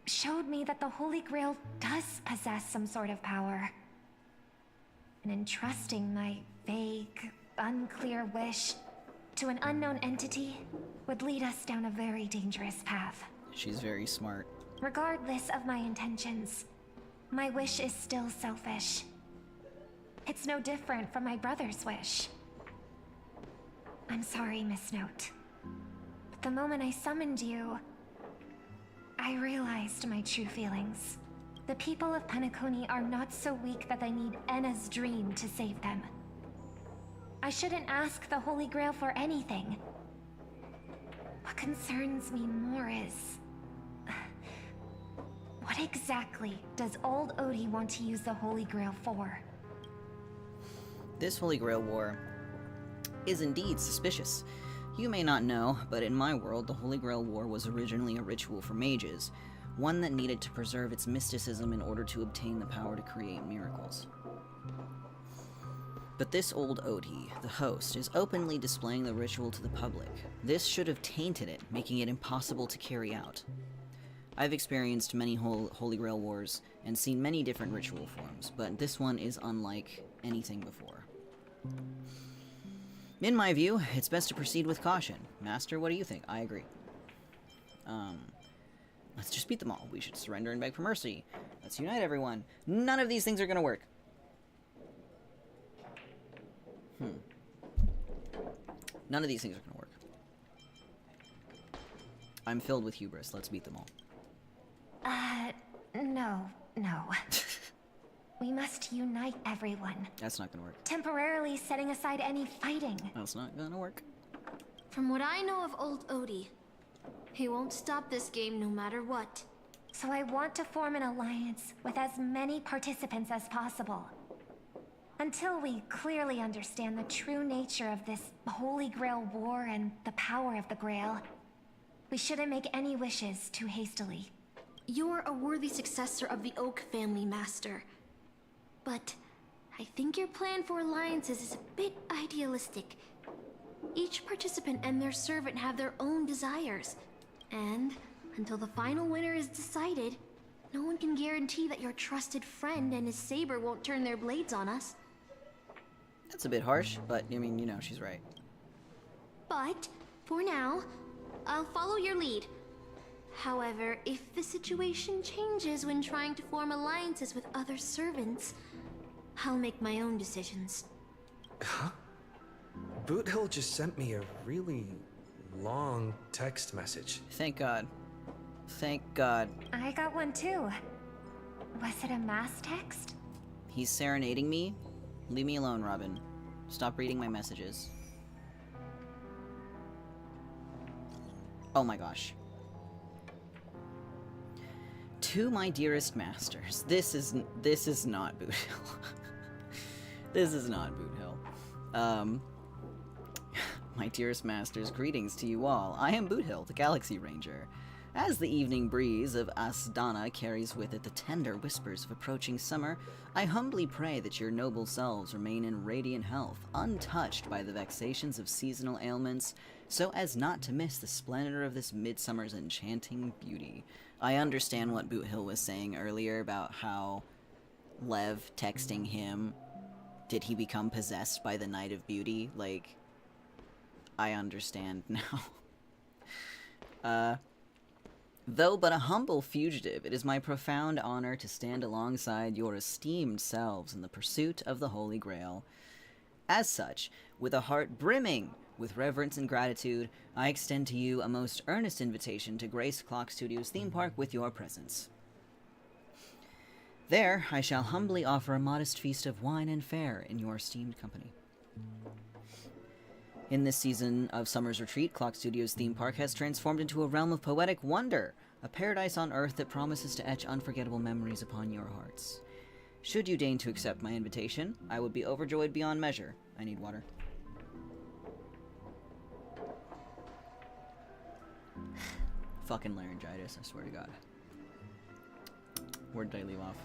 C: showed me that the Holy Grail does possess some sort of power. And entrusting my vague, unclear wish to an unknown entity would lead us down a very dangerous path.
A: She's very smart.
C: Regardless of my intentions, my wish is still selfish. It's no different from my brother's wish. I'm sorry, Miss Note. But the moment I summoned you, I realized my true feelings. The people of Penacony are not so weak that they need Enna's dream to save them. I shouldn't ask the Holy Grail for anything. What concerns me more is... what exactly does old Odie want to use the Holy Grail for?
A: This Holy Grail War is indeed suspicious. You may not know, but in my world, the Holy Grail War was originally a ritual for mages, one that needed to preserve its mysticism in order to obtain the power to create miracles. But this old Oti, the host, is openly displaying the ritual to the public. This should have tainted it, making it impossible to carry out. I've experienced many Holy Grail wars and seen many different ritual forms, but this one is unlike anything before. In my view, it's best to proceed with caution. Master, what do you think? I agree. Let's just beat them all. We should surrender and beg for mercy. Let's unite everyone. None of these things are gonna work. None of these things are gonna work. I'm filled with hubris. Let's beat them all.
C: No. We must unite everyone.
A: That's not gonna work.
C: Temporarily setting aside any fighting.
A: That's not gonna work.
O: From what I know of old Odie, he won't stop this game no matter what.
C: So I want to form an alliance with as many participants as possible. Until we clearly understand the true nature of this Holy Grail war and the power of the Grail, we shouldn't make any wishes too hastily.
O: You're a worthy successor of the Oak family, Master. But I think your plan for alliances is a bit idealistic. Each participant and their servant have their own desires. And until the final winner is decided, no one can guarantee that your trusted friend and his saber won't turn their blades on us.
A: That's a bit harsh, but I mean, you know, she's right.
O: But, for now, I'll follow your lead. However, if the situation changes when trying to form alliances with other servants, I'll make my own decisions.
B: Huh? Boot Hill just sent me a really long text message.
A: Thank God. Thank God.
C: I got one too. Was it a mass text?
A: He's serenading me? Leave me alone, Robin. Stop reading my messages. Oh my gosh. To my dearest masters, this is not Boot Hill. This is not Boot Hill. My dearest masters, greetings to you all. I am Boot Hill, the Galaxy Ranger. As the evening breeze of Asdana carries with it the tender whispers of approaching summer, I humbly pray that your noble selves remain in radiant health, untouched by the vexations of seasonal ailments, so as not to miss the splendor of this midsummer's enchanting beauty. I understand what Boot Hill was saying earlier about how Lev texting him, did he become possessed by the Night of Beauty? Like, I understand now. Though but a humble fugitive, it is my profound honor to stand alongside your esteemed selves in the pursuit of the Holy Grail. As such, with a heart brimming with reverence and gratitude, I extend to you a most earnest invitation to grace Clock Studios theme park with your presence. There, I shall humbly offer a modest feast of wine and fare in your esteemed company. In this season of Summer's Retreat, Clock Studios theme park has transformed into a realm of poetic wonder, a paradise on Earth that promises to etch unforgettable memories upon your hearts. Should you deign to accept my invitation, I would be overjoyed beyond measure. I need water. Fucking laryngitis, I swear to God. Where did I leave off?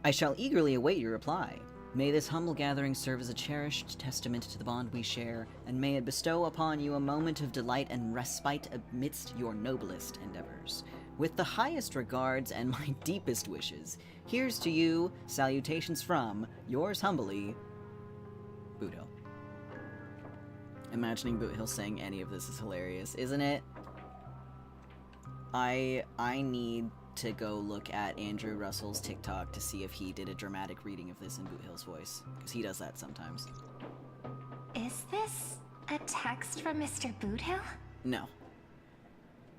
A: I shall eagerly await your reply. May this humble gathering serve as a cherished testament to the bond we share, and may it bestow upon you a moment of delight and respite amidst your noblest endeavors. With the highest regards and my deepest wishes, here's to you, salutations from, yours humbly, Boot Hill. Imagining Boot Hill saying any of this is hilarious, isn't it? I need to go look at Andrew Russell's TikTok to see if he did a dramatic reading of this in Boot Hill's voice, because he does that sometimes.
C: Is this a text from Mr. Boot Hill?
A: No.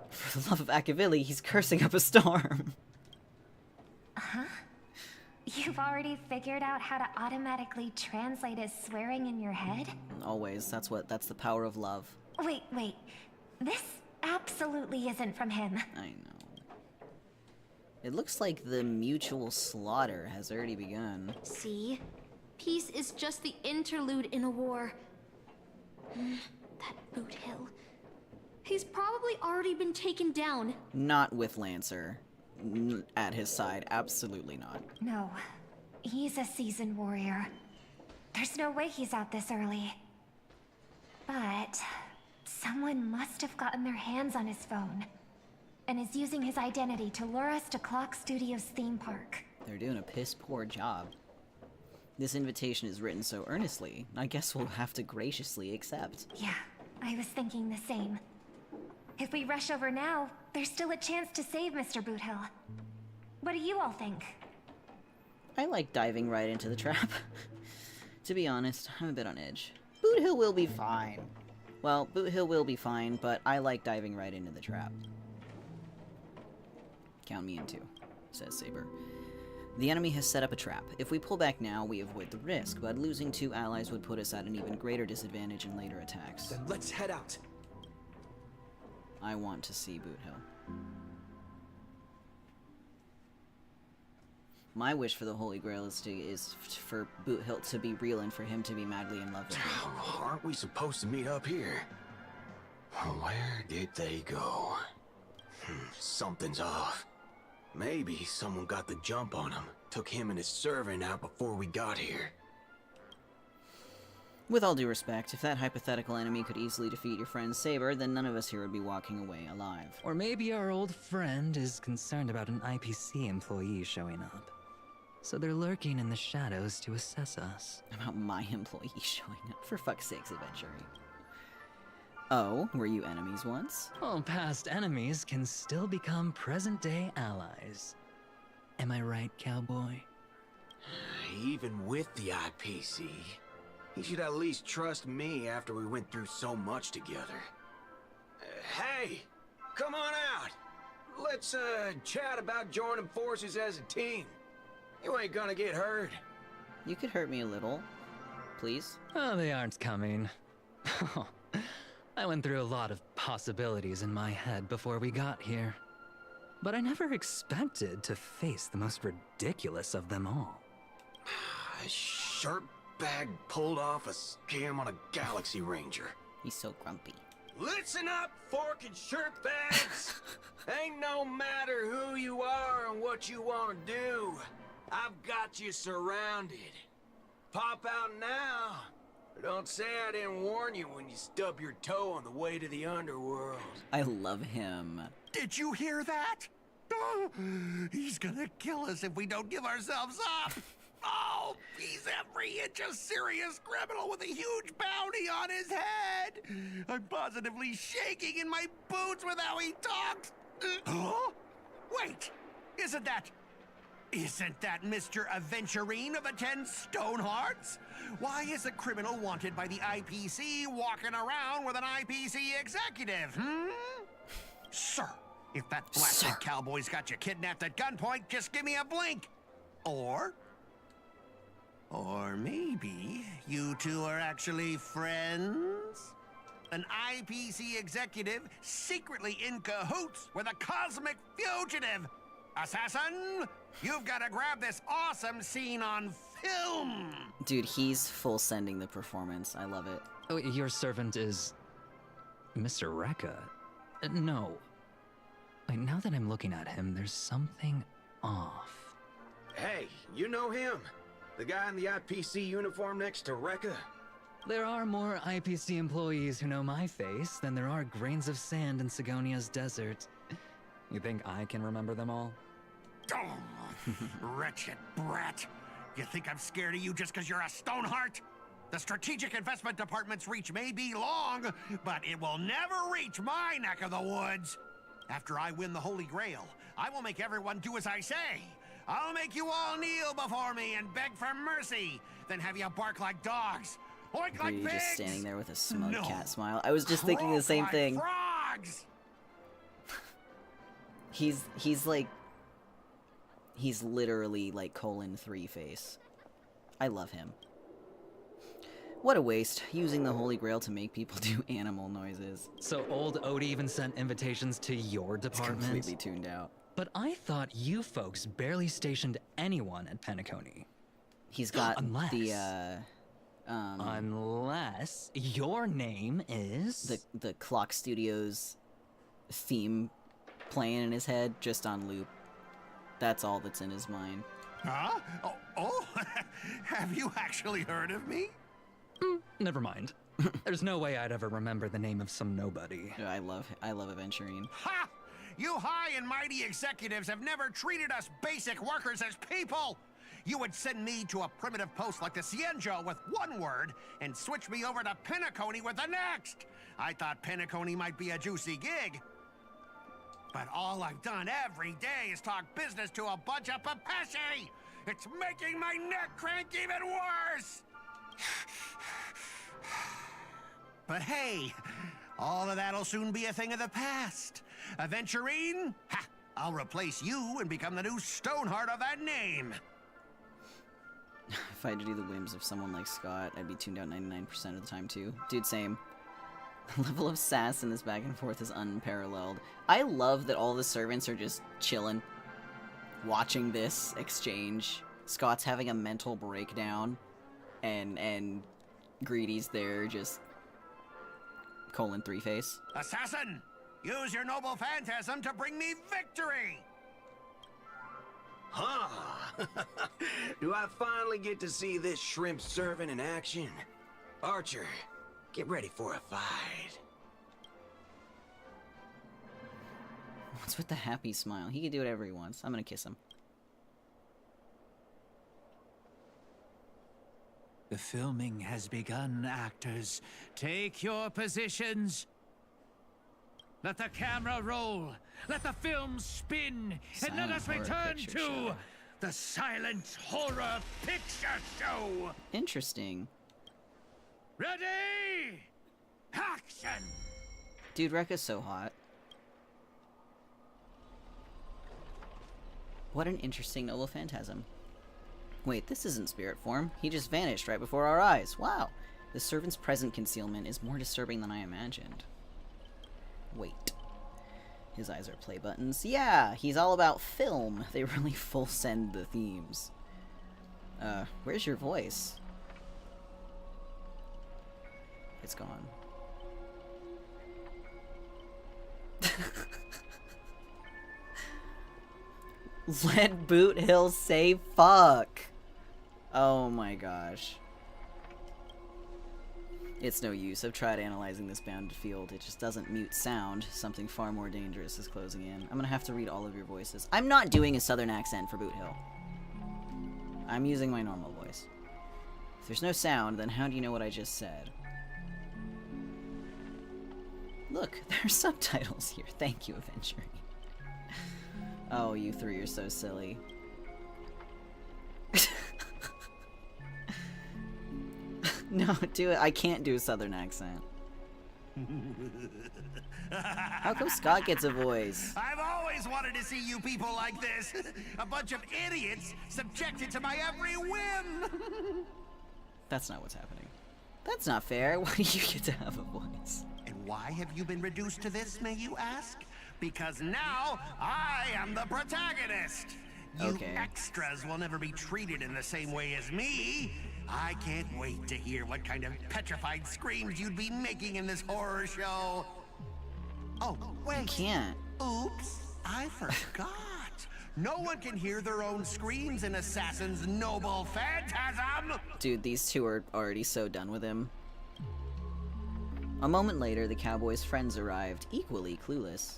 A: For the love of Akavili, he's cursing up a storm.
C: Huh? You've already figured out how to automatically translate his swearing in your head?
A: Always. That's the power of love.
C: Wait. This absolutely isn't from him.
A: I know. It looks like the mutual slaughter has already begun.
O: See? Peace is just the interlude in a war. That Boot Hill. He's probably already been taken down.
A: Not with Lancer at his side. Absolutely not.
C: No. He's a seasoned warrior. There's no way he's out this early. But someone must have gotten their hands on his phone and is using his identity to lure us to Clock Studios theme park.
A: They're doing a piss poor job. This invitation is written so earnestly, I guess we'll have to graciously accept.
C: Yeah, I was thinking the same. If we rush over now, there's still a chance to save Mr. Boothill. What do you all think?
A: I like diving right into the trap. To be honest, I'm a bit on edge. Boothill will be fine. Well, Boothill will be fine, but I like diving right into the trap. Count me in too, says Saber. The enemy has set up a trap. If we pull back now, we avoid the risk, but losing 2 allies would put us at an even greater disadvantage in later attacks.
B: Then let's head out.
A: I want to see Boothill. My wish for the Holy Grail is for Boothill to be real and for him to be madly in love with me.
M: Aren't we supposed to meet up here? Where did they go? Something's off. Maybe someone got the jump on him, took him and his servant out before we got here.
A: With all due respect, if that hypothetical enemy could easily defeat your friend Saber, then none of us here would be walking away alive.
K: Or maybe our old friend is concerned about an IPC employee showing up. So they're lurking in the shadows to assess us.
A: About my employee showing up? For fuck's sakes, adventuring. Oh, were you enemies once?
K: Well, past enemies can still become present-day allies. Am I right, cowboy?
M: Even with the IPC, he should at least trust me after we went through so much together. Hey, come on out. Let's chat about joining forces as a team. You ain't gonna get hurt.
A: You could hurt me a little. Please?
K: Oh, they aren't coming. I went through a lot of possibilities in my head before we got here. But I never expected to face the most ridiculous of them all.
M: A sharp bag pulled off a scam on a Galaxy Ranger.
A: He's so grumpy.
M: Listen up, fork and shirt bags! Ain't no matter who you are and what you want to do. I've got you surrounded. Pop out now. Don't say I didn't warn you when you stub your toe on the way to the underworld.
A: I love him.
N: Did you hear that? Oh, he's gonna kill us if we don't give ourselves up. Oh, he's every inch a serious criminal with a huge bounty on his head. I'm positively shaking in my boots with how he talks. Huh? Wait, isn't that Mr. Aventurine of the 10 Stonehearts? Why is a criminal wanted by the IPC walking around with an IPC executive, Sir, if that blasted cowboy's got you kidnapped at gunpoint, just give me a blink. Or maybe you two are actually friends? An IPC executive secretly in cahoots with a cosmic fugitive. Assassin, you've got to grab this awesome scene on film!
A: Dude, he's full sending the performance. I love it.
K: Oh, your servant is... Mr. Rekka? No. Wait, now that I'm looking at him, there's something off.
M: Hey, you know him? The guy in the IPC uniform next to Rekka?
K: There are more IPC employees who know my face than there are grains of sand in Sigonia's desert. You think I can remember them all?
N: Oh, wretched brat. You think I'm scared of you just because you're a Stoneheart? The Strategic Investment Department's reach may be long, but it will never reach my neck of the woods. After I win the Holy Grail, I will make everyone do as I say. I'll make you all kneel before me and beg for mercy, then have you bark like dogs. Oink like
A: You're
N: pigs!
A: just standing there with a smug cat smile. I was just thinking the same thing.
N: Frogs!
A: He's like... He's literally like :3 face. I love him. What a waste, using the Holy Grail to make people do animal noises.
K: So old Odie even sent invitations to your department?
A: It's completely tuned out.
K: But I thought you folks barely stationed anyone at Penacony.
A: He's got
K: Unless your name is...
A: The Clock Studios theme playing in his head, just on loop. That's all that's in his mind.
N: Huh? Oh, have you actually heard of me?
K: Never mind. There's no way I'd ever remember the name of some nobody.
A: I love Aventurine.
N: Ha! You high and mighty executives have never treated us basic workers as people! You would send me to a primitive post like the Cienjo with one word and switch me over to Penacony with the next! I thought Penacony might be a juicy gig. But all I've done every day is talk business to a bunch of papashi! It's making my neck crank even worse! But hey, all of that'll soon be a thing of the past. Aventurine, ha! I'll replace you and become the new Stoneheart of that name.
A: If I had to do the whims of someone like Scott, I'd be tuned out 99% of the time too. Dude, same. The level of sass in this back and forth is unparalleled. I love that all the servants are just chilling, watching this exchange. Scott's having a mental breakdown, and Greedy's there just :3-face.
N: Assassin, use your noble phantasm to bring me victory!
M: Huh? Do I finally get to see this shrimp servant in action? Archer, get ready for a fight.
A: What's with the happy smile? He can do whatever he wants. I'm gonna kiss him.
J: The filming has begun, actors. Take your positions. Let the camera roll. Let the film spin. And let us return to the silent horror picture show.
A: Interesting.
N: Ready? Action!
A: Dude, Rekka's so hot. What an interesting noble phantasm. Wait, this isn't spirit form. He just vanished right before our eyes. Wow. The servant's present concealment is more disturbing than I imagined. Wait. His eyes are play buttons. Yeah, he's all about film. They really full send the themes. Where's your voice? It's gone. Let Boot Hill say fuck. Oh my gosh. It's no use. I've tried analyzing this bounded field. It just doesn't mute sound. Something far more dangerous is closing in. I'm gonna have to read all of your voices. I'm not doing a southern accent for Boot Hill. I'm using my normal voice. If there's no sound, then how do you know what I just said? Look, there are subtitles here. Thank you, Aventurine. Oh, you three are so silly. No, do it. I can't do a southern accent. How come Scott gets a voice?
N: I've always wanted to see you people like this. A bunch of idiots subjected to my every whim.
A: That's not what's happening. That's not fair. Why do you get to have a voice?
N: And why have you been reduced to this, may you ask? Because now I am the protagonist. You extras will never be treated in the same way as me. I can't wait to hear what kind of petrified screams you'd be making in this horror show. Oh, wait.
A: I can't.
N: Oops, I forgot. No one can hear their own screams in Assassin's Noble Phantasm!
A: Dude, these two are already so done with him. A moment later, the cowboy's friends arrived, equally clueless.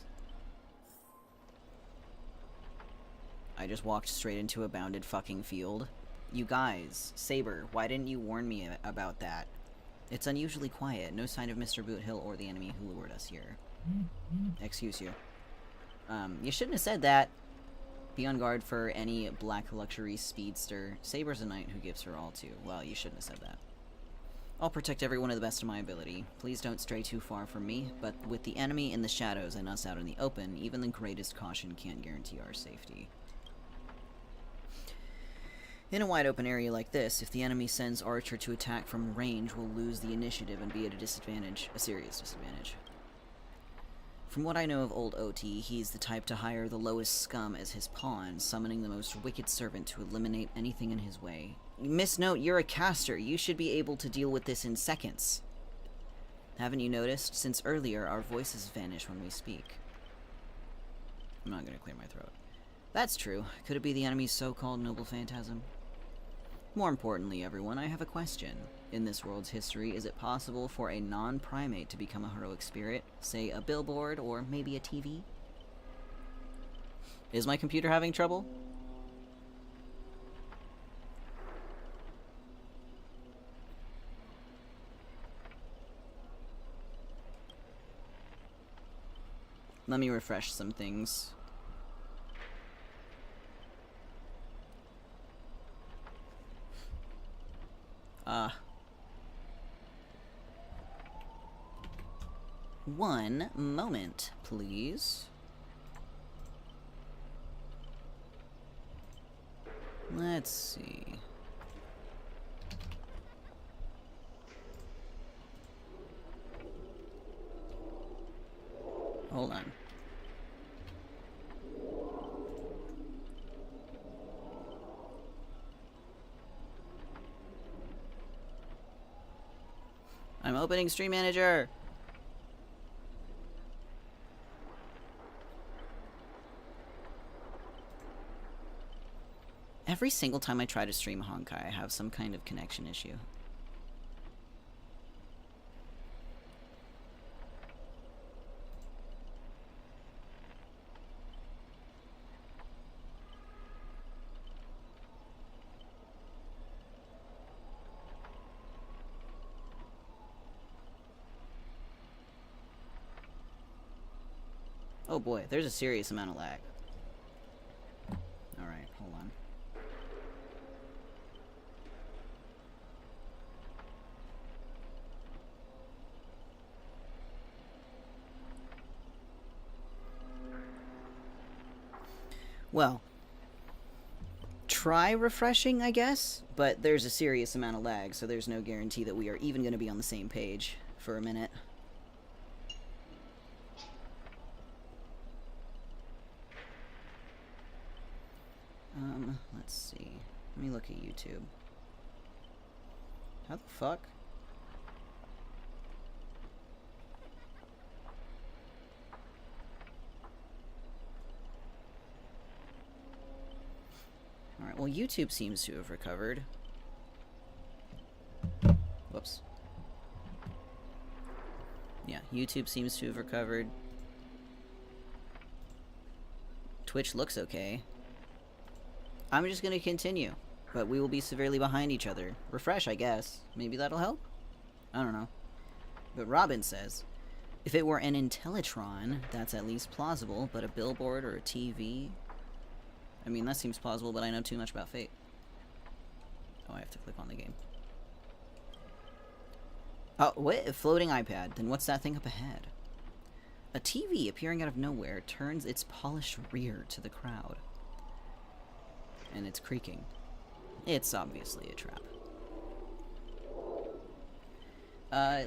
A: I just walked straight into a bounded fucking field. You guys, Saber, why didn't you warn me about that? It's unusually quiet, no sign of Mr. Boothill or the enemy who lured us here. Excuse you. You shouldn't have said that. Be on guard for any black luxury speedster. Saber's a knight who gives her all to. Well, you shouldn't have said that. I'll protect everyone to the best of my ability. Please don't stray too far from me, but with the enemy in the shadows and us out in the open, even the greatest caution can't guarantee our safety. In a wide open area like this, if the enemy sends Archer to attack from range, we'll lose the initiative and be at a disadvantage, a serious disadvantage. From what I know of old OT, he's the type to hire the lowest scum as his pawn, summoning the most wicked servant to eliminate anything in his way. Miss Note, you're a caster. You should be able to deal with this in seconds. Haven't you noticed? Since earlier, our voices vanish when we speak. I'm not gonna clear my throat. That's true. Could it be the enemy's so-called noble phantasm? More importantly, everyone, I have a question. In this world's history, is it possible for a non-primate to become a heroic spirit? Say, a billboard, or maybe a TV? Is my computer having trouble? Let me refresh some things. One moment, please. Let's see. Hold on. I'm opening Stream Manager. Every single time I try to stream Honkai, I have some kind of connection issue. Oh boy, there's a serious amount of lag. Alright, hold on. Well, try refreshing, I guess, but there's a serious amount of lag, so there's no guarantee that we are even going to be on the same page for a minute. Let's see. Let me look at YouTube. How the fuck? Alright, well, YouTube seems to have recovered. Whoops. Yeah, YouTube seems to have recovered. Twitch looks okay. I'm just gonna continue, but we will be severely behind each other. Refresh, I guess. Maybe that'll help? I don't know. But Robin says, if it were an Intellitron, that's at least plausible, but a billboard or a TV? I mean, that seems plausible, but I know too much about Fate. Oh, I have to click on the game. Oh, what? A floating iPad. Then what's that thing up ahead? A TV appearing out of nowhere turns its polished rear to the crowd. And it's creaking. It's obviously a trap.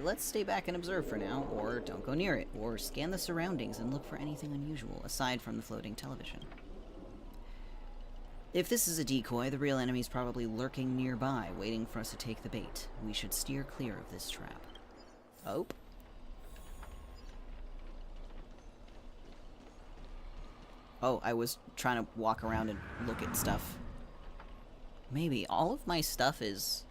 A: Let's stay back and observe for now, or don't go near it, or scan the surroundings and look for anything unusual, aside from the floating television. If this is a decoy, the real enemy's probably lurking nearby, waiting for us to take the bait. We should steer clear of this trap. Oh. Oh, I was trying to walk around and look at stuff. Maybe all of my stuff is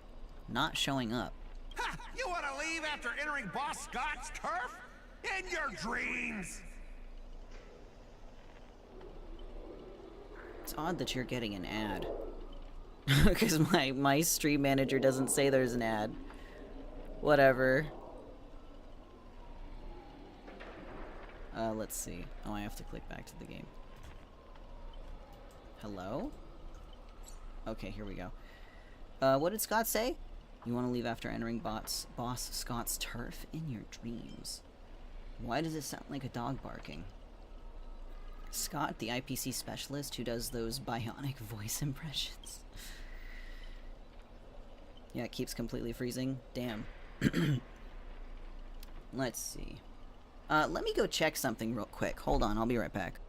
A: not showing up.
N: Ha! You want to leave after entering Boss Scott's turf? In your dreams!
A: It's odd that you're getting an ad. Because my stream manager doesn't say there's an ad. Whatever. Let's see. Oh, I have to click back to the game. Hello? Okay, here we go. What did Scott say? You want to leave after entering Boss Scott's turf? In your dreams. Why does it sound like a dog barking? Scott, the IPC specialist who does those bionic voice impressions. Yeah, it keeps completely freezing. Damn. Let's see. Let me go check something real quick. Hold on, I'll be right back.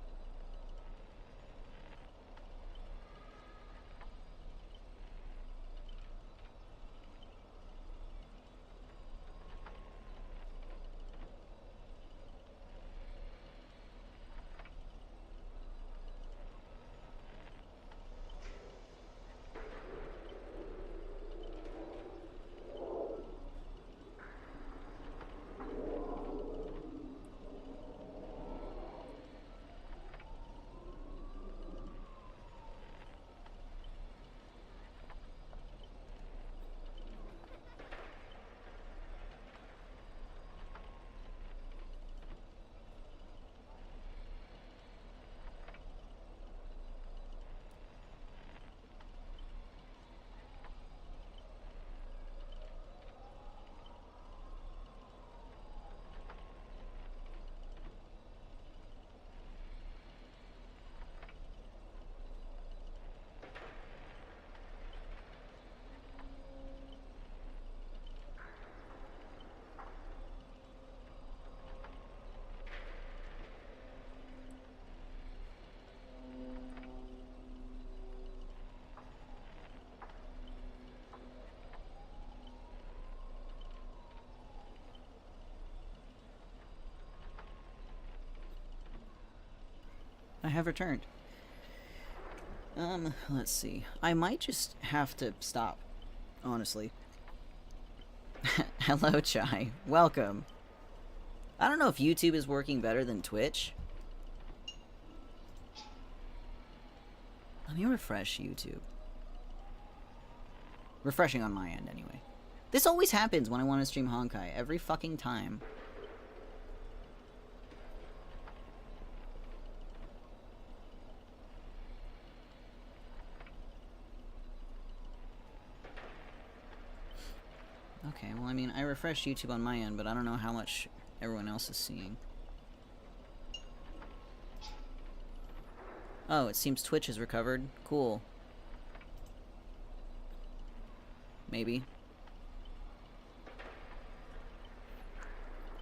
A: have returned. Let's see. I might just have to stop, honestly. Hello, Chai. Welcome. I don't know if YouTube is working better than Twitch. Let me refresh YouTube. Refreshing on my end, anyway. This always happens when I want to stream Honkai. Every fucking time. Okay, well, I mean, I refreshed YouTube on my end, but I don't know how much everyone else is seeing. Oh, it seems Twitch has recovered. Cool. Maybe.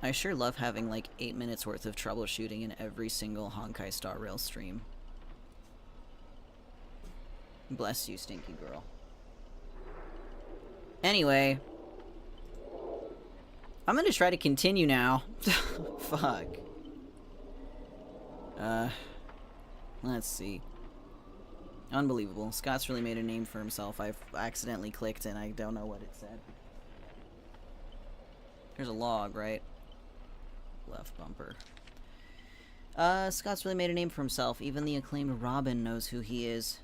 A: I sure love having like 8 minutes worth of troubleshooting in every single Honkai Star Rail stream. Bless you, stinky girl. Anyway. I'm gonna try to continue now. Fuck. Let's see. Unbelievable. Scott's really made a name for himself. I've accidentally clicked and I don't know what it said. There's a log, right? Left bumper. Scott's really made a name for himself. Even the acclaimed Robin knows who he is.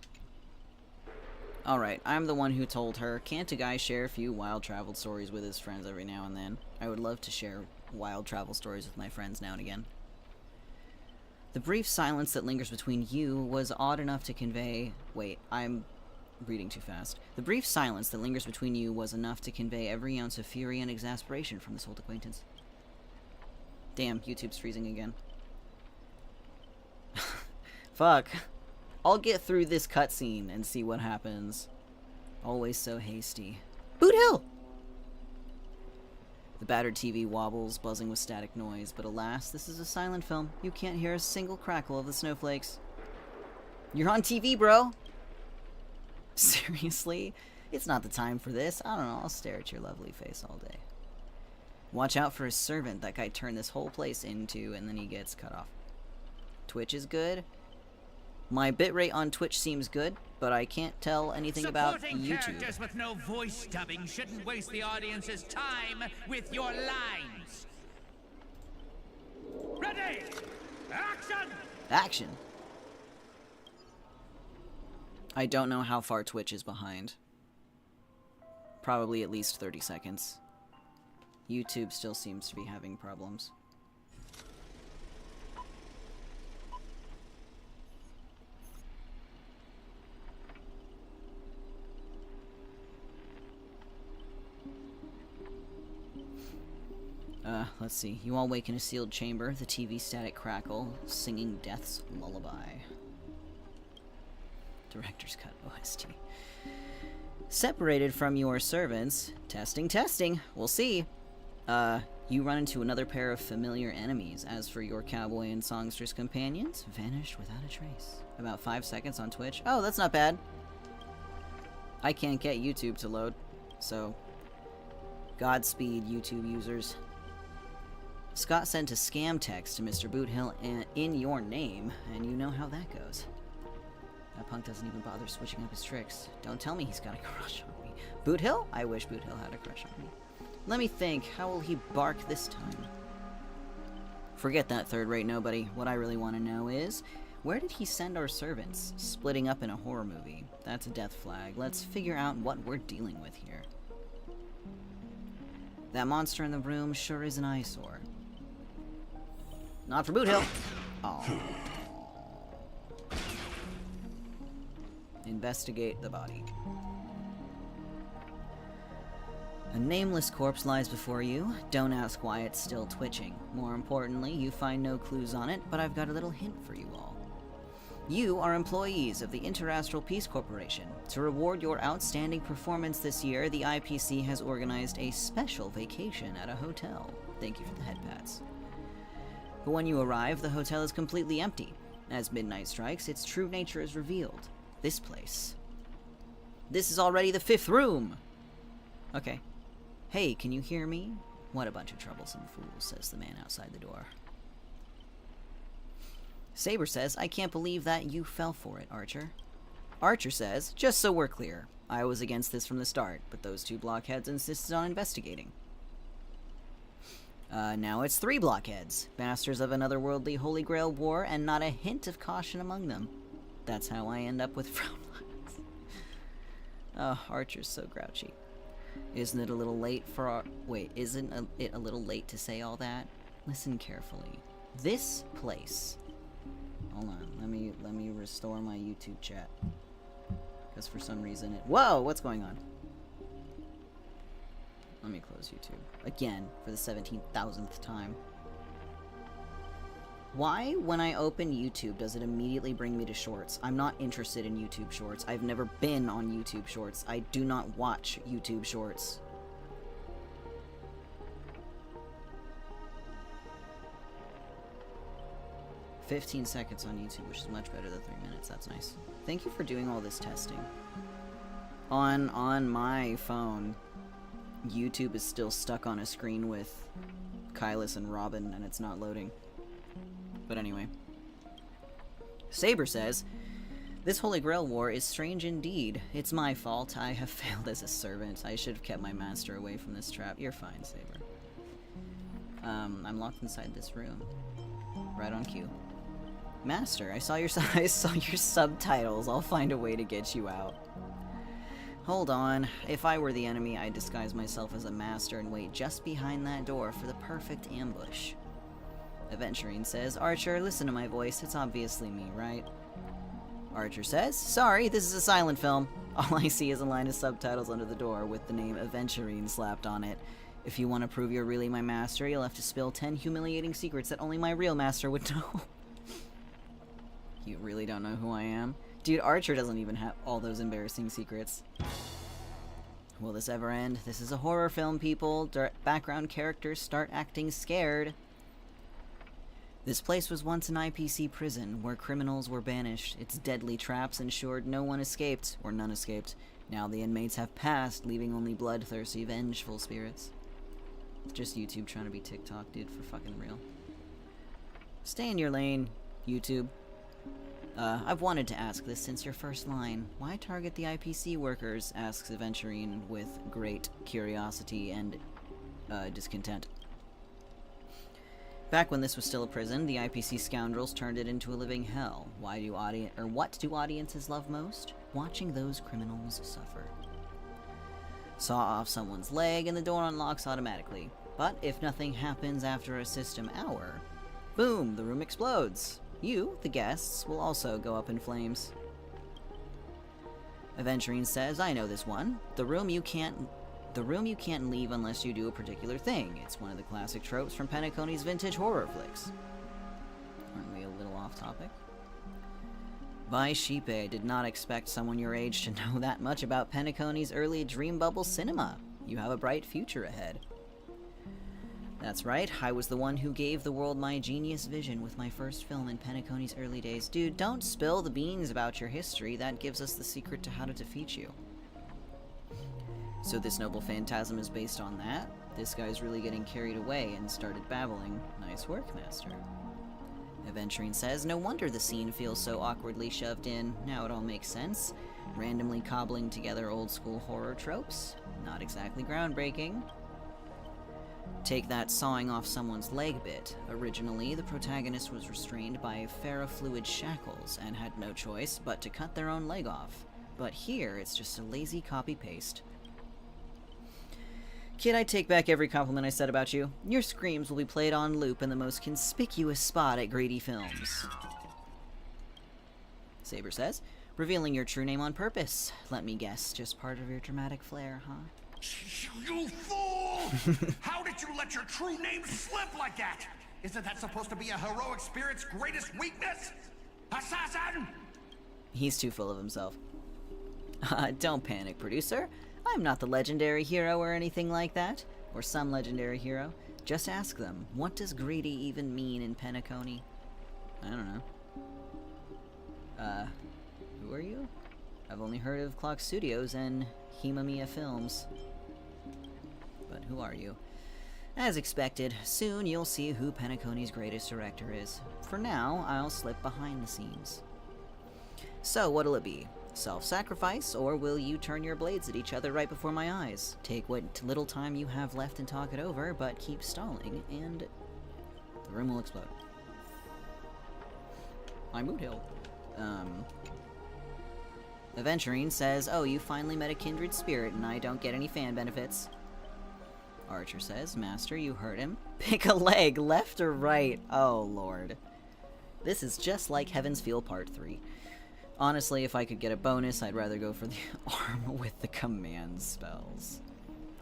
A: Alright, I'm the one who told her, can't a guy share a few wild travel stories with his friends every now and then? I would love to share wild travel stories with my friends now and again. The brief silence that lingers between you was odd enough to convey... Wait, I'm reading too fast. The brief silence that lingers between you was enough to convey every ounce of fury and exasperation from this old acquaintance. Damn, YouTube's freezing again. Fuck. I'll get through this cutscene and see what happens. Always so hasty. Boot Hill! The battered TV wobbles, buzzing with static noise, but alas, this is a silent film. You can't hear a single crackle of the snowflakes. You're on TV, bro! Seriously? It's not the time for this. I don't know, I'll stare at your lovely face all day. Watch out for his servant. That guy turned this whole place into, and then he gets cut off. Twitch is good. My bitrate on Twitch seems good, but I can't tell anything about YouTube.
J: Characters with no voice dubbing shouldn't waste the audience's time with your lines. Ready! Action!
A: Action! I don't know how far Twitch is behind. Probably at least 30 seconds. YouTube still seems to be having problems. Let's see. You all wake in a sealed chamber, the TV static crackle, singing Death's Lullaby. Director's Cut OST. Separated from your servants, testing, we'll see. You run into another pair of familiar enemies. As for your cowboy and songstress companions, vanished without a trace. About 5 seconds on Twitch. Oh, that's not bad. I can't get YouTube to load, so Godspeed, YouTube users. Scott sent a scam text to Mr. Boothill in your name, and you know how that goes. That punk doesn't even bother switching up his tricks. Don't tell me he's got a crush on me. Boothill? I wish Boothill had a crush on me. Let me think. How will he bark this time? Forget that third-rate nobody. What I really want to know is, where did he send our servants? Splitting up in a horror movie. That's a death flag. Let's figure out what we're dealing with here. That monster in the room sure is an eyesore. Not for Boothill. Oh. Investigate the body. A nameless corpse lies before you. Don't ask why it's still twitching. More importantly, you find no clues on it, but I've got a little hint for you all. You are employees of the Interastral Peace Corporation. To reward your outstanding performance this year, the IPC has organized a special vacation at a hotel. Thank you for the head pats. But when you arrive, the hotel is completely empty. As midnight strikes, its true nature is revealed. This place. This is already the 5th room! Okay. Hey, can you hear me? What a bunch of troublesome fools, says the man outside the door. Saber says, I can't believe that you fell for it, Archer. Archer says, just so we're clear, I was against this from the start, but those two blockheads insisted on investigating. Now it's 3 blockheads, masters of an otherworldly Holy Grail war, and not a hint of caution among them. That's how I end up with frown lines. Oh, Archer's so grouchy. Isn't it a little late for our... Wait, isn't it a little late to say all that? Listen carefully. This place... Hold on, let me restore my YouTube chat. Because for some reason it... Whoa, what's going on? Let me close YouTube. Again, for the 17,000th time. Why, when I open YouTube, does it immediately bring me to shorts? I'm not interested in YouTube shorts. I've never been on YouTube shorts. I do not watch YouTube shorts. "15 seconds on YouTube, which is much better than 3 minutes. That's nice. Thank you for doing all this testing. On my phone, YouTube is still stuck on a screen with Kylus and Robin, and it's not loading. But anyway. Saber says, this Holy Grail war is strange indeed. It's my fault. I have failed as a servant. I should have kept my master away from this trap. You're fine, Saber. I'm locked inside this room. Right on cue. Master, I saw your subtitles. I'll find a way to get you out. Hold on. If I were the enemy, I'd disguise myself as a master and wait just behind that door for the perfect ambush. Aventurine says, Archer, listen to my voice. It's obviously me, right? Archer says, sorry, this is a silent film. All I see is a line of subtitles under the door with the name Aventurine slapped on it. If you want to prove you're really my master, you'll have to spill 10 humiliating secrets that only my real master would know. You really don't know who I am? Dude, Archer doesn't even have all those embarrassing secrets. Will this ever end? This is a horror film, people. Background characters start acting scared. This place was once an IPC prison, where criminals were banished. Its deadly traps ensured no one escaped, or none escaped. Now the inmates have passed, leaving only bloodthirsty, vengeful spirits. It's just YouTube trying to be TikTok, dude, for fucking real. Stay in your lane, YouTube. I've wanted to ask this since your first line. Why target the IPC workers? Asks Aventurine with great curiosity and discontent. Back when this was still a prison, the IPC scoundrels turned it into a living hell. What do audiences love most? Watching those criminals suffer. Saw off someone's leg and the door unlocks automatically. But if nothing happens after a system hour, boom, the room explodes. You, the guests, will also go up in flames. Aventurine says, I know this one. The room you can't leave unless you do a particular thing. It's one of the classic tropes from Penacony's vintage horror flicks. Aren't we a little off topic? By Sheepe, I did not expect someone your age to know that much about Penacony's early dream bubble cinema. You have a bright future ahead. That's right, I was the one who gave the world my genius vision with my first film in Penacony's early days. Dude, don't spill the beans about your history. That gives us the secret to how to defeat you. So this noble phantasm is based on that? This guy's really getting carried away and started babbling. Nice work, Master. Aventurine says, no wonder the scene feels so awkwardly shoved in. Now it all makes sense. Randomly cobbling together old school horror tropes. Not exactly groundbreaking. Take that sawing off someone's leg bit. Originally, the protagonist was restrained by ferrofluid shackles and had no choice but to cut their own leg off. But here, it's just a lazy copy-paste. Kid, I take back every compliment I said about you. Your screams will be played on loop in the most conspicuous spot at Grady Films. Saber says, revealing your true name on purpose. Let me guess, just part of your dramatic flair, huh?
N: You fool! How did you let your true name slip like that? Isn't that supposed to be a heroic spirit's greatest weakness? Assassin!
A: He's too full of himself. Don't panic, producer. I'm not the legendary hero or anything like that. Or some legendary hero. Just ask them, what does greedy even mean in Penacony? I don't know. Who are you? I've only heard of Clock Studios and Himamiya Films. But who are you? As expected, soon you'll see who Penacony's greatest director is. For now, I'll slip behind the scenes. So, what'll it be? Self-sacrifice, or will you turn your blades at each other right before my eyes? Take what little time you have left and talk it over, but keep stalling, and the room will explode. My mood hill. Aventurine says, oh, you finally met a kindred spirit, and I don't get any fan benefits. Archer says, Master, you heard him. Pick a leg, left or right. Oh, Lord. This is just like Heaven's Feel Part 3. Honestly, if I could get a bonus, I'd rather go for the arm with the command spells.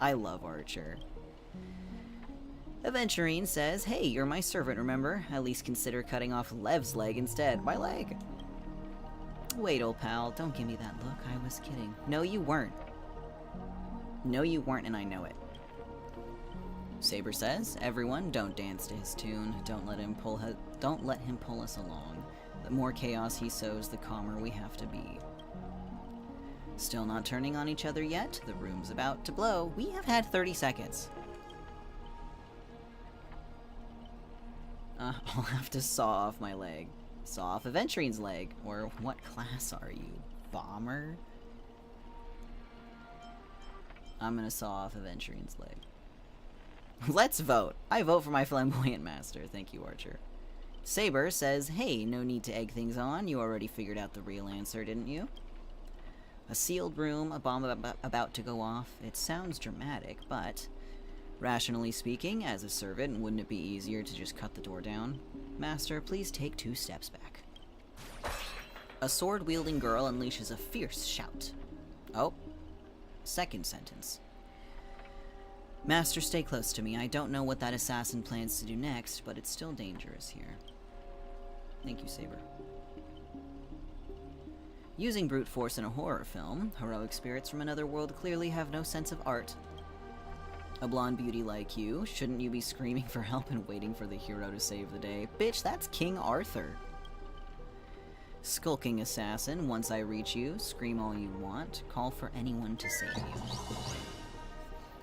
A: I love Archer. Aventurine says, hey, you're my servant, remember? At least consider cutting off Lev's leg instead. My leg! Wait, old pal, don't give me that look. I was kidding. No, you weren't. No, you weren't, and I know it. Saber says, everyone, don't dance to his tune. Don't let him pull us along. The more chaos he sows, the calmer we have to be. Still not turning on each other yet? The room's about to blow. We have had 30 seconds. I'll have to saw off my leg. Saw off Aventurine's leg. Or what class are you? Bomber? I'm gonna saw off Aventurine's leg. Let's vote. I vote for my flamboyant master. Thank you, Archer. Saber says, hey, no need to egg things on. You already figured out the real answer, didn't you? A sealed room, a bomb about to go off. It sounds dramatic, but rationally speaking, as a servant, wouldn't it be easier to just cut the door down? Master, please take 2 steps back. A sword-wielding girl unleashes a fierce shout. Oh. Second sentence. Master, stay close to me. I don't know what that assassin plans to do next, but it's still dangerous here. Thank you, Saber. Using brute force in a horror film, heroic spirits from another world clearly have no sense of art. A blonde beauty like you, shouldn't you be screaming for help and waiting for the hero to save the day? Bitch, that's King Arthur. Skulking assassin, once I reach you, scream all you want, call for anyone to save you.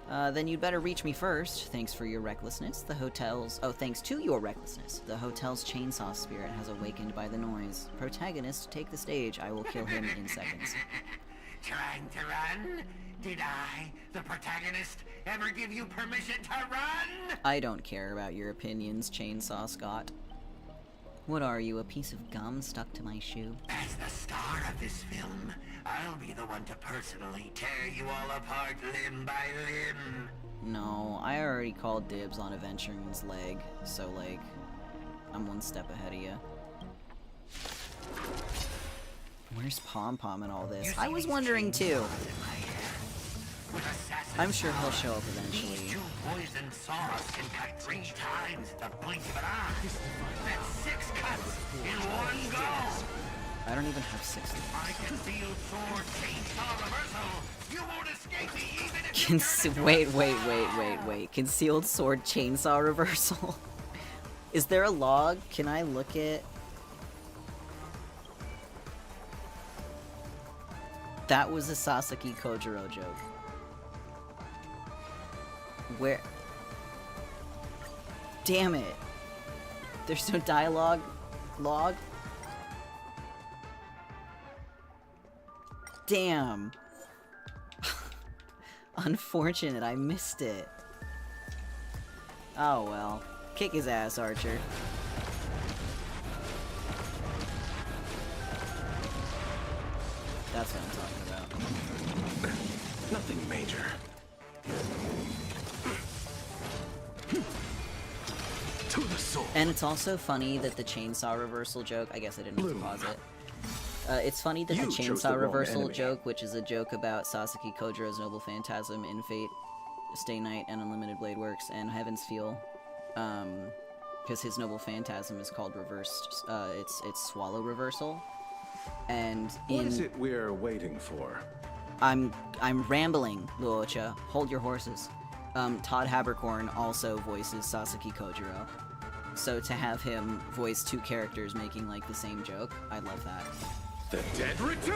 A: Then you'd better reach me first. Thanks for your recklessness. Thanks to your recklessness. The hotel's chainsaw spirit has awakened by the noise. Protagonist, take the stage. I will kill him in seconds.
N: Trying to run? Did I, the protagonist, ever give you permission to run?
A: I don't care about your opinions, Chainsaw Scott. What are you, a piece of gum stuck to my shoe?
N: As the star of this film, I'll be the one to personally tear you all apart limb by limb.
A: No, I already called dibs on Aventurine's leg, so, like, I'm 1 step ahead of you. Where's Pom Pom in all this? I was wondering, too. I'm sure he'll show up eventually.
N: These 2 poison saws can cut 3 times the blink of an eye. That's 6 cuts in 1 go.
A: I don't even have 6 legs.
N: My concealed sword chainsaw reversal. You won't escape me even if
A: Wait. Concealed sword chainsaw reversal. Is there a log? Can I look at... That was a Sasaki Kojiro joke. Where? Damn it. There's no dialogue log? Damn. Unfortunate, I missed it. Oh well. Kick his ass, Archer. That's what I'm talking about.
B: Nothing major. To the soul.
A: And it's also funny that the chainsaw reversal joke, I guess I didn't have to pause it. It's funny that the chainsaw reversal joke, which is a joke about Sasaki Kojiro's Noble Phantasm in Fate, Stay Night, and Unlimited Blade Works, and Heaven's Feel, because his Noble Phantasm is called reversed, it's Swallow Reversal, and
Q: What is it we're waiting for?
A: I'm rambling, Luocha. Hold your horses. Todd Habercorn also voices Sasaki Kojiro. So to have him voice 2 characters making, like, the same joke, I love that.
Q: The dead return!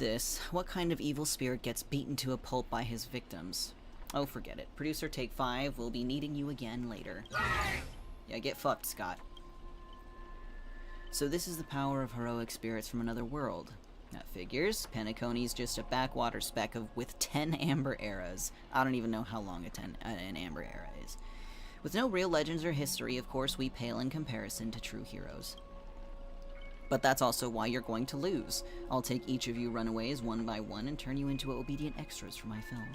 A: this. What kind of evil spirit gets beaten to a pulp by his victims? Oh, forget it. Producer take 5. We'll be needing you again later. Yeah, get fucked, Scott. So this is the power of heroic spirits from another world. That figures. Penacony's just a backwater speck with 10 amber eras. I don't even know how long an amber era is. With no real legends or history, of course, we pale in comparison to true heroes. But that's also why you're going to lose. I'll take each of you runaways one by one and turn you into obedient extras for my film.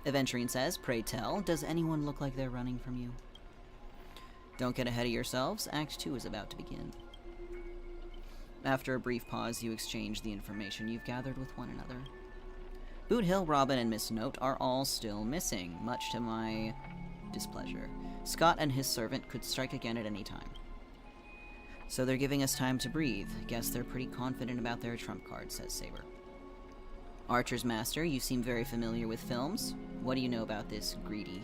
A: Aventurine says, pray tell, does anyone look like they're running from you? Don't get ahead of yourselves. Act 2 is about to begin. After a brief pause, you exchange the information you've gathered with one another. Boot Hill, Robin, and Miss Note are all still missing, much to my displeasure. Scott and his servant could strike again at any time. So they're giving us time to breathe. Guess they're pretty confident about their trump card, says Saber. Archer's Master, you seem very familiar with films. What do you know about this Greedy?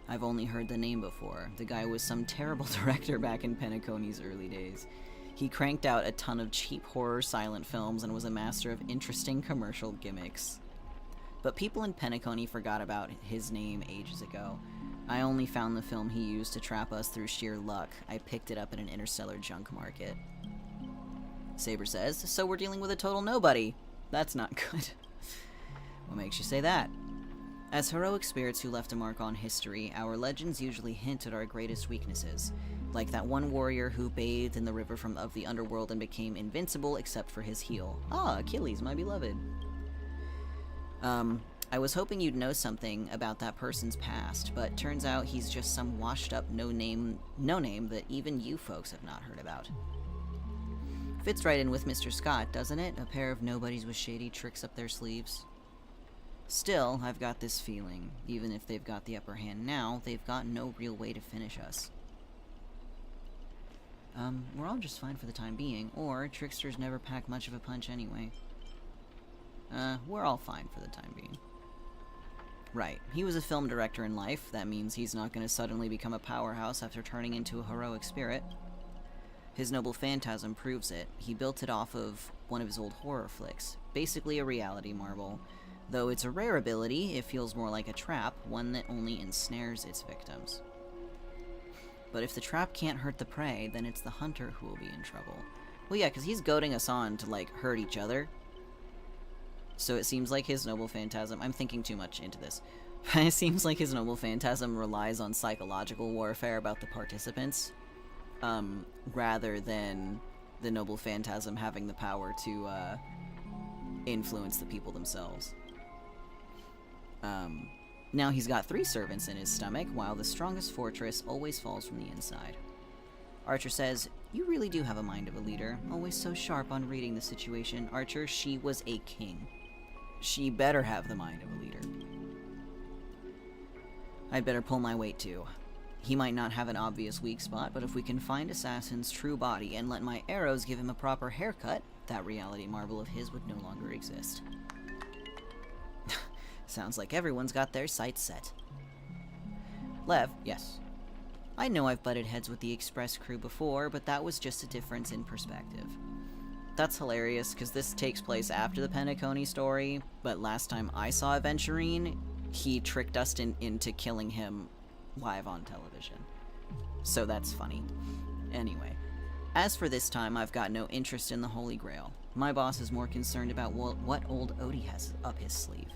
A: I've only heard the name before. The guy was some terrible director back in Penacony's early days. He cranked out a ton of cheap horror silent films and was a master of interesting commercial gimmicks. But people in Penacony forgot about his name ages ago. I only found the film he used to trap us through sheer luck. I picked it up at an interstellar junk market. Saber says, so we're dealing with a total nobody. That's not good. What makes you say that? As heroic spirits who left a mark on history, our legends usually hint at our greatest weaknesses. Like that one warrior who bathed in the river of the underworld and became invincible except for his heel. Ah, Achilles, my beloved. I was hoping you'd know something about that person's past, but turns out he's just some washed-up no-name that even you folks have not heard about. Fits right in with Mr. Scott, doesn't it? A pair of nobodies with shady tricks up their sleeves. Still, I've got this feeling, even if they've got the upper hand now, they've got no real way to finish us. We're all just fine for the time being, or tricksters never pack much of a punch anyway. We're all fine for the time being. Right, he was a film director in life. That means he's not going to suddenly become a powerhouse after turning into a heroic spirit. His noble phantasm proves it. He built it off of one of his old horror flicks. Basically a reality marble. Though it's a rare ability, it feels more like a trap, one that only ensnares its victims. But if the trap can't hurt the prey, then it's the hunter who will be in trouble. Well, yeah, because he's goading us on to, like, hurt each other. So it seems like his noble phantasm... I'm thinking too much into this. It seems like his noble phantasm relies on psychological warfare about the participants, rather than the noble phantasm having the power to influence the people themselves. Now he's got 3 servants in his stomach, while the strongest fortress always falls from the inside. Archer says, you really do have a mind of a leader, always so sharp on reading the situation. Archer, she was a king. She better have the mind of a leader. I'd better pull my weight too. He might not have an obvious weak spot, but if we can find Assassin's true body and let my arrows give him a proper haircut, that reality marble of his would no longer exist. Sounds like everyone's got their sights set. Lev, yes. I know I've butted heads with the Express crew before, but that was just a difference in perspective. That's hilarious, because this takes place after the Penacony story, but last time I saw Aventurine, he tricked us into killing him live on television. So that's funny. Anyway, as for this time, I've got no interest in the Holy Grail. My boss is more concerned about what old Odie has up his sleeve.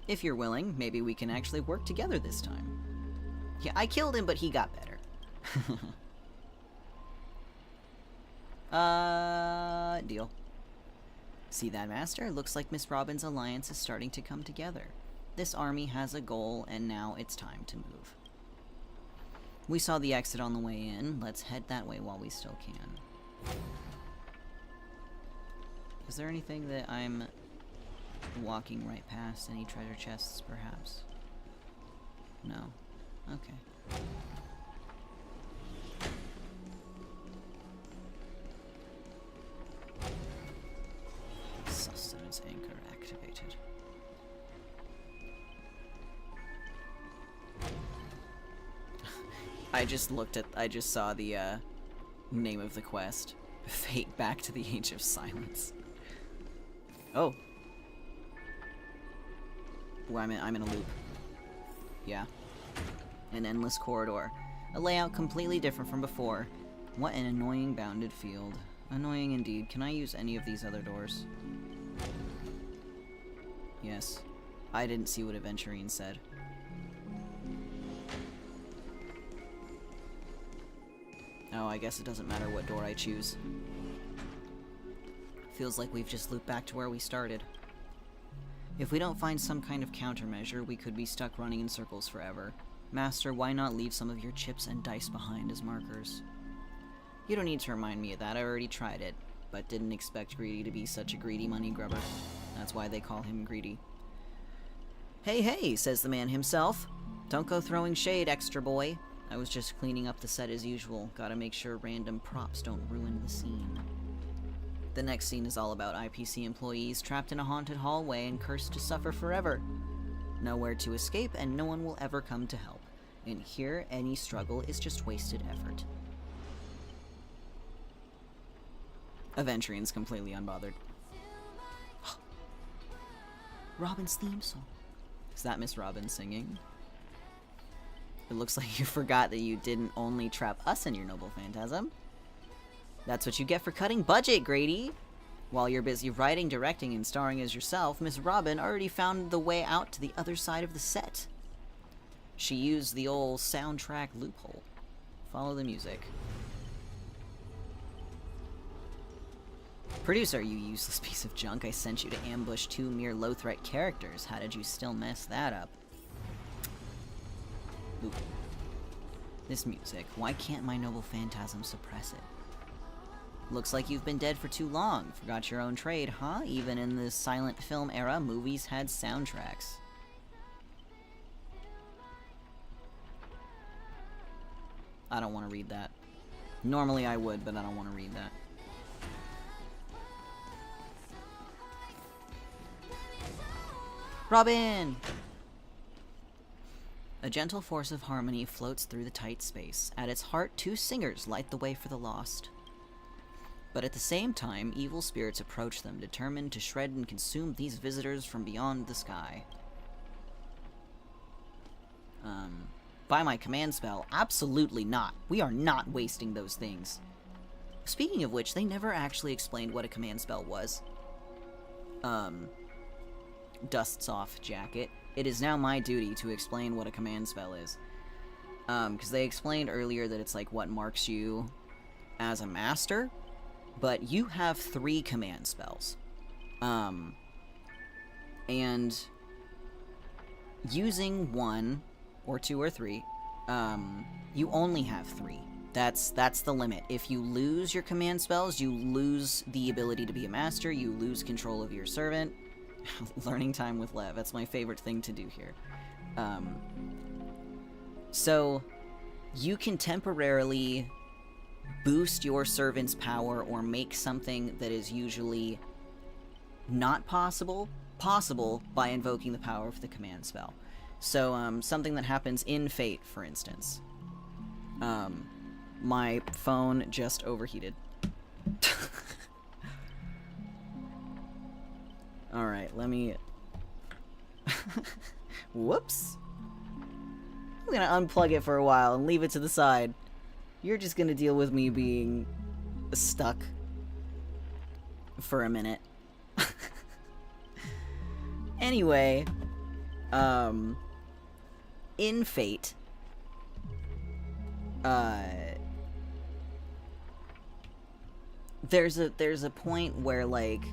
A: If you're willing, maybe we can actually work together this time. Yeah, I killed him, but he got better. Deal. See that, Master? Looks like Miss Robin's alliance is starting to come together. This army has a goal, and now it's time to move. We saw the exit on the way in. Let's head that way while we still can. Is there anything that I'm walking right past? Any treasure chests, perhaps? No. Okay. Sustenance anchor activated. I just saw the name of the quest. Fate back to the Age of Silence. Oh. Well, I'm in a loop. Yeah. An endless corridor. A layout completely different from before. What an annoying bounded field. Annoying indeed. Can I use any of these other doors? Yes. I didn't see what Aventurine said. Oh, I guess it doesn't matter what door I choose. Feels like we've just looped back to where we started. If we don't find some kind of countermeasure, we could be stuck running in circles forever. Master, why not leave some of your chips and dice behind as markers? You don't need to remind me of that, I already tried it, but didn't expect Greedy to be such a greedy money grubber. That's why they call him Greedy. Hey, hey, says the man himself. Don't go throwing shade, extra boy. I was just cleaning up the set as usual. Gotta make sure random props don't ruin the scene. The next scene is all about IPC employees trapped in a haunted hallway and cursed to suffer forever. Nowhere to escape, and no one will ever come to help. And here, any struggle is just wasted effort. Aventurine's completely unbothered. Robin's theme song. Is that Miss Robin singing? It looks like you forgot that you didn't only trap us in your noble phantasm. That's what you get for cutting budget, Grady! While you're busy writing, directing, and starring as yourself, Miss Robin already found the way out to the other side of the set. She used the old soundtrack loophole. Follow the music. Producer, you useless piece of junk. I sent you to ambush 2 mere low-threat characters. How did you still mess that up? Ooh. This music. Why can't my noble phantasm suppress it? Looks like you've been dead for too long. Forgot your own trade, huh? Even in the silent film era, movies had soundtracks. I don't want to read that. Normally I would, but I don't want to read that. Robin! A gentle force of harmony floats through the tight space. At its heart, 2 singers light the way for the lost. But at the same time, evil spirits approach them, determined to shred and consume these visitors from beyond the sky. By my command spell, absolutely not. We are not wasting those things. Speaking of which, they never actually explained what a command spell was. Dusts off jacket. It is now my duty to explain what a command spell is. Because they explained earlier that it's like what marks you as a master, but you have 3 command spells. And using 1 or 2 or 3, you only have 3. That's the limit. If you lose your command spells, you lose the ability to be a master, you lose control of your servant. Learning time with Lev, that's my favorite thing to do here. So, you can temporarily boost your servant's power or make something that is usually not possible by invoking the power of the command spell. So, something that happens in Fate, for instance. My phone just overheated. Alright, let me... Whoops! I'm gonna unplug it for a while and leave it to the side. You're just gonna deal with me being stuck for a minute. Anyway, in Fate, there's a point where, like,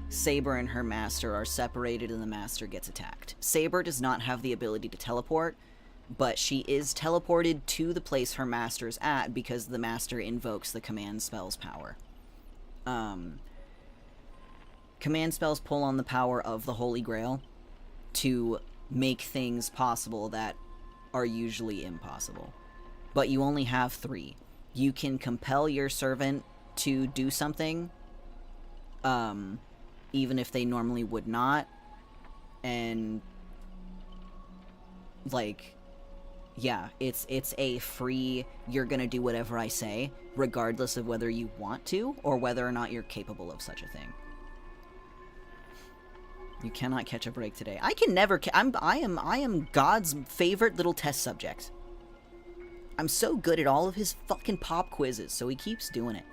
A: Saber and her master are separated and the master gets attacked. Saber does not have the ability to teleport, but she is teleported to the place her master's at because the master invokes the command spell's power. Command spells pull on the power of the Holy Grail to make things possible that are usually impossible. But you only have 3. You can compel your servant to do something, even if they normally would not, and, like, yeah, it's a free, you're gonna do whatever I say, regardless of whether you want to, or whether or not you're capable of such a thing. You cannot catch a break today. I can never I am God's favorite little test subject. I'm so good at all of his fucking pop quizzes, so he keeps doing it.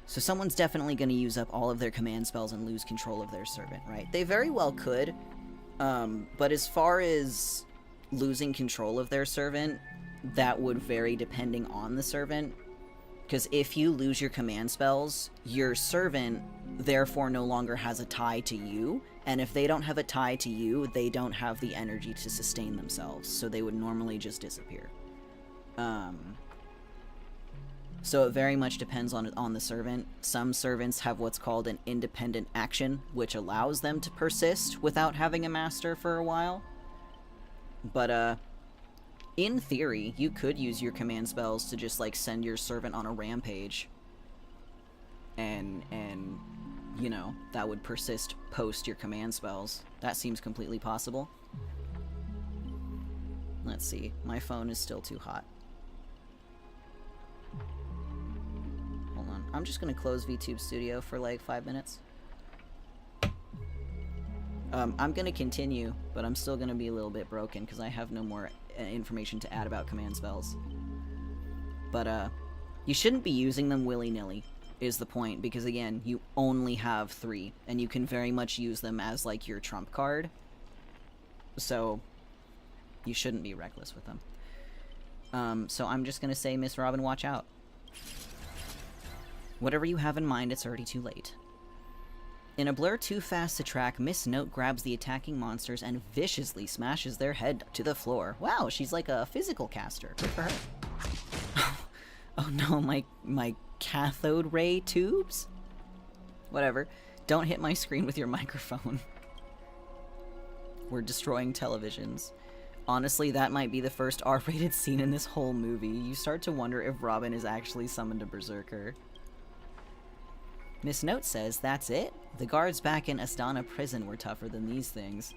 A: So someone's definitely going to use up all of their command spells and lose control of their servant, right? They very well could, but as far as losing control of their servant, that would vary depending on the servant. Because if you lose your command spells, your servant therefore no longer has a tie to you, and if they don't have a tie to you, they don't have the energy to sustain themselves, so they would normally just disappear. So it very much depends on the servant. Some servants have what's called an independent action, which allows them to persist without having a master for a while. But, in theory, you could use your command spells to just, like, send your servant on a rampage. And, you know, that would persist post your command spells. That seems completely possible. Let's see. My phone is still too hot. Hold on. I'm just gonna close VTube Studio for, like, 5 minutes. I'm gonna continue, but I'm still gonna be a little bit broken because I have no more information to add about command spells. But, you shouldn't be using them willy-nilly, is the point, because again, you only have 3, and you can very much use them as, like, your trump card. So, you shouldn't be reckless with them. So I'm just gonna say, Miss Robin, watch out. Whatever you have in mind, it's already too late. In a blur too fast to track, Miss Note grabs the attacking monsters and viciously smashes their head to the floor. Wow, she's like a physical caster. Good for her. Oh no, my cathode ray tubes? Whatever. Don't hit my screen with your microphone. We're destroying televisions. Honestly, that might be the first R-rated scene in this whole movie. You start to wonder if Robin is actually summoned a berserker. Miss Note says, that's it? The guards back in Astana prison were tougher than these things.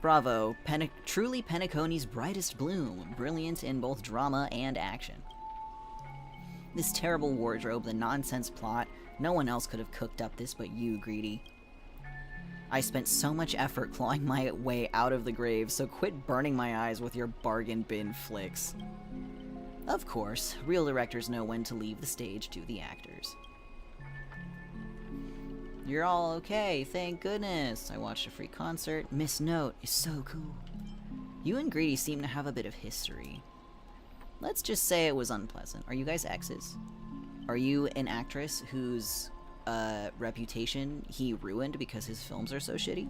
A: Bravo, truly Penacony's brightest bloom, brilliant in both drama and action. This terrible wardrobe, the nonsense plot, no one else could have cooked up this but you, Greedy. I spent so much effort clawing my way out of the grave, so quit burning my eyes with your bargain bin flicks. Of course, real directors know when to leave the stage to the actors. You're all okay, thank goodness. I watched a free concert. Miss Note is so cool. You and Greedy seem to have a bit of history. Let's just say it was unpleasant. Are you guys exes? Are you an actress whose reputation he ruined because his films are so shitty?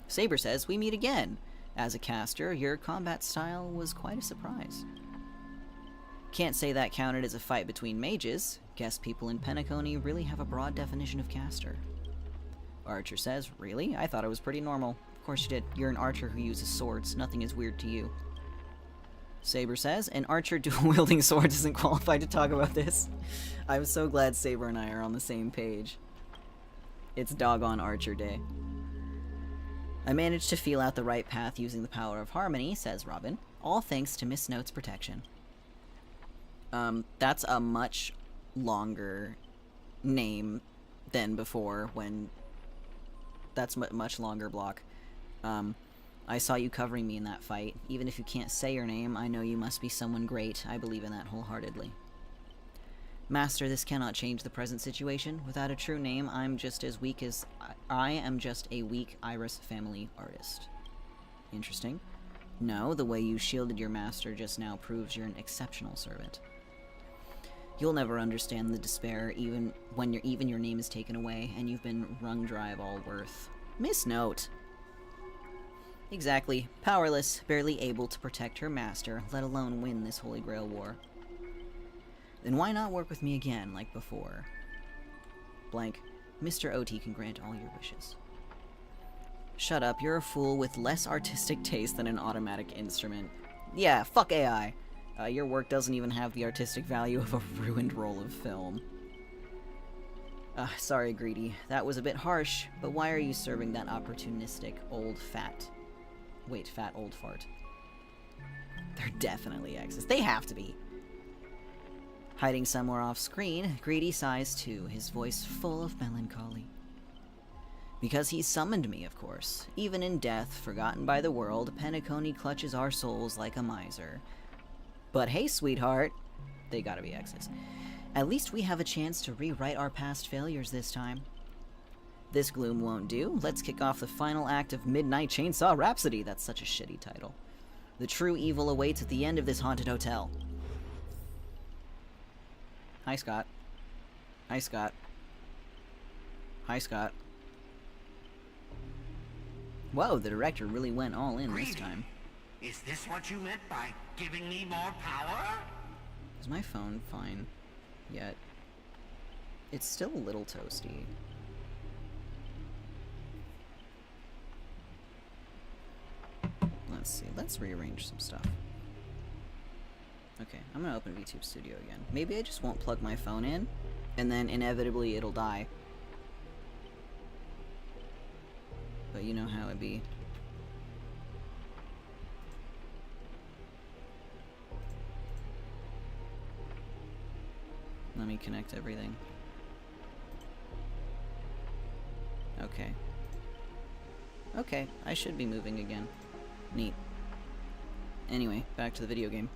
A: Saber says, we meet again. As a caster, your combat style was quite a surprise. Can't say that counted as a fight between mages. Guess people in Penacony really have a broad definition of caster. Archer says, really? I thought it was pretty normal. Of course you did. You're an archer who uses swords. Nothing is weird to you. Saber says, an archer dual-wielding sword isn't qualified to talk about this. I'm so glad Saber and I are on the same page. It's doggone Archer Day. I managed to feel out the right path using the power of harmony, says Robin, all thanks to Miss Note's protection. That's a much longer name than before, when that's much longer block. I saw you covering me in that fight. Even if you can't say your name, I know you must be someone great. I believe in that wholeheartedly. Master, this cannot change the present situation. Without a true name, I'm just as weak as... I am just a weak Iris family artist. Interesting. No, the way you shielded your master just now proves you're an exceptional servant. You'll never understand the despair even when your name is taken away and you've been wrung dry of all worth. Miss Note! Exactly. Powerless, barely able to protect her master, let alone win this Holy Grail war. Then why not work with me again, like before? Blank. Mr. OT can grant all your wishes. Shut up, you're a fool with less artistic taste than an automatic instrument. Yeah, fuck AI. Your work doesn't even have the artistic value of a ruined roll of film. Sorry, Greedy. That was a bit harsh, but why are you serving that opportunistic old fat? Wait, fat old fart. They're definitely exes. They have to be. Hiding somewhere off screen, Greedy sighs too, his voice full of melancholy. Because he summoned me, of course. Even in death, forgotten by the world, Penacony clutches our souls like a miser. But hey, sweetheart. They gotta be exes. At least we have a chance to rewrite our past failures this time. This gloom won't do. Let's kick off the final act of Midnight Chainsaw Rhapsody. That's such a shitty title. The true evil awaits at the end of this haunted hotel. Hi, Scott. Hi, Scott. Hi, Scott. Whoa, the director really went all in this time.
N: Is this what you meant by giving me more power?
A: Is my phone fine yet? It's still a little toasty. Let's see. Let's rearrange some stuff. Okay, I'm gonna open VTube Studio again. Maybe I just won't plug my phone in, and then inevitably it'll die. But you know how it be. Let me connect everything. Okay. Okay, I should be moving again. Neat. Anyway, back to the video game.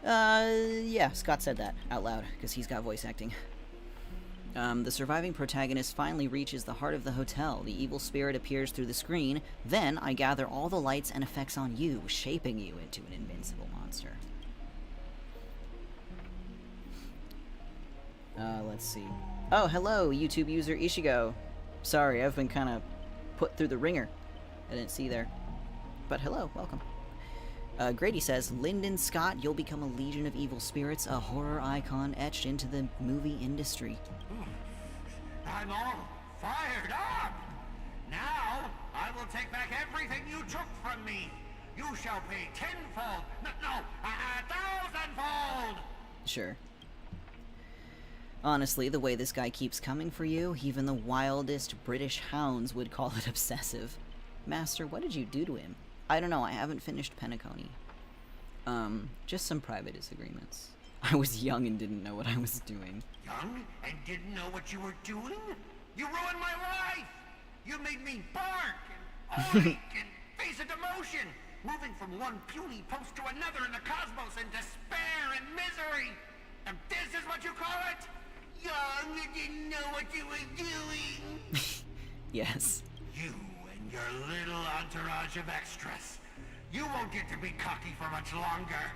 A: Yeah, Scott said that out loud, because he's got voice acting. The surviving protagonist finally reaches the heart of the hotel. The evil spirit appears through the screen. Then I gather all the lights and effects on you, shaping you into an invincible monster. Let's see. Oh, hello, YouTube user Ishigo. Sorry, I've been kind of put through the ringer. I didn't see there. But hello, welcome. Grady says, Lyndon Scott, you'll become a legion of evil spirits, a horror icon etched into the movie industry.
N: I'm all fired up! Now, I will take back everything you took from me. You shall pay tenfold, no, 1,000-fold!
A: Sure. Honestly, the way this guy keeps coming for you, even the wildest British hounds would call it obsessive. Master, what did you do to him? I don't know, I haven't finished Penacony. Just some private disagreements. I was young and didn't know what I was doing.
N: Young and didn't know what you were doing? You ruined my life! You made me bark and ache and face a demotion, moving from one puny post to another in the cosmos in despair and misery. And this is what you call it? Young and didn't know what you were doing?
A: Yes.
N: You and your little entourage of extras. You won't get to be cocky for much longer.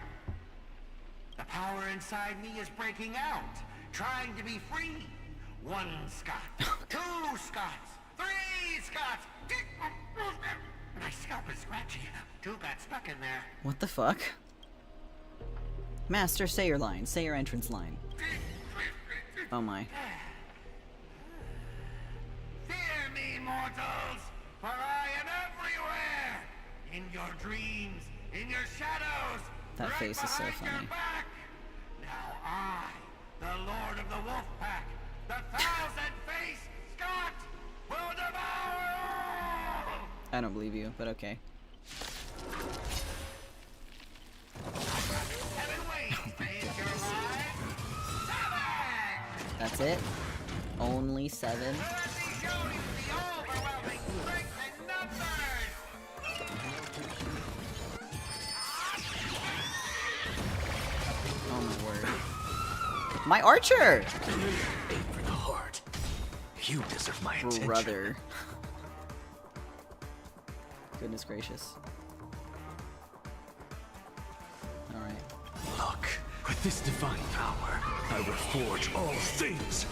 N: The power inside me is breaking out, trying to be free. 1 Scott, 2 Scots, 3 Scots. My scalp is scratchy. 2 got stuck in there.
A: What the fuck? Master, say your line. Say your entrance line. Oh my.
N: Fear me, mortals, for I am everywhere. In your dreams, in your shadows.
A: That
N: right
A: face is so
N: behind your
A: funny.
N: back. Now I, the Lord of the Wolf Pack, the 1,000-faced Scott, will devour all!
A: I don't believe you, but okay. That's it? Only 7? Oh my word. My archer!
J: Aim for the heart. You deserve my attention.
A: Brother. Goodness gracious. Alright.
Q: Look, with this divine power, I will forge all things.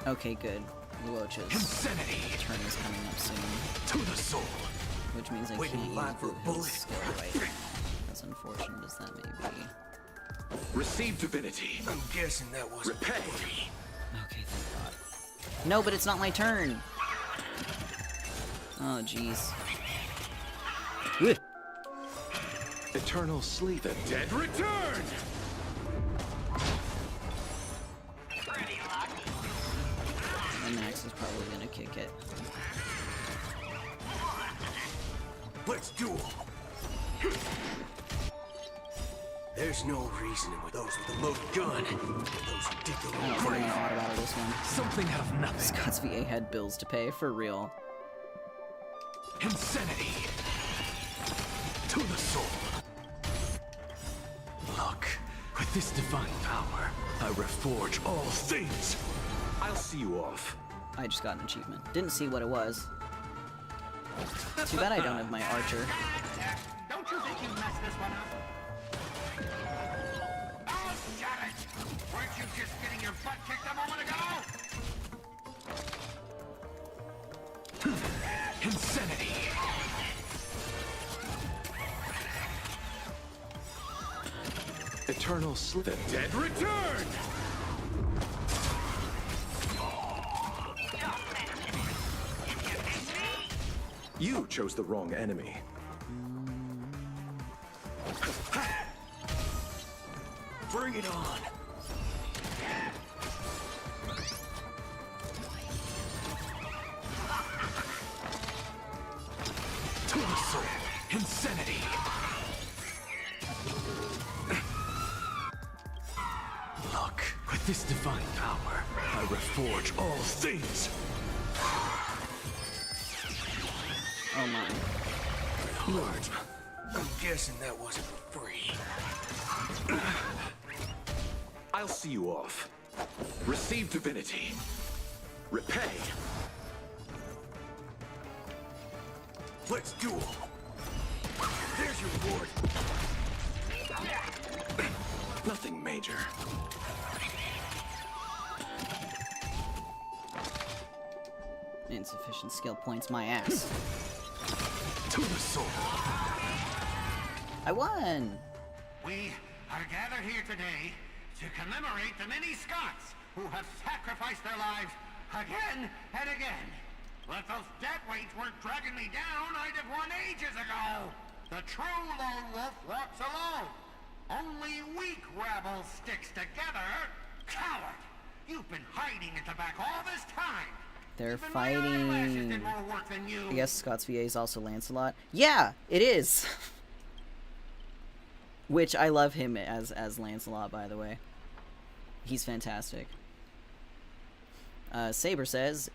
A: Okay, good. Luocha's
Q: Insanity.
A: turn is coming up soon.
Q: To the soul.
A: Which means I
Q: Waiting
A: can't
Q: line
A: use
Q: for a
A: his
Q: bullet.
A: skill right now. As unfortunate as that may be.
Q: Receive divinity.
M: I'm guessing that was
Q: Repay.
A: Okay, thank God. No, but it's not my turn! Oh, jeez. Ugh.
Q: Eternal sleep. The dead return.
A: And Max is probably gonna kick it.
M: Let's duel. There's no reasoning with those with a loaded gun. Those who dig their
A: I
M: own
A: don't think I'm
M: grave.
A: gonna auto battle this one.
Q: Something out of nothing.
A: Scott's VA had bills to pay, for real.
Q: Insanity. To the soul. Look, with this divine power, I reforge all things. I'll see you off.
A: I just got an achievement. Didn't see what it was. Too bad I don't have my archer.
N: Don't you think you messed this one up? Oh, shut it! Weren't you just getting your butt kicked a moment ago?
Q: Insanity. Eternal sleep. The dead return! You chose the wrong enemy.
M: Bring it on.
Q: To the soul. Insanity. Look, with this divine power, I reforge all things.
A: Oh my.
Q: Lord.
M: I'm guessing that wasn't free.
Q: I'll see you off. Receive divinity. Repay.
M: Let's duel. There's your reward.
Q: Nothing major.
A: Insufficient skill points, my ass.
Q: To the soul.
A: I won!
N: We are gathered here today to commemorate the many Scots who have sacrificed their lives again and again. If those dead weights weren't dragging me down, I'd have won ages ago. The true lone wolf walks alone. Only weak rabble sticks together. Coward! You've been hiding at the back all this time.
A: They're
N: Even my eyelashes
A: fighting.
N: did more work than you.
A: I guess Scott's VA is also Lancelot. Yeah, it is! Which I love him as Lancelot, by the way. He's fantastic. Saber says,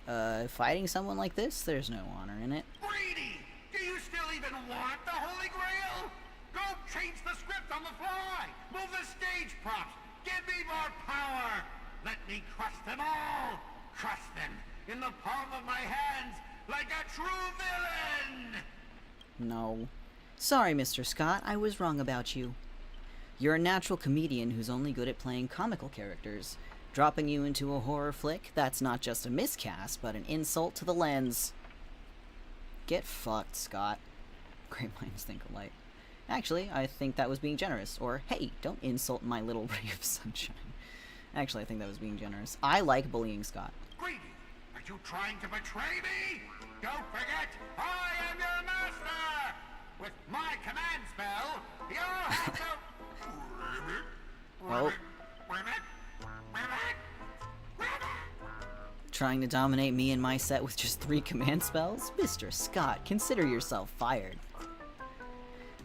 A: fighting someone like this, there's no honor in it.
N: Brady, do you still even want the Holy Grail? Go change the script on the fly. Move the stage props. Give me more power. Let me crush them all. Crush them in the palm of my hands like a true villain.
A: No. Sorry, Mr. Scott, I was wrong about you. You're a natural comedian who's only good at playing comical characters. Dropping you into a horror flick, that's not just a miscast, but an insult to the lens. Get fucked, Scott. Great minds think alike. Actually, I think that was being generous. Or, hey, don't insult my little ray of sunshine. Actually, I think that was being generous. I like bullying Scott.
N: Greedy, are you trying to betray me? Don't forget, I am your master. With my command spell, you'll have to...
A: Oh. Trying to dominate me and my set with just 3 command spells? Mr. Scott, consider yourself fired.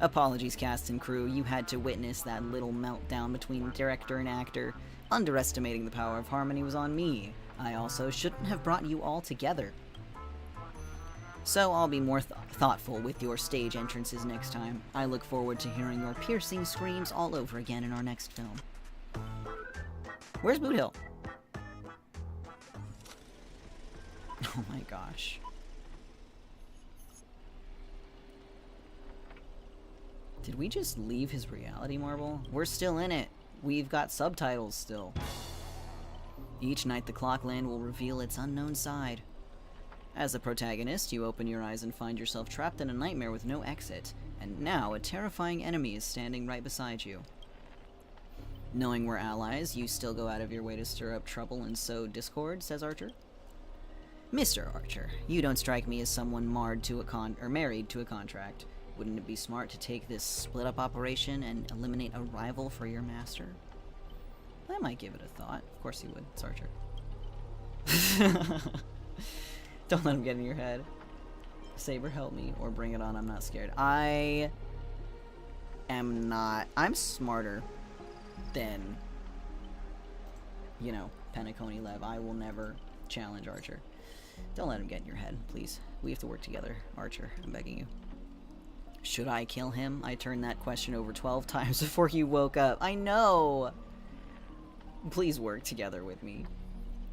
A: Apologies, cast and crew. You had to witness that little meltdown between director and actor. Underestimating the power of harmony was on me. I also shouldn't have brought you all together. So I'll be more thoughtful with your stage entrances next time. I look forward to hearing your piercing screams all over again in our next film. Where's Boot Hill? Oh my gosh. Did we just leave his reality marble? We're still in it. We've got subtitles still. Each night the Clockland will reveal its unknown side. As a protagonist, you open your eyes and find yourself trapped in a nightmare with no exit, and now a terrifying enemy is standing right beside you. Knowing we're allies, you still go out of your way to stir up trouble and sow discord, says Archer. Mr. Archer, you don't strike me as someone married to a contract. Wouldn't it be smart to take this split-up operation and eliminate a rival for your master? I might give it a thought. Of course you would. It's Archer. Don't let him get in your head. Saber, help me, or bring it on, I'm not scared. I am not... I'm smarter than, you know, Penacony Lev. I will never challenge Archer. Don't let him get in your head, please. We have to work together, Archer. I'm begging you. Should I kill him? I turned that question over 12 times before you woke up. I know! Please work together with me.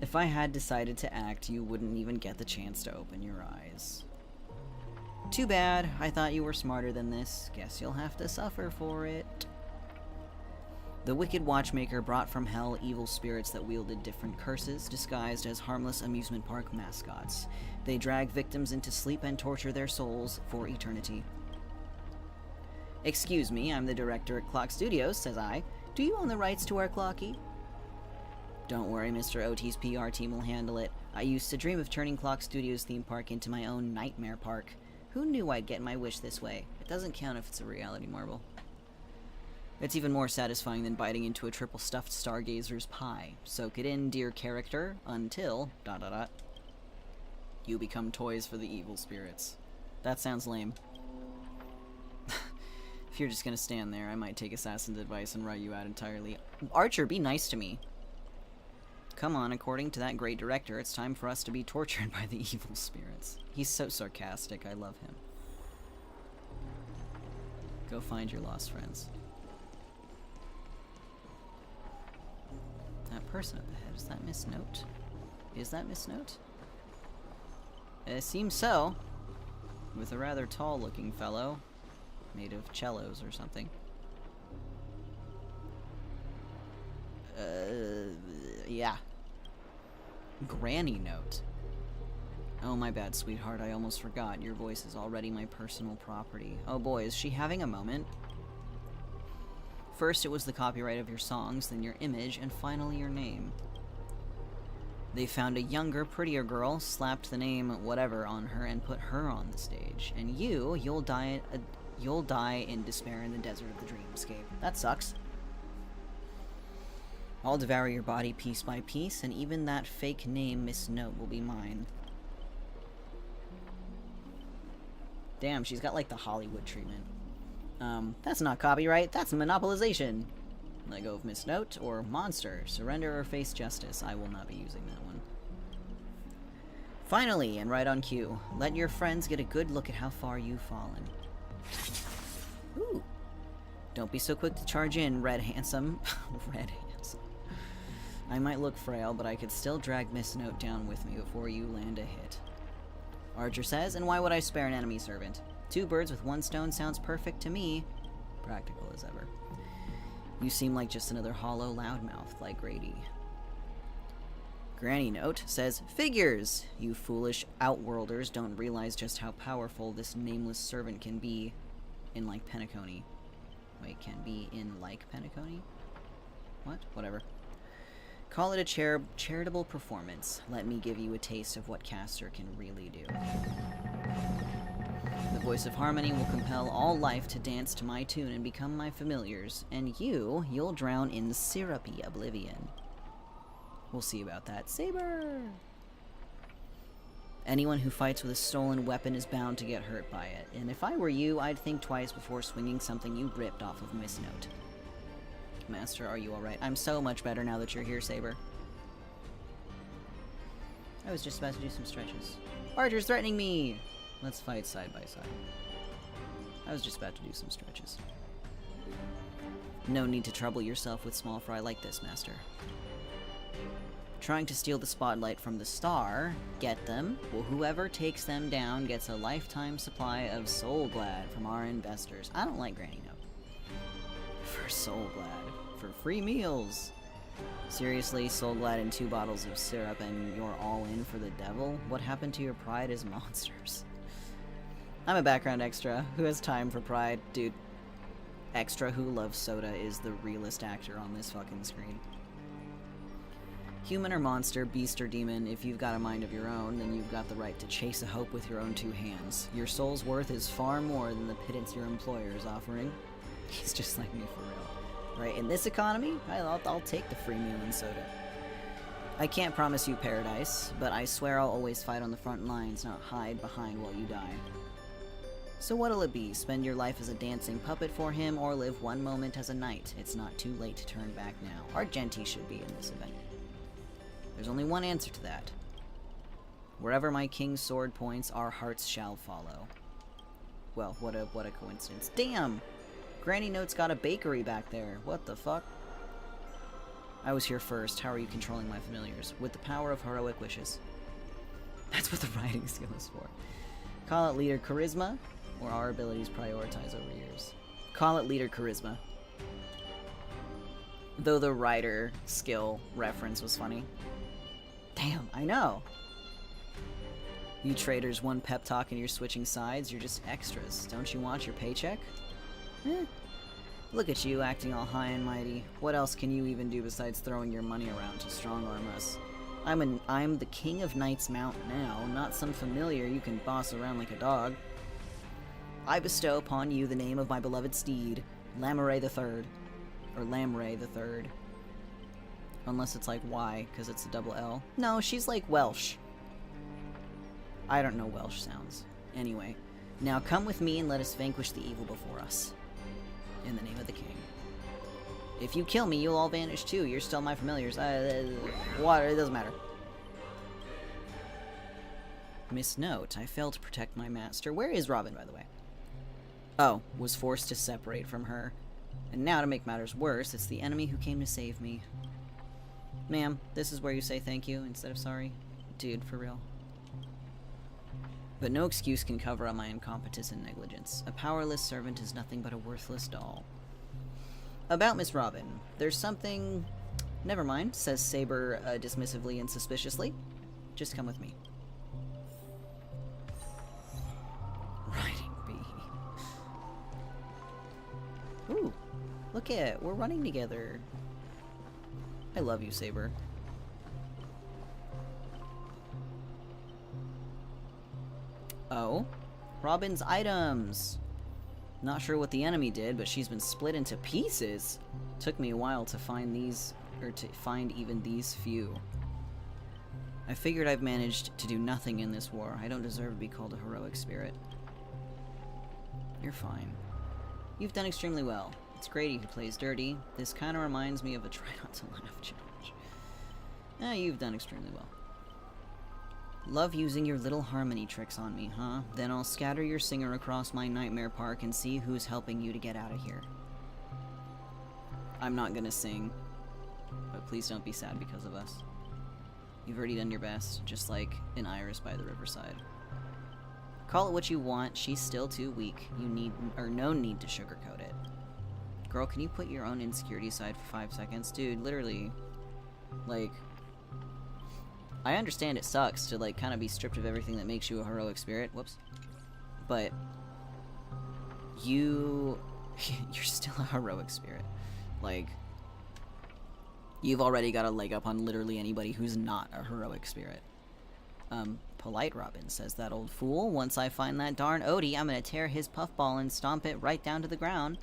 A: If I had decided to act, you wouldn't even get the chance to open your eyes. Too bad. I thought you were smarter than this. Guess you'll have to suffer for it. The Wicked Watchmaker brought from hell evil spirits that wielded different curses, disguised as harmless amusement park mascots. They drag victims into sleep and torture their souls for eternity. Excuse me, I'm the director at Clock Studios, says I. Do you own the rights to our clocky? Don't worry, Mr. OT's PR team will handle it. I used to dream of turning Clock Studios theme park into my own nightmare park. Who knew I'd get my wish this way? It doesn't count if it's a reality marble. It's even more satisfying than biting into a triple stuffed stargazer's pie. Soak it in, dear character, until... ... You become toys for the evil spirits. That sounds lame. If you're just gonna stand there, I might take Assassin's advice and write you out entirely. Archer, be nice to me. Come on, according to that great director, it's time for us to be tortured by the evil spirits. He's so sarcastic, I love him. Go find your lost friends. That person up ahead, is that Miss Note? Is that Miss Note? It seems so. With a rather tall-looking fellow, made of cellos or something. Yeah. Granny Note. Oh, my bad, sweetheart, I almost forgot. Your voice is already my personal property. Oh boy, is she having a moment? First it was the copyright of your songs, then your image, and finally your name. They found a younger, prettier girl, slapped the name whatever on her, and put her on the stage. And you'll die in despair in the desert of the dreamscape. That sucks. I'll devour your body piece by piece, and even that fake name, Miss Note, will be mine. Damn, she's got like the Hollywood treatment. That's not copyright, that's monopolization. Let go of Miss Note, or monster. Surrender or face justice. I will not be using that one. Finally, and right on cue, let your friends get a good look at how far you've fallen. Ooh. Don't be so quick to charge in, Red Handsome. Red Handsome. I might look frail, but I could still drag Miss Note down with me before you land a hit. Archer says, and why would I spare an enemy servant? 2 birds with 1 stone sounds perfect to me. Practical as ever. You seem like just another hollow loudmouth like Grady. Granny Note says, figures! You foolish outworlders don't realize just how powerful this nameless servant can be in like Penacony. Wait, can be in like Penacony? What? Whatever. Call it a charitable performance. Let me give you a taste of what Caster can really do. The voice of harmony will compel all life to dance to my tune and become my familiars, and you'll drown in syrupy oblivion. We'll see about that. Saber! Anyone who fights with a stolen weapon is bound to get hurt by it, and if I were you, I'd think twice before swinging something you ripped off of Miss Note. Master, are you alright? I'm so much better now that you're here, Saber. I was just about to do some stretches. Archer's threatening me! Let's fight side by side. I was just about to do some stretches. No need to trouble yourself with small fry like this, Master. Trying to steal the spotlight from the star, get them, well, whoever takes them down gets a lifetime supply of Soul Glad from our investors. I don't like Granny Note. For Soul Glad. For free meals. Seriously, Soul Glad and 2 bottles of syrup and you're all in for the devil? What happened to your pride as monsters? I'm a background extra. Who has time for pride? Dude, extra who loves soda is the realest actor on this fucking screen. Human or monster, beast or demon, if you've got a mind of your own, then you've got the right to chase a hope with your own 2 hands. Your soul's worth is far more than the pittance your employer is offering. He's just like me for real. Right, in this economy, I'll take the free meal and soda. I can't promise you paradise, but I swear I'll always fight on the front lines, not hide behind while you die. So what'll it be? Spend your life as a dancing puppet for him, or live one moment as a knight? It's not too late to turn back now. Argenti should be in this event. There's only one answer to that. Wherever my king's sword points, our hearts shall follow. Well, what a coincidence. Damn! Granny Note's got a bakery back there. What the fuck? I was here first. How are you controlling my familiars? With the power of heroic wishes. That's what the writing skill is for. Call it leader charisma, or our abilities prioritize over yours. Call it leader charisma. Though the writer skill reference was funny. Damn, I know. You traders, one pep talk and you're switching sides. You're just extras. Don't you want your paycheck? Look at you acting all high and mighty. What else can you even do besides throwing your money around to strong-arm us? I'm the king of Knight's Mountain now, not some familiar you can boss around like a dog. I bestow upon you the name of my beloved steed, Lamray III. Or Lamray III. Unless it's like Y, because it's a double L. No, she's like Welsh. I don't know Welsh sounds. Anyway, now come with me and let us vanquish the evil before us. In the name of the king. If you kill me, you'll all vanish too. You're still my familiars. Water, it doesn't matter. Miss Note, I failed to protect my master. Where is Robin, by the way? Oh, was forced to separate from her. And now, to make matters worse, it's the enemy who came to save me. Ma'am, this is where you say thank you instead of sorry. Dude, for real. But no excuse can cover up my incompetence and negligence. A powerless servant is nothing but a worthless doll. About Miss Robin, there's something... Never mind, says Saber dismissively and suspiciously. Just come with me. Riding bee. Ooh, look at, we're running together. I love you, Saber. Oh, Robin's items. Not sure what the enemy did, but she's been split into pieces. Took me a while to find these, or to find even these few. I figured I've managed to do nothing in this war. I don't deserve to be called a heroic spirit. You're fine. You've done extremely well. It's Grady who plays dirty. This kind of reminds me of a try not to laugh challenge. You've done extremely well. Love using your little harmony tricks on me, huh? Then I'll scatter your singer across my nightmare park and see who's helping you to get out of here. I'm not gonna sing, but please don't be sad because of us. You've already done your best, just like an iris by the riverside. Call it what you want, she's still too weak. You need, or no need to sugarcoat it. Girl, can you put your own insecurity aside for 5 seconds? Dude, literally, like... I understand it sucks to, like, kind of be stripped of everything that makes you a heroic spirit. Whoops. But... you're still a heroic spirit. Like... You've already got a leg up on literally anybody who's not a heroic spirit. Polite Robin, says that old fool. Once I find that darn Odie, I'm gonna tear his puffball and stomp it right down to the ground.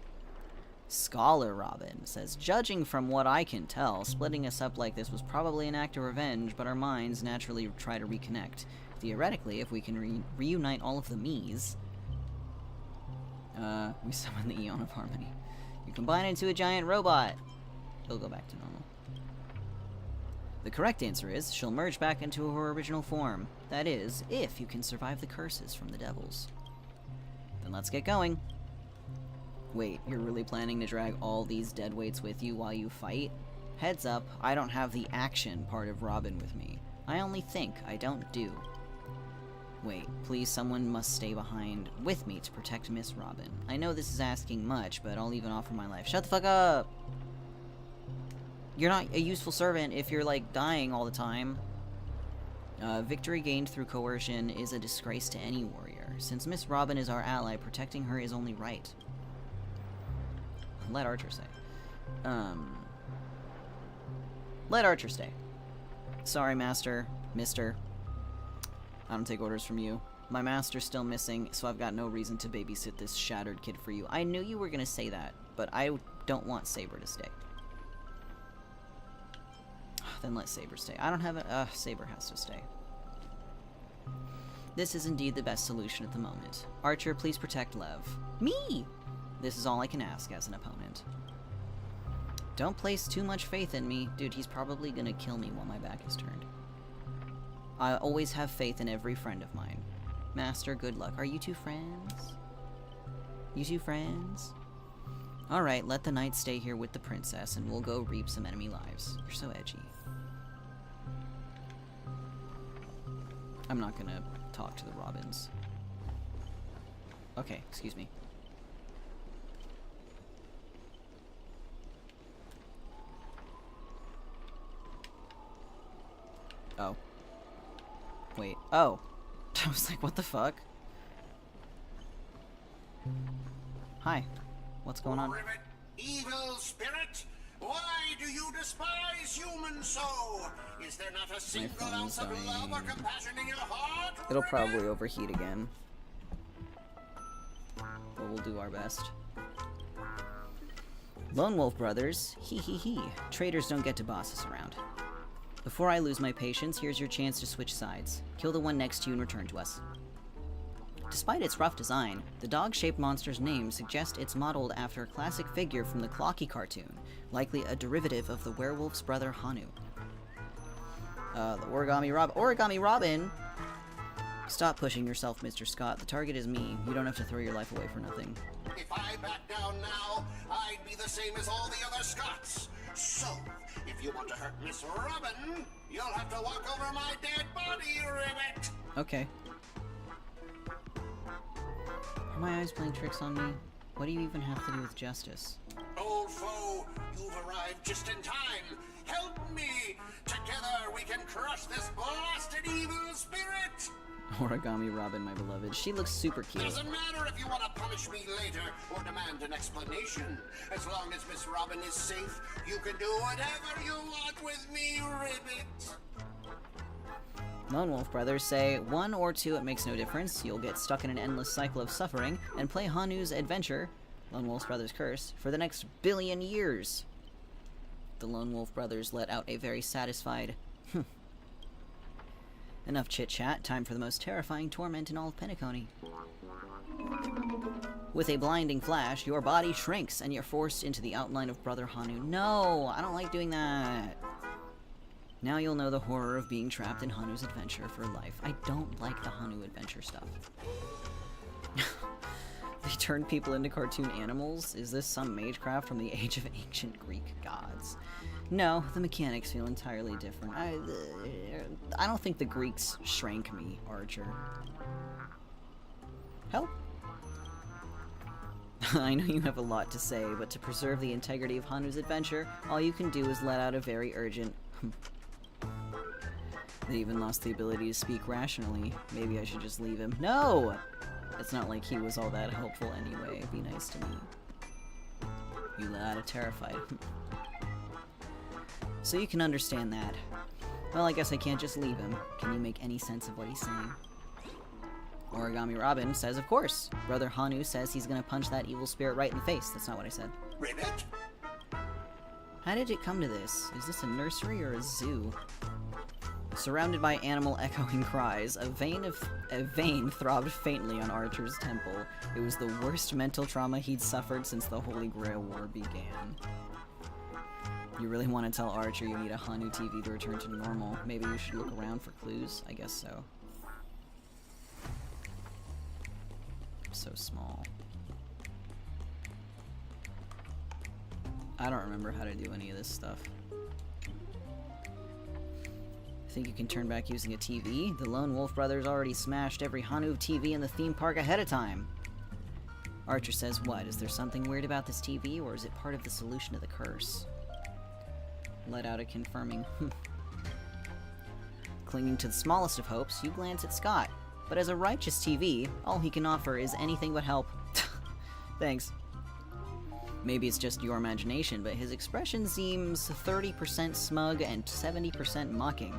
A: Scholar Robin says, judging from what I can tell, splitting us up like this was probably an act of revenge, but our minds naturally try to reconnect. Theoretically, if we can reunite all of the me's, we summon the Eon of Harmony. You combine into a giant robot. It'll go back to normal. The correct answer is, she'll merge back into her original form. That is, if you can survive the curses from the devils. Then let's get going. Wait, you're really planning to drag all these deadweights with you while you fight? Heads up, I don't have the action part of Robin with me. I only think, I don't do. Wait, please, someone must stay behind with me to protect Miss Robin. I know this is asking much, but I'll even offer my life. Shut the fuck up! You're not a useful servant if you're, like, dying all the time. Victory gained through coercion is a disgrace to any warrior. Since Miss Robin is our ally, protecting her is only right. Let Archer say. Let Archer stay. Sorry, Master. Mister. I don't take orders from you. My master's still missing, so I've got no reason to babysit this shattered kid for you. I knew you were gonna say that, but I don't want Saber to stay. Then let Saber stay. I don't have a... Saber has to stay. This is indeed the best solution at the moment. Archer, please protect Lev. Me! This is all I can ask as an opponent. Don't place too much faith in me. Dude, he's probably gonna kill me while my back is turned. I always have faith in every friend of mine. Master, good luck. Are you two friends? You two friends? Alright, let the knight stay here with the princess and we'll go reap some enemy lives. You're so edgy. I'm not gonna talk to the Robins. Okay, excuse me. Oh. Wait. Oh. I was like, what the fuck? Hi. What's going on?
H: Rivet, evil spirit, why do you despise humans so? Is there not a single ounce of love or compassion in your heart?
A: It'll probably overheat again. But we'll do our best. Lone Wolf Brothers, hee hee hee. Traitors don't get to boss us around. Before I lose my patience, here's your chance to switch sides. Kill the one next to you and return to us. Despite its rough design, the dog-shaped monster's name suggests it's modeled after a classic figure from the Clocky cartoon, likely a derivative of the werewolf's brother Hanu. The Origami Robin! Stop pushing yourself, Mr. Scott. The target is me. You don't have to throw your life away for nothing.
H: If I back down now, I'd be the same as all the other Scots. So, if you want to hurt Miss Robin, you'll have to walk over my dead body, Rivet!
A: Okay. Are my eyes playing tricks on me? What do you even have to do with justice?
H: Old foe, you've arrived just in time. Help me! Together we can crush this blasted evil spirit!
A: Origami Robin, my beloved. She looks super cute.
H: Doesn't matter if you want to punish me later or demand an explanation. As long as Miss Robin is safe, you can do whatever you want with me, Ribbit.
A: Lone Wolf Brothers say, 1 or 2, it makes no difference. You'll get stuck in an endless cycle of suffering and play Hanu's adventure, Lone Wolf Brothers Curse, for the next billion years. The Lone Wolf Brothers let out a very satisfied, Enough chit-chat, time for the most terrifying torment in all of Penacony. With a blinding flash, your body shrinks and you're forced into the outline of Brother Hanu. No, I don't like doing that. Now you'll know the horror of being trapped in Hanu's adventure for life. I don't like the Hanu adventure stuff. They turn people into cartoon animals? Is this some magecraft from the age of ancient Greek gods? No, the mechanics feel entirely different. I don't think the Greeks shrank me, Archer. Help? I know you have a lot to say, but to preserve the integrity of Hanu's adventure, all you can do is let out a very urgent... They even lost the ability to speak rationally. Maybe I should just leave him. No! It's not like he was all that helpful anyway. Be nice to me. You let out a terrified... So you can understand that. Well, I guess I can't just leave him. Can you make any sense of what he's saying? Origami Robin says, of course. Brother Hanu says he's gonna punch that evil spirit right in the face. That's not what I said.
H: Ribbit?
A: How did it come to this? Is this a nursery or a zoo? Surrounded by animal echoing cries, a vein throbbed faintly on Archer's temple. It was the worst mental trauma he'd suffered since the Holy Grail War began. You really want to tell Archer you need a Hanu TV to return to normal? Maybe you should look around for clues? I guess so. So small. I don't remember how to do any of this stuff. I think you can turn back using a TV. The Lone Wolf Brothers already smashed every Hanu TV in the theme park ahead of time. Archer says, what? Is there something weird about this TV, or is it part of the solution to the curse? Let out a confirming Clinging to the smallest of hopes, you glance at Scott. But as a righteous TV, all he can offer is anything but help. Thanks. Maybe it's just your imagination, but his expression seems 30% smug and 70% mocking.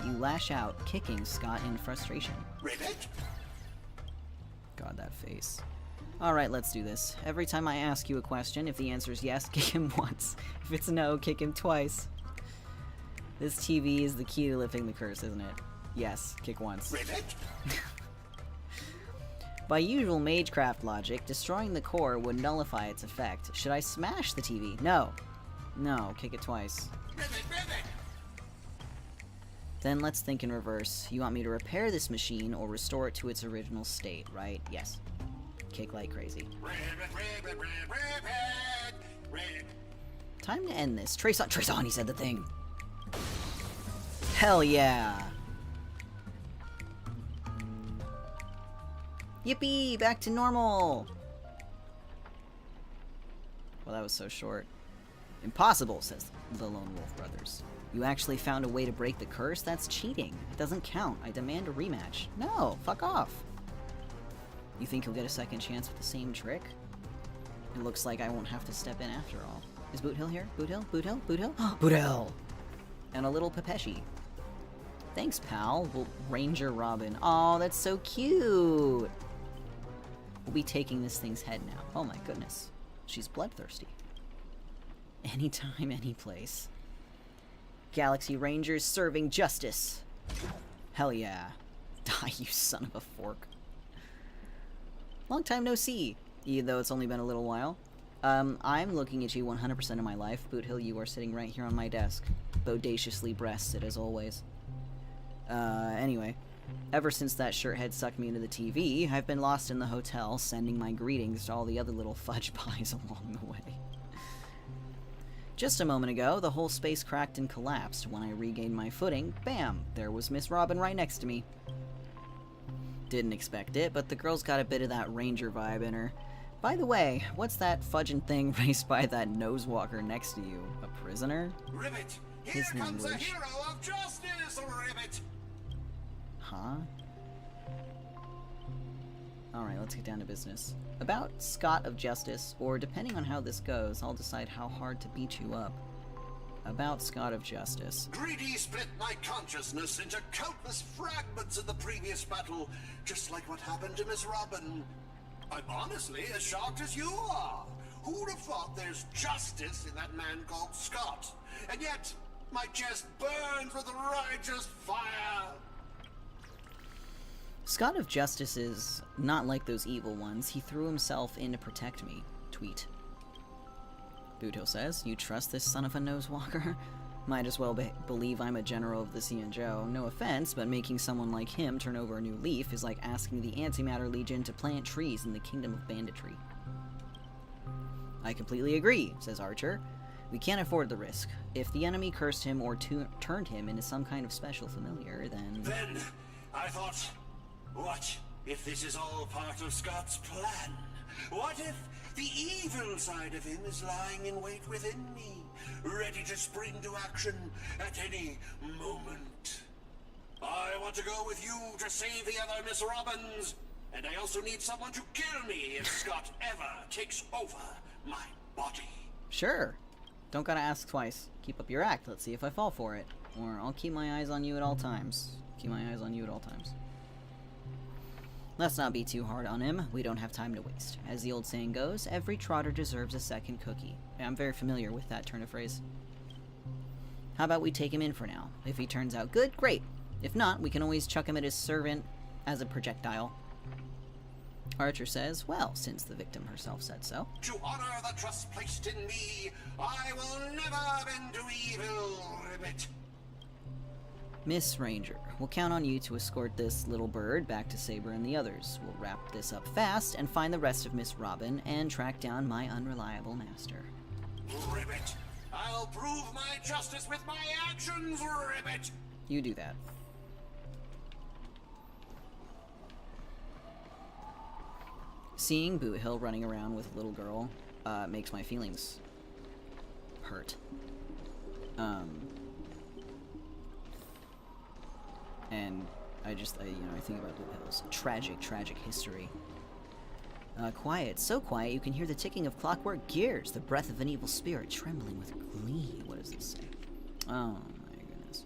A: You lash out, kicking Scott in frustration.
H: Ribbit?
A: God, that face. Alright, let's do this. Every time I ask you a question, if the answer is yes, kick him once. If it's no, kick him twice. This TV is the key to lifting the curse, isn't it? Yes, kick once. By usual magecraft logic, destroying the core would nullify its effect. Should I smash the TV? No. No, kick it twice. Then let's think in reverse. You want me to repair this machine or restore it to its original state, right? Yes. Kick like crazy. Time to end this. Trace on, he said the thing. Hell yeah. Yippee! Back to normal! Well, that was so short. Impossible, says the Lone Wolf Brothers. You actually found a way to break the curse? That's cheating. It doesn't count. I demand a rematch. No, fuck off. You think you'll get a second chance with the same trick? It looks like I won't have to step in after all. Is Boot Hill here? Boot Hill? Boot Hill? Boot Hill? Boot Hill! And a little Pepeshi. Thanks, pal. Well, Ranger Robin. Oh, that's so cute! We'll be taking this thing's head now. Oh my goodness. She's bloodthirsty. Anytime, any place. Galaxy Rangers serving justice. Hell yeah. Die, you son of a fork. Long time no see, even though it's only been a little while. I'm looking at you 100% of my life. Boot Hill, you are sitting right here on my desk. Bodaciously breasted, as always. Anyway. Ever since that shirt head sucked me into the TV, I've been lost in the hotel, sending my greetings to all the other little fudge pies along the way. Just a moment ago, the whole space cracked and collapsed. When I regained my footing, bam, there was Miss Robin right next to me. Didn't expect it, but the girl's got a bit of that ranger vibe in her. By the way, what's that fudging thing raced by that nosewalker next to you? A prisoner?
H: Ribbit!
A: His
H: Here comes a
A: language.
H: hero of justice, Ribbit!
A: Huh? Alright, let's get down to business. About Scott of Justice, or depending on how this goes, I'll decide how hard to beat you up. About Scott of Justice.
H: Greedy split my consciousness into countless fragments in the previous battle, just like what happened to Miss Robin. I'm honestly as shocked as you are. Who'd have thought there's justice in that man called Scott? And yet, my chest burns with righteous fire.
A: Scott of Justice is not like those evil ones. He threw himself in to protect me. Tweet. Buto says, you trust this son of a nosewalker? Might as well believe I'm a general of the Xianzhou. No offense, but making someone like him turn over a new leaf is like asking the Antimatter Legion to plant trees in the kingdom of banditry. I completely agree, says Archer. We can't afford the risk. If the enemy cursed him or turned him into some kind of special familiar, then...
H: Then, I thought, what if this is all part of Scott's plan? What if the evil side of him is lying in wait within me, ready to spring to action at any moment? I want to go with you to save the other Miss Robins, and I also need someone to kill me if Scott ever takes over my body.
A: Sure. Don't gotta ask twice. Keep up your act. Let's see if I fall for it. Or I'll keep my eyes on you at all times. Keep my eyes on you at all times. Let's not be too hard on him. We don't have time to waste. As the old saying goes, every trotter deserves a second cookie. I'm very familiar with that turn of phrase. How about we take him in for now? If he turns out good, great. If not, we can always chuck him at his servant as a projectile. Archer says, well, since the victim herself said so.
H: To honor the trust placed in me, I will never bend to evil, Ribbit.
A: Miss Ranger, we'll count on you to escort this little bird back to Saber and the others. We'll wrap this up fast and find the rest of Miss Robin and track down my unreliable master.
H: Ribbit, I'll prove my justice with my actions, Ribbit.
A: You do that. Seeing Boot Hill running around with a little girl makes my feelings hurt. And I think about Boot Hill's tragic history. Quiet, so quiet you can hear the ticking of clockwork gears, the breath of an evil spirit trembling with glee. What does this say? Oh my goodness.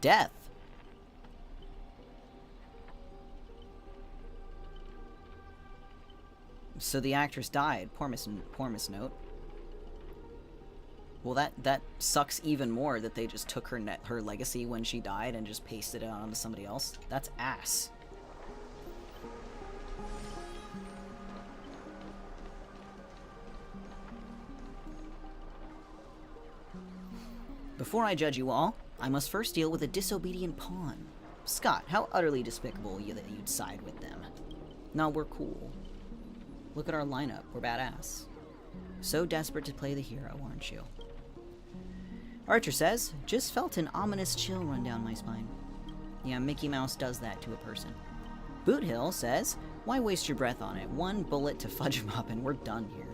A: Death. So the actress died. Poor Miss Note. Well, that sucks even more that they just took her legacy when she died and just pasted it onto somebody else. That's ass. Before I judge you all, I must first deal with a disobedient pawn. Scott, how utterly despicable that you'd side with them. No, we're cool. Look at our lineup, we're badass. So desperate to play the hero, aren't you? Archer says, just felt an ominous chill run down my spine. Yeah, Mickey Mouse does that to a person. Boothill says, why waste your breath on it? One bullet to fudge him up and we're done here.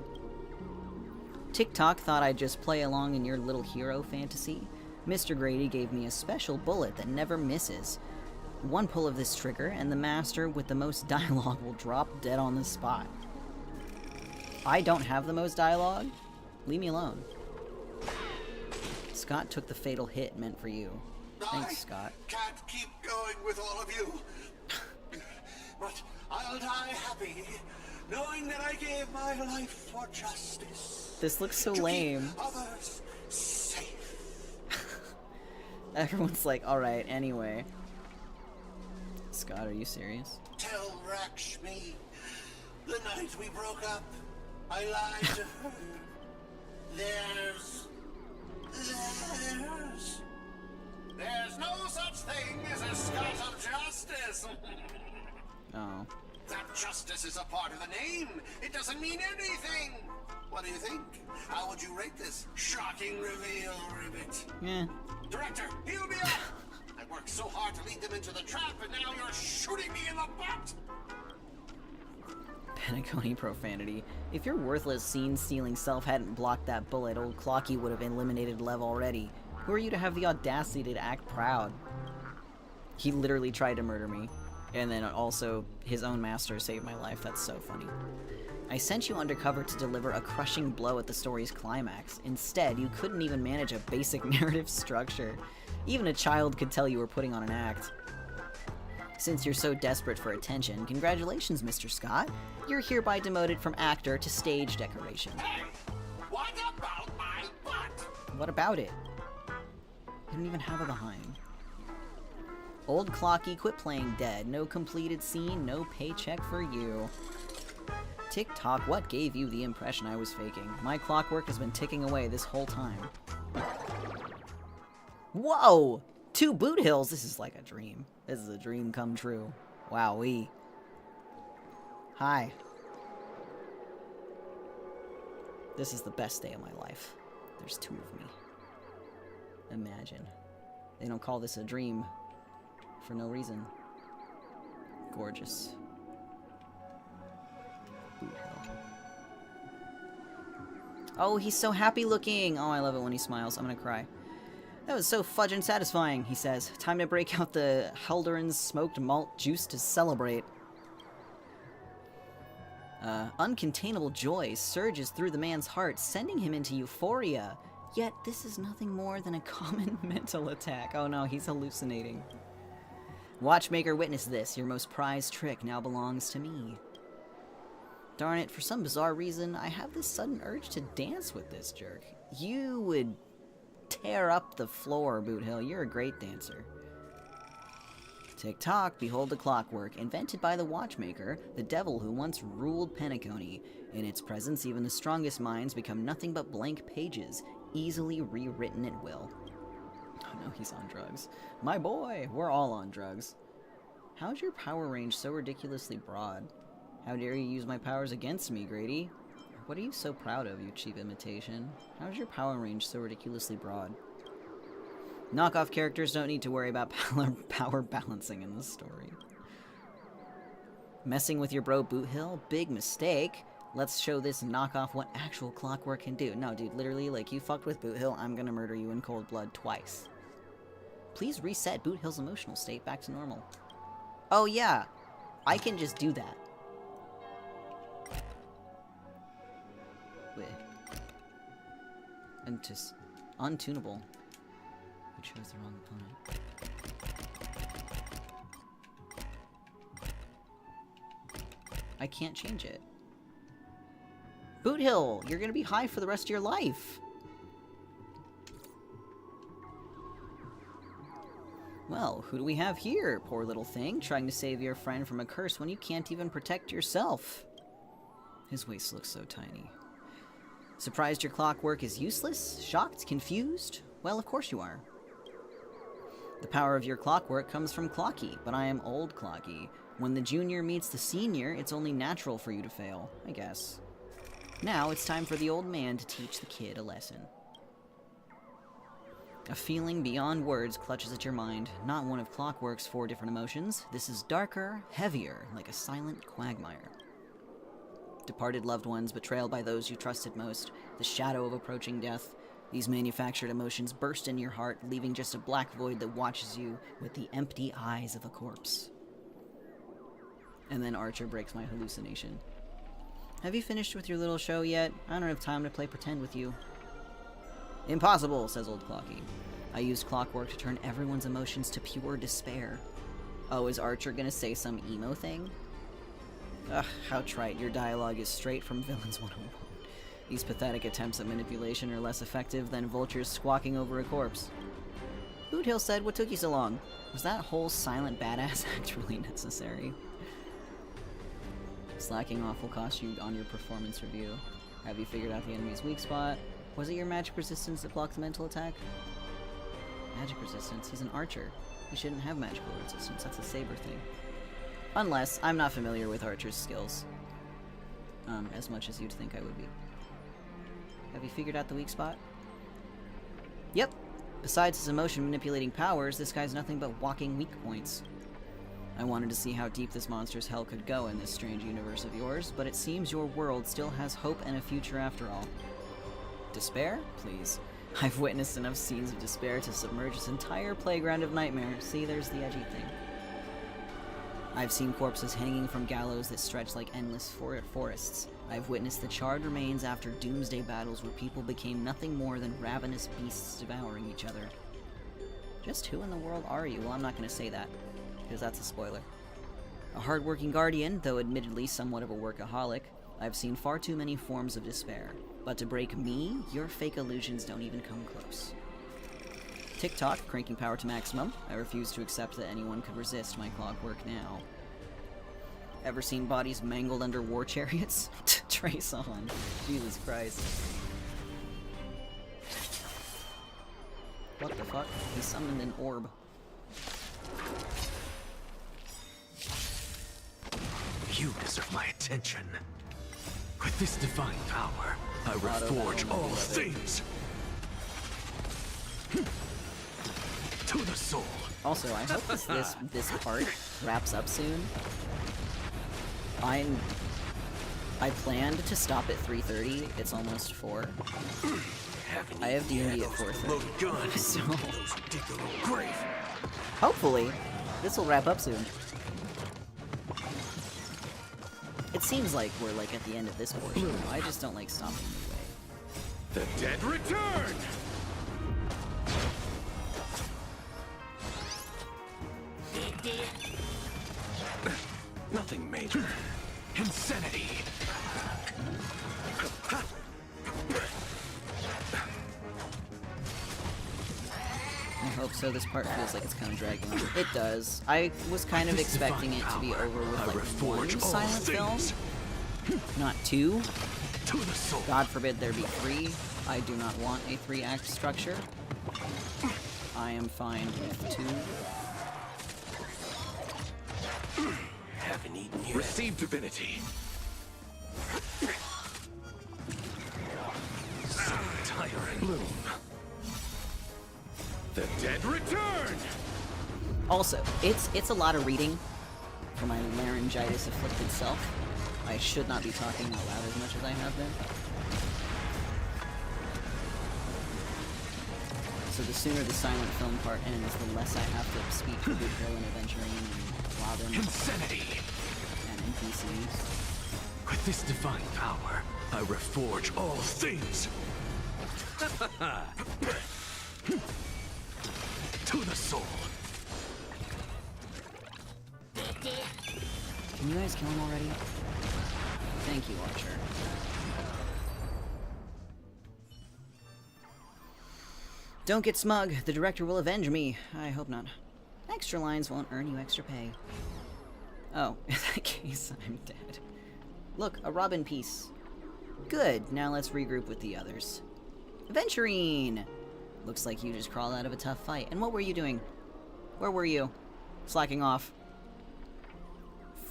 A: TikTok thought I'd just play along in your little hero fantasy. Mr. Grady gave me a special bullet that never misses. One pull of this trigger, and the master with the most dialogue will drop dead on the spot. I don't have the most dialogue? Leave me alone. Scott took the fatal hit meant for you. Thanks, Scott.
N: Can't keep going with all of you. But I'll die happy, knowing that I gave my life for justice.
A: This looks so lame.
N: Others safe.
A: Everyone's like, alright, anyway. Scott, are you serious?
N: Tell Rakshmi, the night we broke up, I lied to her. There's no such thing as a Scott of Justice.
A: Oh.
N: That justice is a part of the name. It doesn't mean anything. What do you think? How would you rate this shocking reveal, Ribbit?
A: Yeah.
N: Director, heal me up! I worked so hard to lead them into the trap, and now you're shooting me in the butt!
A: Penacony profanity. If your worthless scene-stealing self hadn't blocked that bullet, old Clocky would have eliminated Lev already. Who are you to have the audacity to act proud? He literally tried to murder me. And then also, his own master saved my life. That's so funny. I sent you undercover to deliver a crushing blow at the story's climax. Instead, you couldn't even manage a basic narrative structure. Even a child could tell you were putting on an act. Since you're so desperate for attention, congratulations, Mr. Scott. You're hereby demoted from actor to stage decoration.
N: Hey! What about my butt?
A: What about it? You don't even have a behind. Old Clocky, quit playing dead. No completed scene, no paycheck for you. Tick-tock, what gave you the impression I was faking? My clockwork has been ticking away this whole time. Whoa! 2 boot hills! This is like a dream. This is a dream come true. Wowee. Hi. This is the best day of my life. There's 2 of me. Imagine. They don't call this a dream for no reason. Gorgeous. Boot hill. Oh, he's so happy looking! Oh, I love it when he smiles. I'm gonna cry. That was so fudgin' satisfying, he says. Time to break out the Helderan's smoked malt juice to celebrate. Uncontainable joy surges through the man's heart, sending him into euphoria. Yet, this is nothing more than a common mental attack. Oh no, he's hallucinating. Watchmaker, witness this. Your most prized trick now belongs to me. Darn it, for some bizarre reason, I have this sudden urge to dance with this jerk. You would tear up the floor, Boothill. You're a great dancer. Tick-tock, behold the clockwork, invented by the watchmaker, the devil who once ruled Penacony. In its presence, even the strongest minds become nothing but blank pages, easily rewritten at will. Oh no, he's on drugs. My boy, we're all on drugs. How's your power range so ridiculously broad? How dare you use my powers against me, Grady? What are you so proud of, you cheap imitation? How's your power range so ridiculously broad? Knockoff characters don't need to worry about power balancing in this story. Messing with your bro Boothill? Big mistake. Let's show this knockoff what actual clockwork can do. No, dude, literally, like, you fucked with Boothill, I'm gonna murder you in cold blood twice. Please reset Boothill's emotional state back to normal. Oh yeah, I can just do that. Wait. And just untunable. You chose the wrong opponent. I can't change it. Boot Hill, you're gonna be high for the rest of your life. Well, who do we have here, poor little thing, trying to save your friend from a curse when you can't even protect yourself? His waist looks so tiny. Surprised your clockwork is useless? Shocked? Confused? Well, of course you are. The power of your clockwork comes from Clocky, but I am old Clocky. When the junior meets the senior, it's only natural for you to fail, I guess. Now it's time for the old man to teach the kid a lesson. A feeling beyond words clutches at your mind, not one of Clockwork's 4 different emotions. This is darker, heavier, like a silent quagmire. Departed loved ones, betrayal by those you trusted most, the shadow of approaching death. These manufactured emotions burst in your heart, leaving just a black void that watches you with the empty eyes of a corpse. And then Archer breaks my hallucination. Have you finished with your little show yet? I don't have time to play pretend with you. Impossible, says old Clocky. I used clockwork to turn everyone's emotions to pure despair. Oh, is Archer gonna say some emo thing? Ugh, how trite. Your dialogue is straight from Villains 101. These pathetic attempts at manipulation are less effective than vultures squawking over a corpse. Boot Hill said, what took you so long? Was that whole silent badass act really necessary? Slacking off will cost you on your performance review. Have you figured out the enemy's weak spot? Was it your magic resistance that blocked the mental attack? Magic resistance? He's an archer. He shouldn't have magical resistance. That's a saber thing. Unless I'm not familiar with Archer's skills. As much as you'd think I would be. Have you figured out the weak spot? Yep. Besides his emotion manipulating powers, this guy's nothing but walking weak points. I wanted to see how deep this monster's hell could go in this strange universe of yours, but it seems your world still has hope and a future after all. Despair? Please. I've witnessed enough scenes of despair to submerge this entire playground of nightmare. See, there's the edgy thing. I've seen corpses hanging from gallows that stretch like endless forests. I've witnessed the charred remains after doomsday battles where people became nothing more than ravenous beasts devouring each other. Just who in the world are you? Well, I'm not going to say that, because that's a spoiler. A hard-working guardian, though admittedly somewhat of a workaholic, I've seen far too many forms of despair. But to break me, your fake illusions don't even come close. Tick-tock, cranking power to maximum. I refuse to accept that anyone could resist my clockwork now. Ever seen bodies mangled under war chariots? Trace on. Jesus Christ. What the fuck? He summoned an orb.
Q: You deserve my attention. With this divine power, I reforge all things. To the soul.
A: Also, I hope this part wraps up soon. I planned to stop at 3:30. It's almost 4. I have D&D at 4:30. So hopefully, this will wrap up soon. It seems like we're like at the end of this portion. I just don't like stopping midway.
Q: The dead return. Nothing major. Insanity.
A: I hope so. This part feels like it's kind of dragging on. It does. I was kind of expecting it to be over with like one silent film, not 2. God forbid there be 3. I do not want a 3-act structure. I am fine with 2.
Q: Haven't eaten yet. Receive divinity. So tiring. Bloom. The dead return.
A: Also, it's a lot of reading for my laryngitis afflicted self. I should not be talking out loud as much as I have been. So the sooner the silent film part ends, the less I have to speak to Boot Hill and Aventurine and Robin.
Q: Insanity.
A: And NPCs.
Q: With this divine power, I reforge all things. To the soul.
A: Can you guys kill him already? Thank you, Archer. Don't get smug. The director will avenge me. I hope not. Extra lines won't earn you extra pay. Oh, in that case, I'm dead. Look, a Robin piece. Good, now let's regroup with the others. Aventurine! Looks like you just crawled out of a tough fight. And what were you doing? Where were you? Slacking off.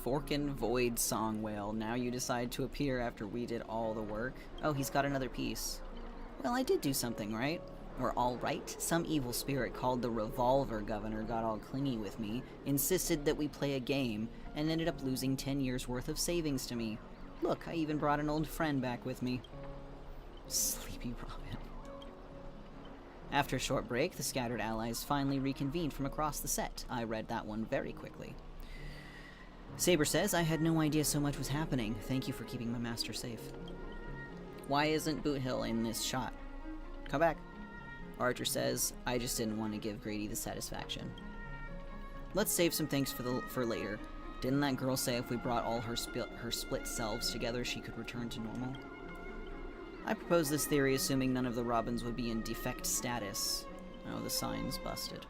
A: Forkin Void Song Whale. Now you decide to appear after we did all the work? Oh, he's got another piece. Well, I did do something, right? Or alright? Some evil spirit called the Revolver Governor got all clingy with me, insisted that we play a game, and ended up losing 10 years worth of savings to me. Look, I even brought an old friend back with me. Sleepy Robin. After a short break, the scattered allies finally reconvened from across the set. I read that one very quickly. Saber says, I had no idea so much was happening. Thank you for keeping my master safe. Why isn't Boot Hill in this shot? Come back. Archer says, I just didn't want to give Grady the satisfaction. Let's save some things for later. Didn't that girl say if we brought all her split selves together, she could return to normal? I propose this theory assuming none of the Robins would be in defect status. Oh, the sign's busted.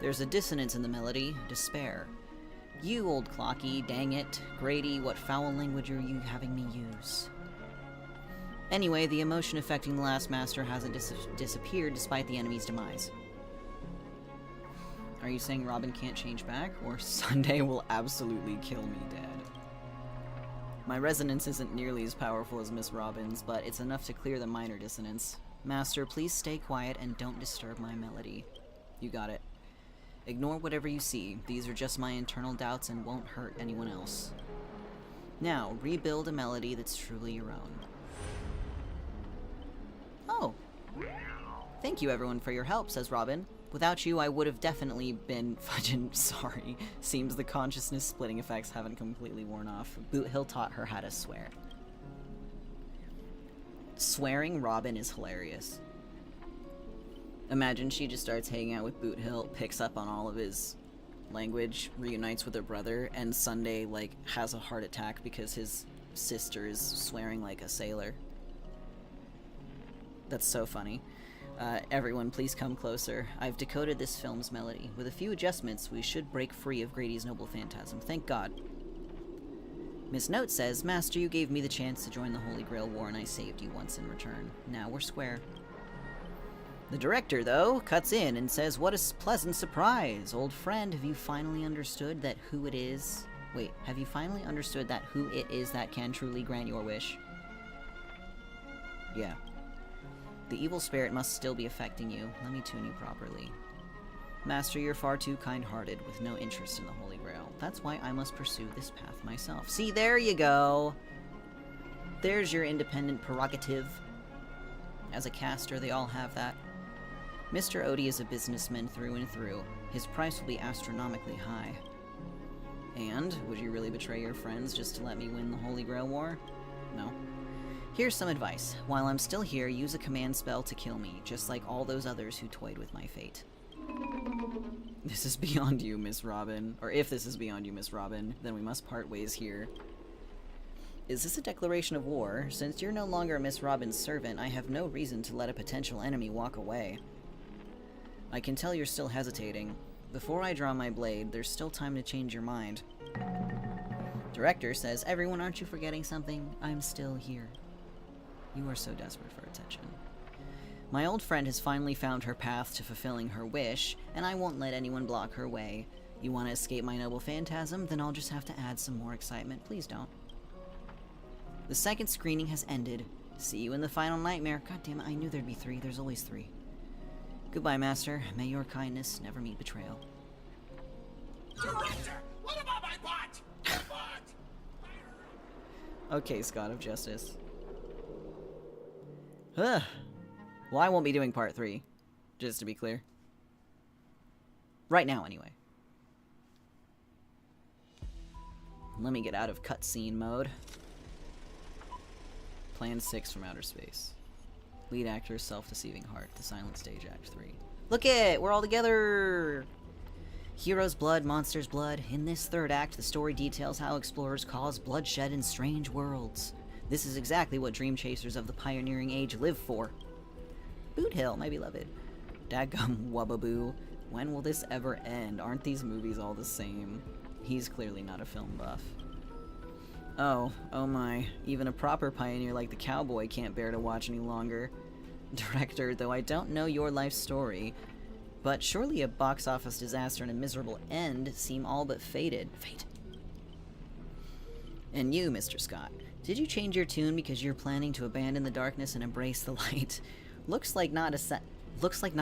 A: There's a dissonance in the melody, despair. You, old clocky, dang it. Grady, what foul language are you having me use? Anyway, the emotion affecting the last master hasn't disappeared despite the enemy's demise. Are you saying Robin can't change back? Or Sunday will absolutely kill me dead? My resonance isn't nearly as powerful as Miss Robin's, but it's enough to clear the minor dissonance. Master, please stay quiet and don't disturb my melody. You got it. Ignore whatever you see. These are just my internal doubts and won't hurt anyone else. Now, rebuild a melody that's truly your own. Oh. Thank you everyone for your help, says Robin. Without you, I would have definitely been fudgin' sorry. Seems the consciousness splitting effects haven't completely worn off. Boot Hill taught her how to swear. Swearing Robin is hilarious. Imagine she just starts hanging out with Boot Hill, picks up on all of his language, reunites with her brother, and Sunday, like, has a heart attack because his sister is swearing like a sailor. That's so funny. Everyone, please come closer. I've decoded this film's melody. With a few adjustments, we should break free of Grady's noble phantasm. Thank God. Miss Note says, Master, you gave me the chance to join the Holy Grail War, and I saved you once in return. Now we're square. The director, though, cuts in and says, what a pleasant surprise. Old friend, have you finally understood that who it is... Wait, have you finally understood that who it is that can truly grant your wish? Yeah. The evil spirit must still be affecting you. Let me tune you properly. Master, you're far too kind-hearted with no interest in the Holy Grail. That's why I must pursue this path myself. See, there you go! There's your independent prerogative. As a caster, they all have that. Mr. Odie is a businessman through and through. His price will be astronomically high. And, would you really betray your friends just to let me win the Holy Grail War? No. Here's some advice. While I'm still here, use a command spell to kill me, just like all those others who toyed with my fate. This is beyond you, Miss Robin. Or if this is beyond you, Miss Robin, then we must part ways here. Is this a declaration of war? Since you're no longer Miss Robin's servant, I have no reason to let a potential enemy walk away. I can tell you're still hesitating. Before I draw my blade, there's still time to change your mind. Director says, everyone, aren't you forgetting something? I'm still here. You are so desperate for attention. My old friend has finally found her path to fulfilling her wish, and I won't let anyone block her way. You want to escape my noble phantasm? Then I'll just have to add some more excitement. Please don't. The second screening has ended. See you in the final nightmare. God damn it, I knew there'd be 3. There's always 3. Goodbye, Master. May your kindness never meet betrayal.
N: Director! What about my butt?
A: Okay, Scott of Justice. Ugh. Well, I won't be doing part 3, just to be clear. Right now, anyway. Let me get out of cutscene mode. Plan 6 from outer space. Lead actor, self-deceiving heart. The silent stage, act 3. Look it! We're all together! Hero's blood, monster's blood. In this third act, the story details how explorers cause bloodshed in strange worlds. This is exactly what dream chasers of the pioneering age live for. Boot Hill, my beloved. Dadgum Wubbaboo. When will this ever end? Aren't these movies all the same? He's clearly not a film buff. Oh my. Even a proper pioneer like the cowboy can't bear to watch any longer. Director, though I don't know your life story, but surely a box office disaster and a miserable end seem all but fated. Fate. And you, Mr. Scott, did you change your tune because you're planning to abandon the darkness and embrace the light? Looks like not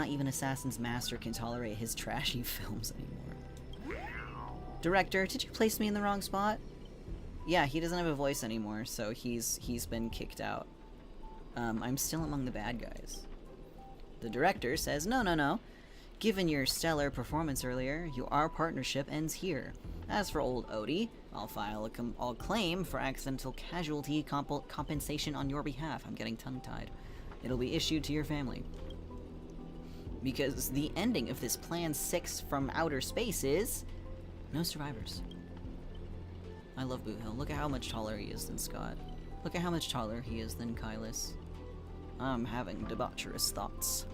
A: even Assassin's Master can tolerate his trashy films anymore. Director, did you place me in the wrong spot? Yeah, he doesn't have a voice anymore, so he's been kicked out. I'm still among the bad guys. The director says, no. Given your stellar performance earlier, our partnership ends here. As for old Odie, I'll file a claim for accidental casualty compensation on your behalf. I'm getting tongue-tied. It'll be issued to your family. Because the ending of this Plan 6 from outer space is... no survivors. I love Boot Hill. Look at how much taller he is than Scott. Look at how much taller he is than Kylus. I'm having debaucherous thoughts.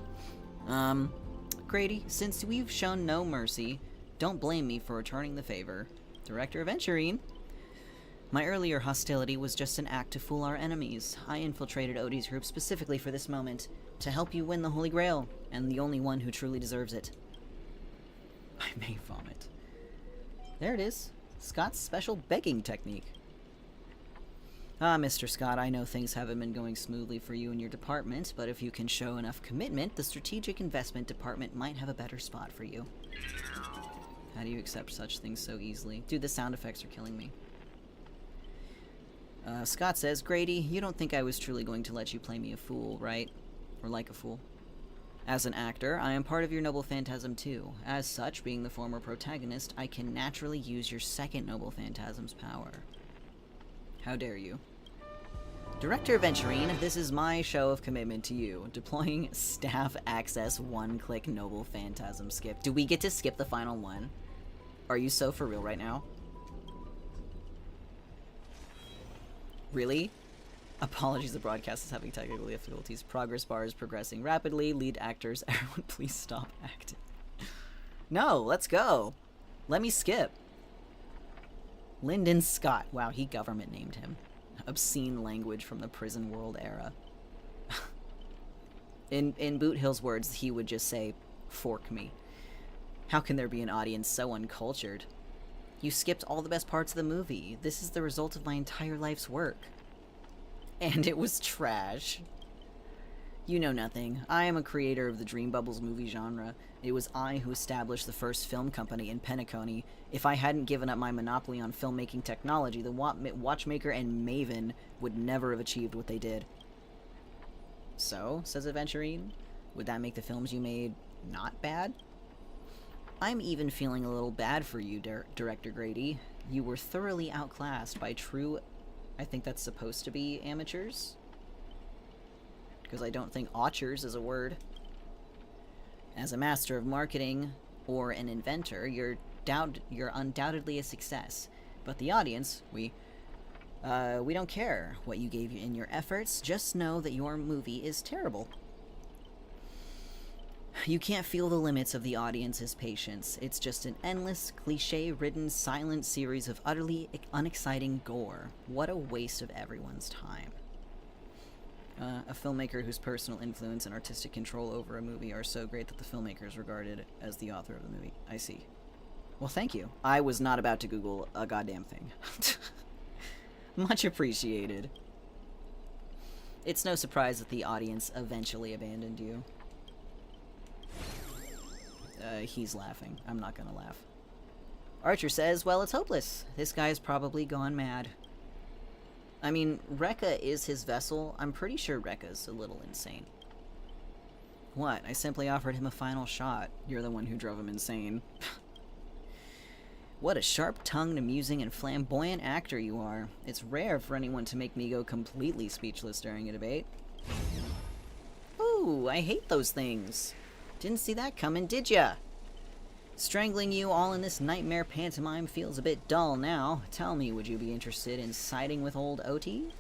A: Grady, since we've shown no mercy, don't blame me for returning the favor. Director Aventurine. My earlier hostility was just an act to fool our enemies. I infiltrated Odie's group specifically for this moment, to help you win the Holy Grail, and the only one who truly deserves it. I may vomit. There it is. Scott's special begging technique. Ah, Mr. Scott, I know things haven't been going smoothly for you and your department, but if you can show enough commitment, the Strategic Investment Department might have a better spot for you. How do you accept such things so easily? Dude, the sound effects are killing me. Scott says, Grady, you don't think I was truly going to let you play me a fool, right? Or like a fool. As an actor, I am part of your Noble Phantasm too. As such, being the former protagonist, I can naturally use your second Noble Phantasm's power. How dare you? Director Aventurine, this is my show of commitment to you. Deploying staff access one-click Noble Phantasm skip. Do we get to skip the final one? Are you so for real right now? Really? Apologies, the broadcast is having technical difficulties. Progress bar is progressing rapidly. Lead actors, everyone please stop acting. No, let's go. Let me skip. Lyndon Scott. Wow, he government named him. Obscene language from the prison world era. In Boot Hill's words, he would just say, fork me. How can there be an audience so uncultured? You skipped all the best parts of the movie. This is the result of my entire life's work. And it was trash. You know nothing. I am a creator of the Dream Bubbles movie genre. It was I who established the first film company in Penacony. If I hadn't given up my monopoly on filmmaking technology, the Watchmaker and Maven would never have achieved what they did. So, says Aventurine, would that make the films you made not bad? I'm even feeling a little bad for you, Director Grady. You were thoroughly outclassed by true... I think that's supposed to be amateurs. Because I don't think auteurs is a word. As a master of marketing or an inventor, you're undoubtedly a success. But the audience, we don't care what you gave in your efforts. Just know that your movie is terrible. You can't feel the limits of the audience's patience. It's just an endless, cliche-ridden, silent series of utterly unexciting gore. What a waste of everyone's time. A filmmaker whose personal influence and artistic control over a movie are so great that the filmmaker is regarded as the author of the movie. I see. Well, thank you. I was not about to Google a goddamn thing. Much appreciated. It's no surprise that the audience eventually abandoned you. He's laughing. I'm not gonna laugh. Archer says, well, it's hopeless. This guy's probably gone mad. I mean, Rekka is his vessel. I'm pretty sure Rekka's a little insane. What? I simply offered him a final shot. You're the one who drove him insane. What a sharp-tongued, amusing, and flamboyant actor you are. It's rare for anyone to make me go completely speechless during a debate. Ooh, I hate those things. Didn't see that coming, did ya? Strangling you all in this nightmare pantomime feels a bit dull now. Tell me, would you be interested in siding with old Oti?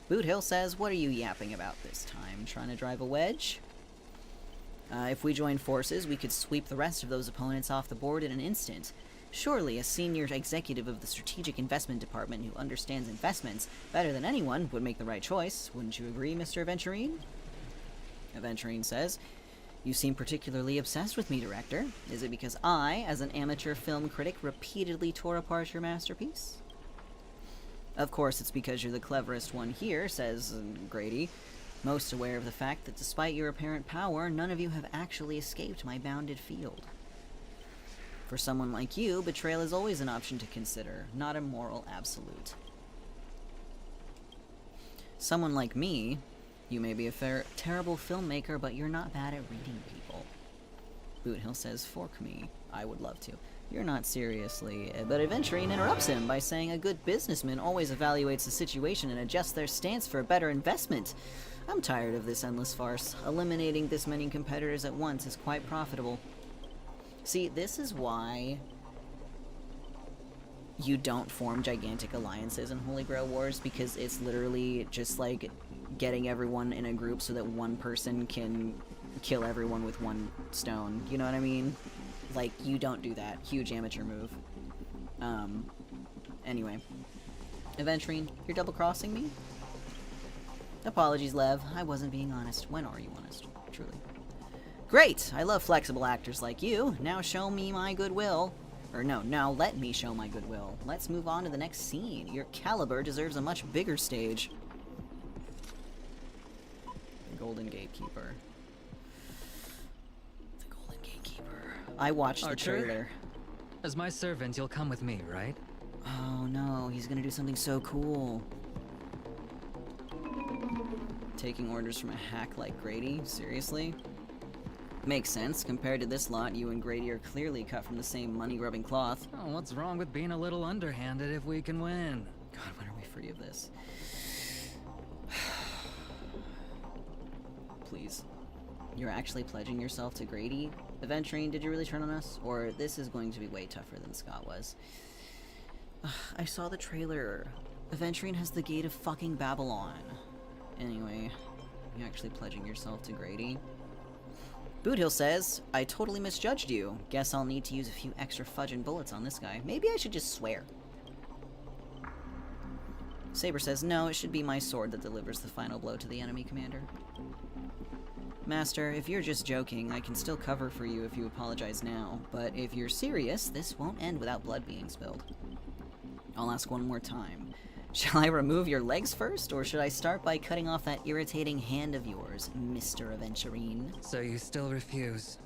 A: Boot Hill says, what are you yapping about this time? Trying to drive a wedge? If we joined forces, we could sweep the rest of those opponents off the board in an instant. Surely a senior executive of the Strategic Investment Department who understands investments better than anyone would make the right choice. Wouldn't you agree, Mr. Aventurine? Aventurine says, "You seem particularly obsessed with me, Director. Is it because I, as an amateur film critic, repeatedly tore apart your masterpiece?" "Of course it's because you're the cleverest one here," says Grady, "most aware of the fact that despite your apparent power, none of you have actually escaped my bounded field. For someone like you, betrayal is always an option to consider, not a moral absolute. Someone like me, you may be a terrible filmmaker, but you're not bad at reading people." Boothill says, "Fork me. I would love to." "You're not seriously." But Aventurine interrupts him by saying a good businessman always evaluates the situation and adjusts their stance for a better investment. I'm tired of this endless farce. Eliminating this many competitors at once is quite profitable. See, this is why you don't form gigantic alliances in Holy Grail Wars, because it's literally just like getting everyone in a group so that one person can kill everyone with one stone. You know what I mean? Like, you don't do that. Huge amateur move. Anyway. Aventurine, you're double-crossing me? Apologies, Lev. I wasn't being honest. When are you honest? Truly. Great! I love flexible actors like you. Now show me my goodwill. Or no, now let me show my goodwill. Let's move on to the next scene. Your caliber deserves a much bigger stage. The Golden Gatekeeper. The Golden Gatekeeper. I watched the trailer.
K: As my servant, you'll come with me, right?
A: Oh no, he's gonna do something so cool. Taking orders from a hack like Grady? Seriously? Makes sense. Compared to this lot, you and Grady are clearly cut from the same money-grubbing cloth.
K: Oh, what's wrong with being a little underhanded if we can win?
A: God, when are we free of this? Please. You're actually pledging yourself to Grady? Aventurine, did you really turn on us? Or this is going to be way tougher than Scott was. I saw the trailer. Aventurine has the Gate of fucking Babylon. Anyway, you actually pledging yourself to Grady? Boothill says, "I totally misjudged you. Guess I'll need to use a few extra fudging bullets on this guy. Maybe I should just swear." Saber says, "No, it should be my sword that delivers the final blow to the enemy commander." Master, if you're just joking, I can still cover for you if you apologize now. But if you're serious, this won't end without blood being spilled. I'll ask one more time. Shall I remove your legs first, or should I start by cutting off that irritating hand of yours, Mr. Aventurine?
K: So you still refuse?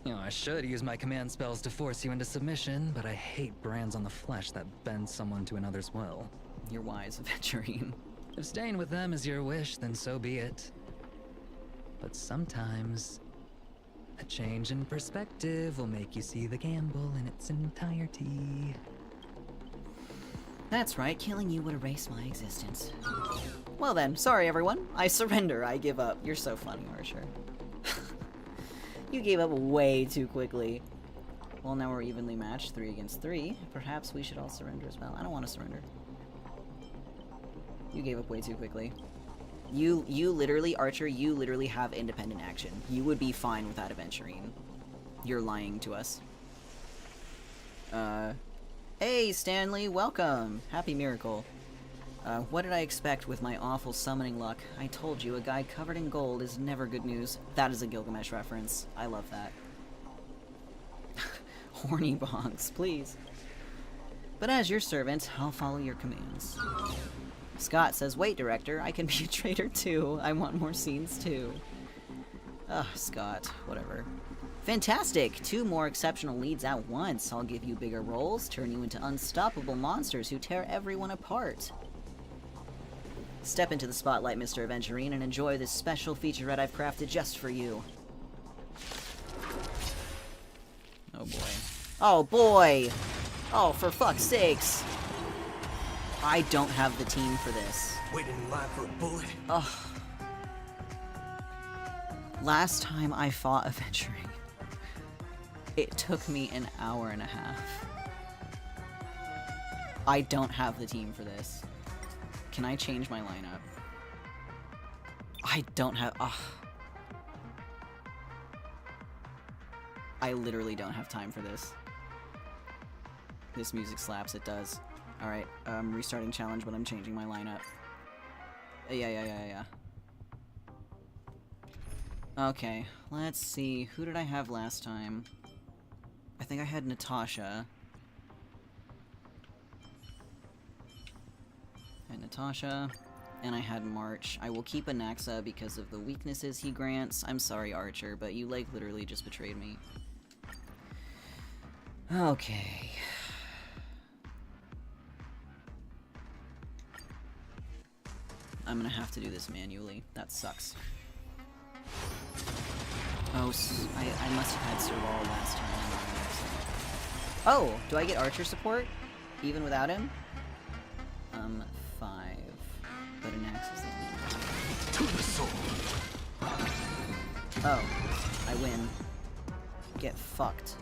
K: You know, I should use my command spells to force you into submission, but I hate brands on the flesh that bend someone to another's will.
A: You're wise, Aventurine.
K: If staying with them is your wish, then so be it. But sometimes, a change in perspective will make you see the gamble in its entirety.
A: That's right, killing you would erase my existence. Well then, sorry everyone. I surrender, I give up. You're so funny, Archer. You gave up way too quickly. Well, now we're evenly matched, 3 against 3. Perhaps we should all surrender as well. I don't want to surrender. You gave up way too quickly. You literally, Archer, you literally have independent action. You would be fine without Aventurine. You're lying to us. Hey, Stanley, welcome! Happy miracle. What did I expect with my awful summoning luck? I told you, a guy covered in gold is never good news. That is a Gilgamesh reference. I love that. Horny bonks, please. But as your servant, I'll follow your commands. Scott says, "Wait, Director, I can be a traitor too. I want more scenes too." Ugh, Scott, whatever. Fantastic! 2 more exceptional leads at once. I'll give you bigger roles, turn you into unstoppable monsters who tear everyone apart. Step into the spotlight, Mr. Aventurine, and enjoy this special featurette I've crafted just for you. Oh boy. Oh boy! Oh, for fuck's sakes! I don't have the team for this.
B: Waiting in line for a bullet.
A: Ugh. Last time I fought Aventurine, it took me an hour and a half. I don't have the team for this. Can I change my lineup? I don't have... I literally don't have time for this. This music slaps, it does. Alright, restarting challenge, but I'm changing my lineup. Yeah. Okay, let's see. Who did I have last time? I think I had Natasha. And I had March. I will keep Anaxa because of the weaknesses he grants. I'm sorry, Archer, but you, like, literally just betrayed me. Okay. I'm gonna have to do this manually. That sucks. Oh, I must have had Serval last time. Oh, do I get Archer support? Even without him? 5. But an axe is the to the soul. Oh, I win. Get fucked.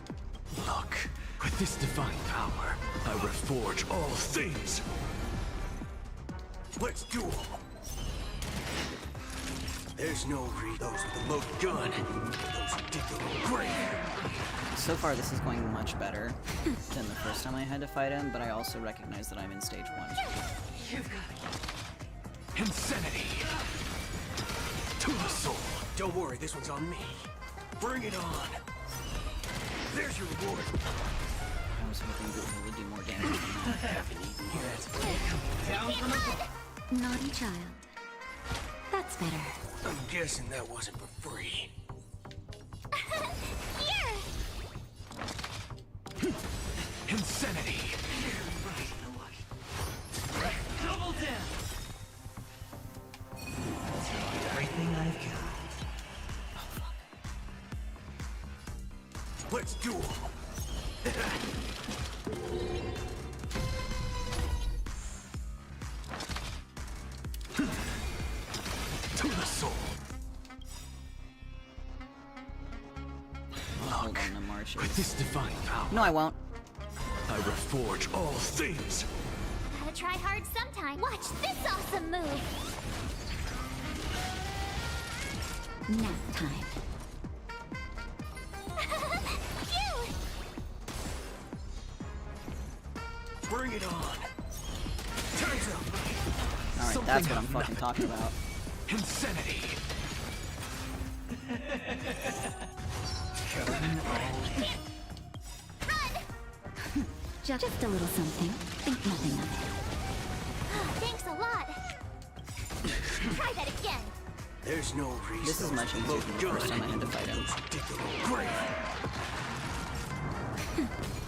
Q: Look, with this divine power, I reforge all things.
M: Let's duel. There's no read those with the loaded gun. Those ridiculous great.
A: So far, this is going much better than the first time I had to fight him, but I also recognize that I'm in stage 1.
Q: Insanity. To the soul.
M: Don't worry, this one's on me. Bring it on. There's your reward.
A: I was hoping that would do more damage than that.
M: Haven't eaten yet.
L: Naughty child. That's better.
M: I'm guessing that wasn't for free.
Q: Insanity.
N: Double down. Everything I've got.
M: Let's duel.
Q: To the soul.
A: Hold on to Marches.
Q: With this divine power,
A: No, I won't.
Q: I reforge all things.
L: Gotta try hard sometime. Watch this awesome move. Nap time. Cute!
M: Bring it on. Time's up.
A: Alright, that's what I'm fucking talking about.
Q: Insanity.
L: Just a little something. Think nothing of it. Thanks a lot. Try that again.
M: There's no reason.
A: This is much easier than the first time I had to fight him.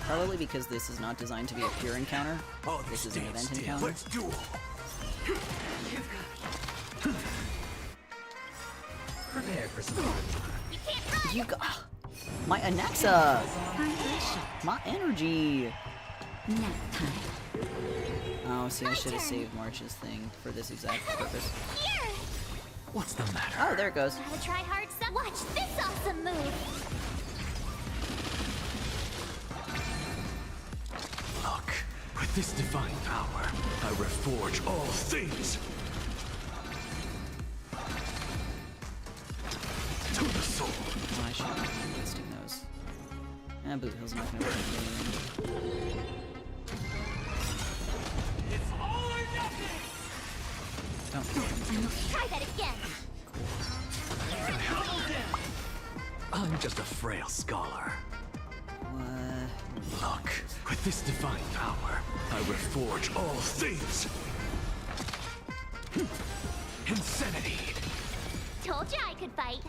A: Probably because this is not designed to be a pure encounter.
M: Oh,
A: this is an event encounter.
M: Let's duel.
N: Prepare for some fun.
A: You got my Anaxa! My energy!
L: Nap time.
A: Oh, see, I should have saved March's thing for this exact purpose.
Q: What's the matter?
A: Oh, there it goes.
L: Gotta try hard some. Watch this awesome move.
Q: Look, with this divine power, I reforge all things. To the soul.
A: Oh, I should have been wasting those. Boot Hill's not gonna work anyway.
N: It's all or nothing.
A: Don't.
L: Try that again.
Q: I'm just a frail scholar.
A: What?
Q: Look, with this divine power, I reforge all things. Insanity.
L: Told you I could fight.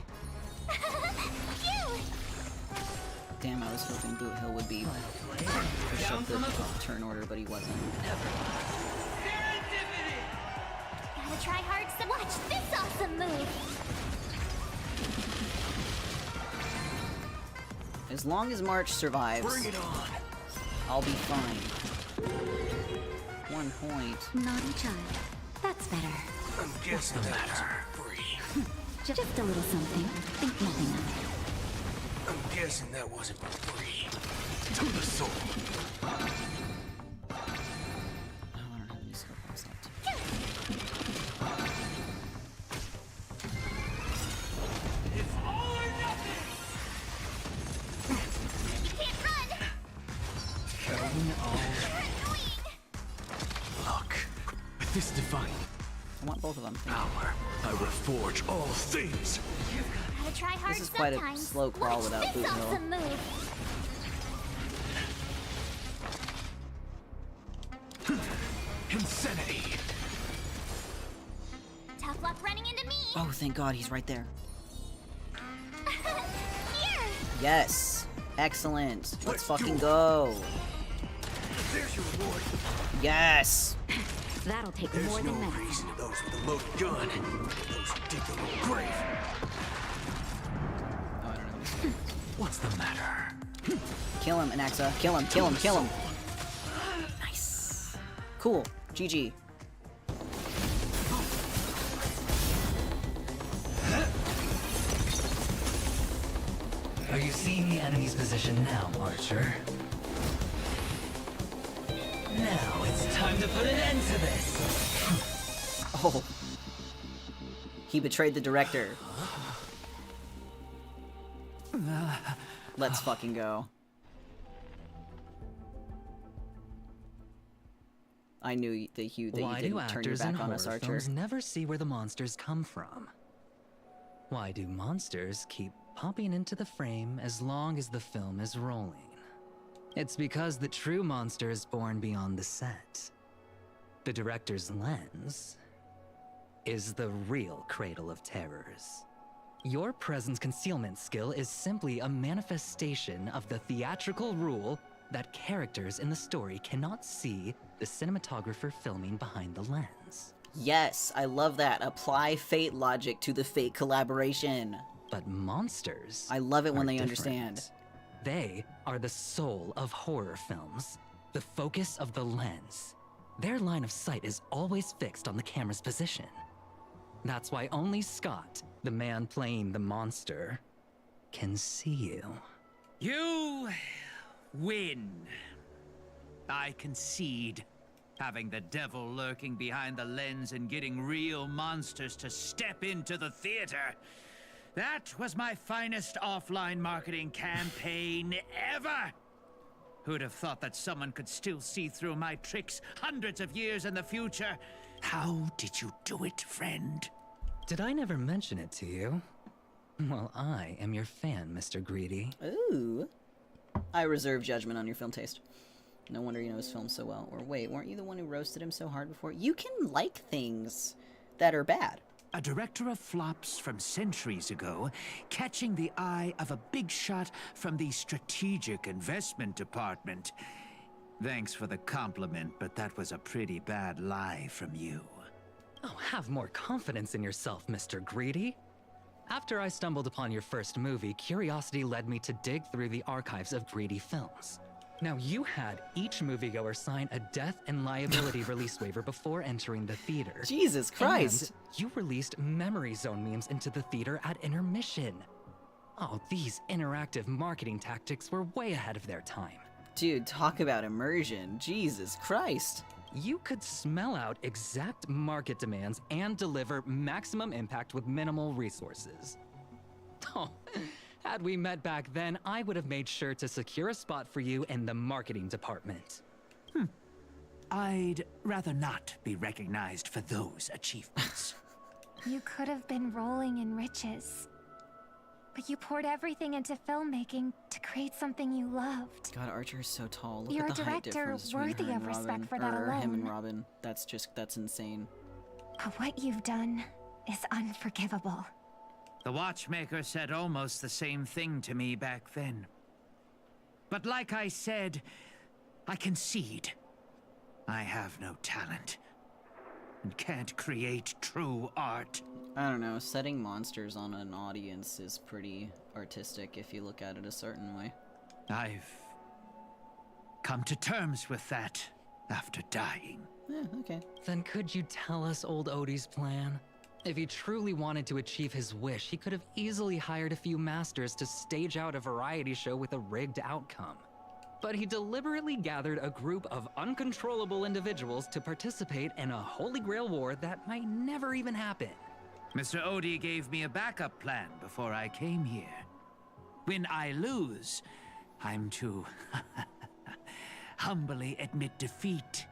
L: Cute.
A: Damn, I was hoping Boot Hill would be pushed up the turn order, but he wasn't.
L: Gotta try hard some. Watch this awesome move.
A: As long as March survives,
M: Bring it on.
A: I'll be fine. 1 point.
L: Naughty child. That's better.
M: I'm guessing that wasn't free.
L: Just a little something. Think nothing of it.
M: I'm guessing that wasn't for free.
Q: To the soul.
A: Oh, I don't have any skill points left.
N: It's all or nothing.
Q: this divine
A: I want both of them.
Q: power, I reforge all things.
L: Gotta try hard
A: This is quite a
L: sometimes.
A: slow crawl
L: Watch
A: without
L: this
A: boot hill.
L: awesome move.
Q: Insanity.
L: Tough luck running into me.
A: Oh, thank God, he's right there.
L: Here.
A: Yes. Excellent. Let's fucking go.
N: There's your reward.
A: Yes.
R: That'll take
N: There's
R: more
N: no
R: than that.
N: reason those with a loaded gun. Those who dig their own grave.
A: Oh, I don't know.
Q: What's the matter?
A: Kill him, Anaxa. Kill him, kill him, kill him. Nice. Cool. GG.
K: Are you seeing the enemy's position now, Archer? Now it's time to put an end to this!
A: Oh. He betrayed the director. Let's fucking go. I knew that you
K: Why do
A: didn't turn your
K: actors in
A: back on
K: horror
A: us, Archer.
K: films never see where the monsters come from? Why do monsters keep popping into the frame as long as the film is rolling? It's because the true monster is born beyond the set. The director's lens is the real cradle of terrors. Your presence concealment skill is simply a manifestation of the theatrical rule that characters in the story cannot see the cinematographer filming behind the lens.
A: Yes, I love that. Apply fate logic to the fate collaboration.
K: But monsters
A: I love it when
K: are
A: they
K: different.
A: understand.
K: They are the soul of horror films, the focus of the lens. Their line of sight is always fixed on the camera's position. That's why only Scott, the man playing the monster, can see you.
J: You win. I concede. Having the devil lurking behind the lens and getting real monsters to step into the theater. That was my finest offline marketing campaign ever. Who'd have thought that someone could still see through my tricks hundreds of years in the future? How did you do it, friend?
K: Did I never mention it to you? Well, I am your fan, Mr. Greedy.
A: Ooh. I reserve judgment on your film taste. No wonder you know his film so well. Or wait, weren't you the one who roasted him so hard before? You can like things that are bad.
J: A director of flops from centuries ago, catching the eye of a big shot from the strategic investment department. Thanks for the compliment, but that was a pretty bad lie from you.
K: Oh, have more confidence in yourself, Mr. Greedy. After I stumbled upon your first movie, curiosity led me to dig through the archives of Greedy films. Now, you had each moviegoer sign a death and liability release waiver before entering the theater.
A: Jesus Christ!
K: And you released Memory Zone memes into the theater at intermission. Oh, these interactive marketing tactics were way ahead of their time.
A: Dude, talk about immersion. Jesus Christ.
K: You could smell out exact market demands and deliver maximum impact with minimal resources. Oh, had we met back then, I would have made sure to secure a spot for you in the marketing department.
J: I'd rather not be recognized for those achievements.
C: You could have been rolling in riches. But you poured everything into filmmaking to create something you loved.
A: God, Archer is so tall. Look
C: You're
A: at the
C: a
A: height
C: director
A: difference between
C: worthy
A: her and
C: of respect
A: Robin.
C: for that
A: Or him and
C: alone.
A: Robin. That's insane.
C: But what you've done is unforgivable.
J: The watchmaker said almost the same thing to me back then. But like I said, I concede. I have no talent and can't create true art.
A: I don't know, setting monsters on an audience is pretty artistic if you look at it a certain way.
J: I've come to terms with that after dying.
A: Yeah, okay.
K: Then could you tell us old Odie's plan? If he truly wanted to achieve his wish, he could have easily hired a few masters to stage out a variety show with a rigged outcome. But he deliberately gathered a group of uncontrollable individuals to participate in a Holy Grail war that might never even happen.
J: Mr. Odie gave me a backup plan before I came here. When I lose, I'm to humbly admit defeat.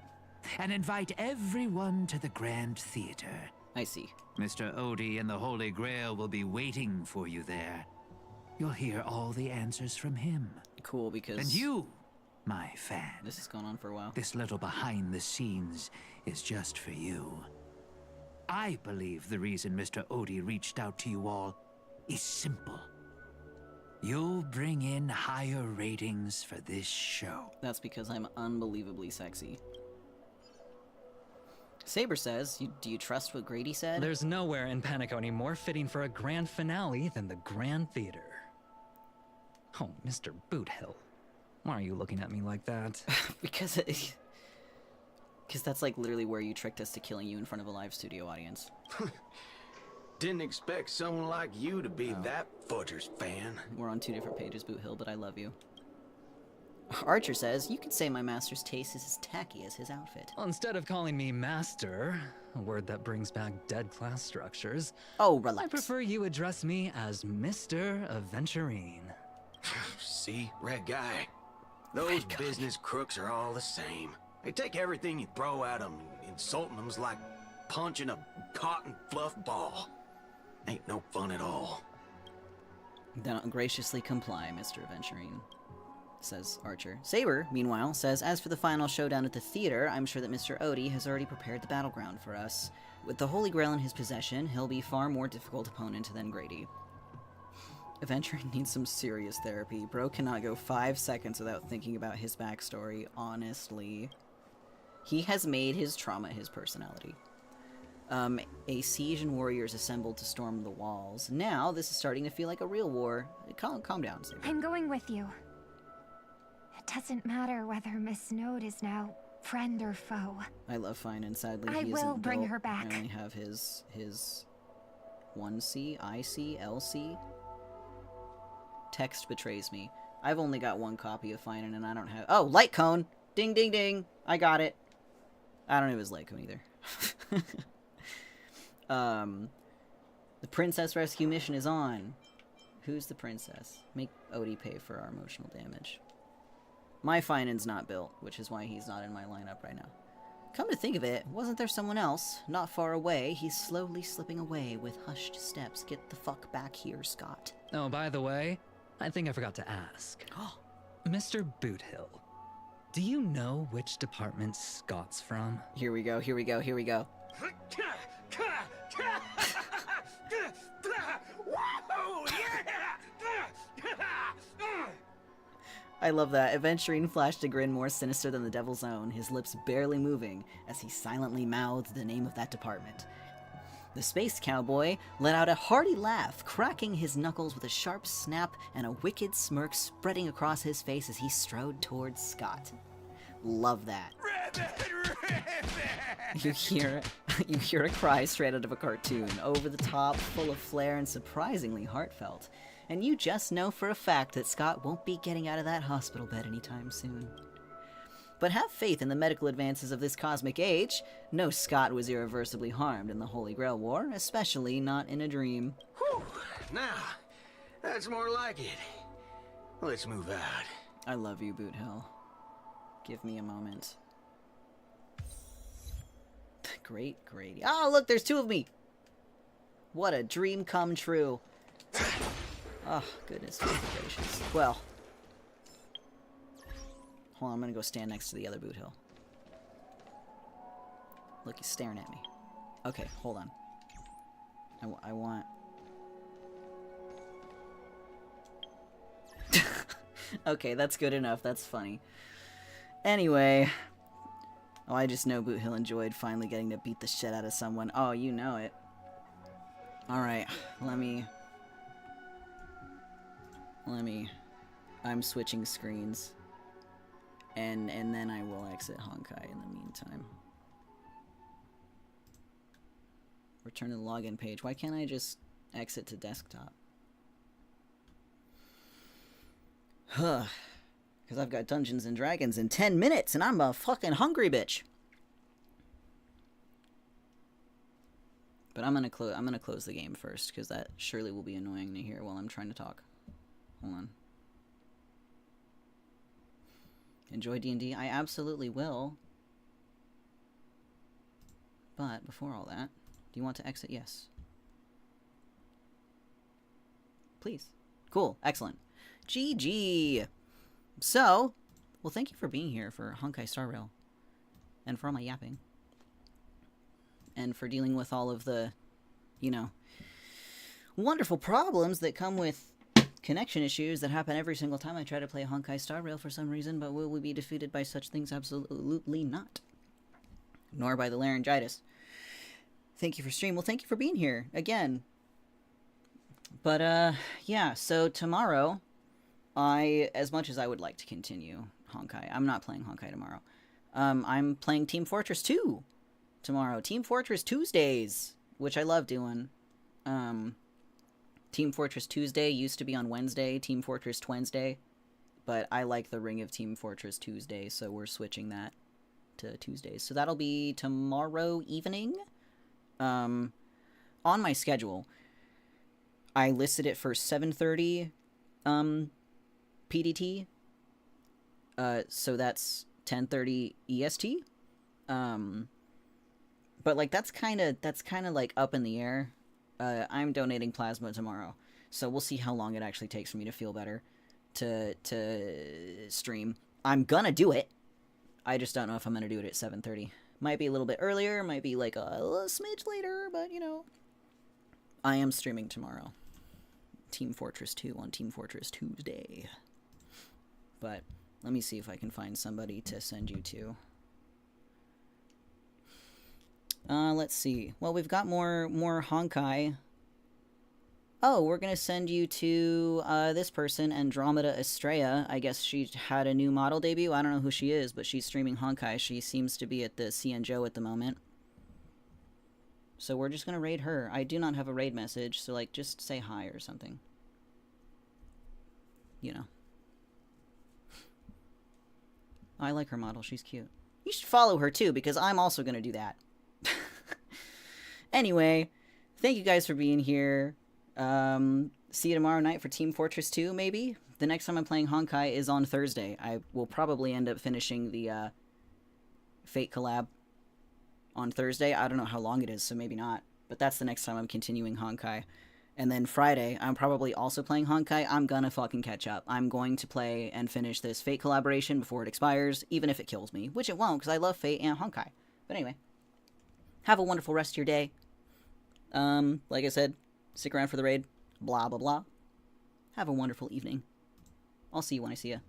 J: and invite everyone to the Grand Theater.
A: I see.
J: Mr. Odie and the Holy Grail will be waiting for you there. You'll hear all the answers from him.
A: Cool, because...
J: And you, my fan.
A: This has gone on for a while.
J: This little behind the scenes is just for you. I believe the reason Mr. Odie reached out to you all is simple. You'll bring in higher ratings for this show.
A: That's because I'm unbelievably sexy. Saber says, do you trust what Grady said?
K: There's nowhere in Penacony more fitting for a grand finale than the Grand Theater. Oh, Mr. Boothill. Why are you looking at me like that?
A: Because that's like literally where you tricked us to killing you in front of a live studio audience.
M: Didn't expect someone like you to be that Fudger's fan.
A: We're on 2 different pages, Boothill, but I love you. Archer says, you could say my master's taste is as tacky as his outfit.
K: Well, instead of calling me master, a word that brings back dead class structures,
A: oh, relax.
K: I prefer you address me as Mr. Aventurine.
M: See, Red Guy? Those business crooks are all the same. They take everything you throw at them, insulting them's like punching a cotton fluff ball. Ain't no fun at all.
A: Then I'll graciously comply, Mr. Aventurine, says Archer. Saber, meanwhile, says, as for the final showdown at the theater, I'm sure that Mr. Odie has already prepared the battleground for us. With the Holy Grail in his possession, he'll be far more difficult opponent than Grady. Aventurine needs some serious therapy. Bro cannot go 5 seconds without thinking about his backstory, honestly. He has made his trauma his personality. A siege and warriors assembled to storm the walls. Now, this is starting to feel like a real war. Calm down, Saber.
C: I'm going with you. It doesn't matter whether Miss Snowd is now friend or foe.
A: I love Fine, and sadly
C: I
A: he
C: will
A: isn't
C: bring
A: built.
C: her back.
A: I only have his 1C, IC, LC. Text betrays me. I've only got 1 copy of Fine, and I don't have... Oh, light cone! Ding, ding, ding! I got it. I don't know if it's light cone either. The princess rescue mission is on. Who's the princess? Make Odie pay for our emotional damage. My Finen's not built, which is why he's not in my lineup right now. Come to think of it, wasn't there someone else? Not far away, he's slowly slipping away with hushed steps. Get the fuck back here, Scott.
K: Oh, by the way, I think I forgot to ask. Mr. Boothill, do you know which department Scott's from?
A: Here we go, here we go, here we go. I love that. Aventurine flashed a grin more sinister than the devil's own, his lips barely moving as he silently mouthed the name of that department. The space cowboy let out a hearty laugh, cracking his knuckles with a sharp snap and a wicked smirk spreading across his face as he strode towards Scott. Love that. You hear a cry straight out of a cartoon, over the top, full of flair and surprisingly heartfelt. And you just know for a fact that Scott won't be getting out of that hospital bed anytime soon. But have faith in the medical advances of this cosmic age. No Scott was irreversibly harmed in the Holy Grail War, especially not in a dream.
M: Whew! Now, that's more like it. Let's move out.
A: I love you, Boothill. Give me a moment. Great Grady. Oh, look, there's 2 of me! What a dream come true. Oh, goodness gracious. Well. Hold on, I'm gonna go stand next to the other Boothill. Look, he's staring at me. Okay, hold on. I want... Okay, that's good enough. That's funny. Anyway. Oh, I just know Boothill enjoyed finally getting to beat the shit out of someone. Oh, you know it. Alright, let me... I'm switching screens. And then I will exit Honkai in the meantime. Return to the login page. Why can't I just exit to desktop? Huh. Because I've got Dungeons and Dragons in 10 minutes and I'm a fucking hungry bitch. But I'm gonna close the game first, because that surely will be annoying to hear while I'm trying to talk. Hold on. Enjoy D&D? I absolutely will. But before all that, do you want to exit? Yes. Please. Cool. Excellent. GG. So, well, thank you for being here for Honkai Star Rail. And for all my yapping. And for dealing with all of the, you know, wonderful problems that come with connection issues that happen every single time I try to play Honkai Star Rail for some reason, but will we be defeated by such things? Absolutely not. Nor by the laryngitis. Thank you for stream. Well, thank you for being here again. But, yeah, so tomorrow, as much as I would like to continue Honkai, I'm not playing Honkai tomorrow. I'm playing Team Fortress 2 tomorrow. Team Fortress Tuesdays, which I love doing. Team Fortress Tuesday used to be on Wednesday, Team Fortress Wednesday, but I like the Ring of Team Fortress Tuesday, so we're switching that to Tuesdays. So that'll be tomorrow evening. On my schedule, I listed it for 7:30 PDT. So that's 10:30 EST. But like that's kind of like up in the air. I'm donating plasma tomorrow, so we'll see how long it actually takes for me to feel better to stream. I'm gonna do it. I just don't know if I'm gonna do it at 7:30. Might be a little bit earlier, might be like a smidge later, but you know. I am streaming tomorrow. Team Fortress 2 on Team Fortress Tuesday. But let me see if I can find somebody to send you to. Let's see. Well, we've got more Honkai. Oh, we're gonna send you to this person, Andromeda Estrella. I guess she had a new model debut. I don't know who she is, but she's streaming Honkai. She seems to be at the CNJO at the moment. So we're just gonna raid her. I do not have a raid message, so like just say hi or something. You know. I like her model. She's cute. You should follow her too, because I'm also gonna do that. Anyway, thank you guys for being here. See you tomorrow night for Team Fortress 2, maybe? The next time I'm playing Honkai is on Thursday. I will probably end up finishing the Fate collab on Thursday. I don't know how long it is, so maybe not. But that's the next time I'm continuing Honkai. And then Friday, I'm probably also playing Honkai. I'm gonna fucking catch up. I'm going to play and finish this Fate collaboration before it expires, even if it kills me. Which it won't, because I love Fate and Honkai. But anyway. Have a wonderful rest of your day. Like I said, stick around for the raid. Blah, blah, blah. Have a wonderful evening. I'll see you when I see you.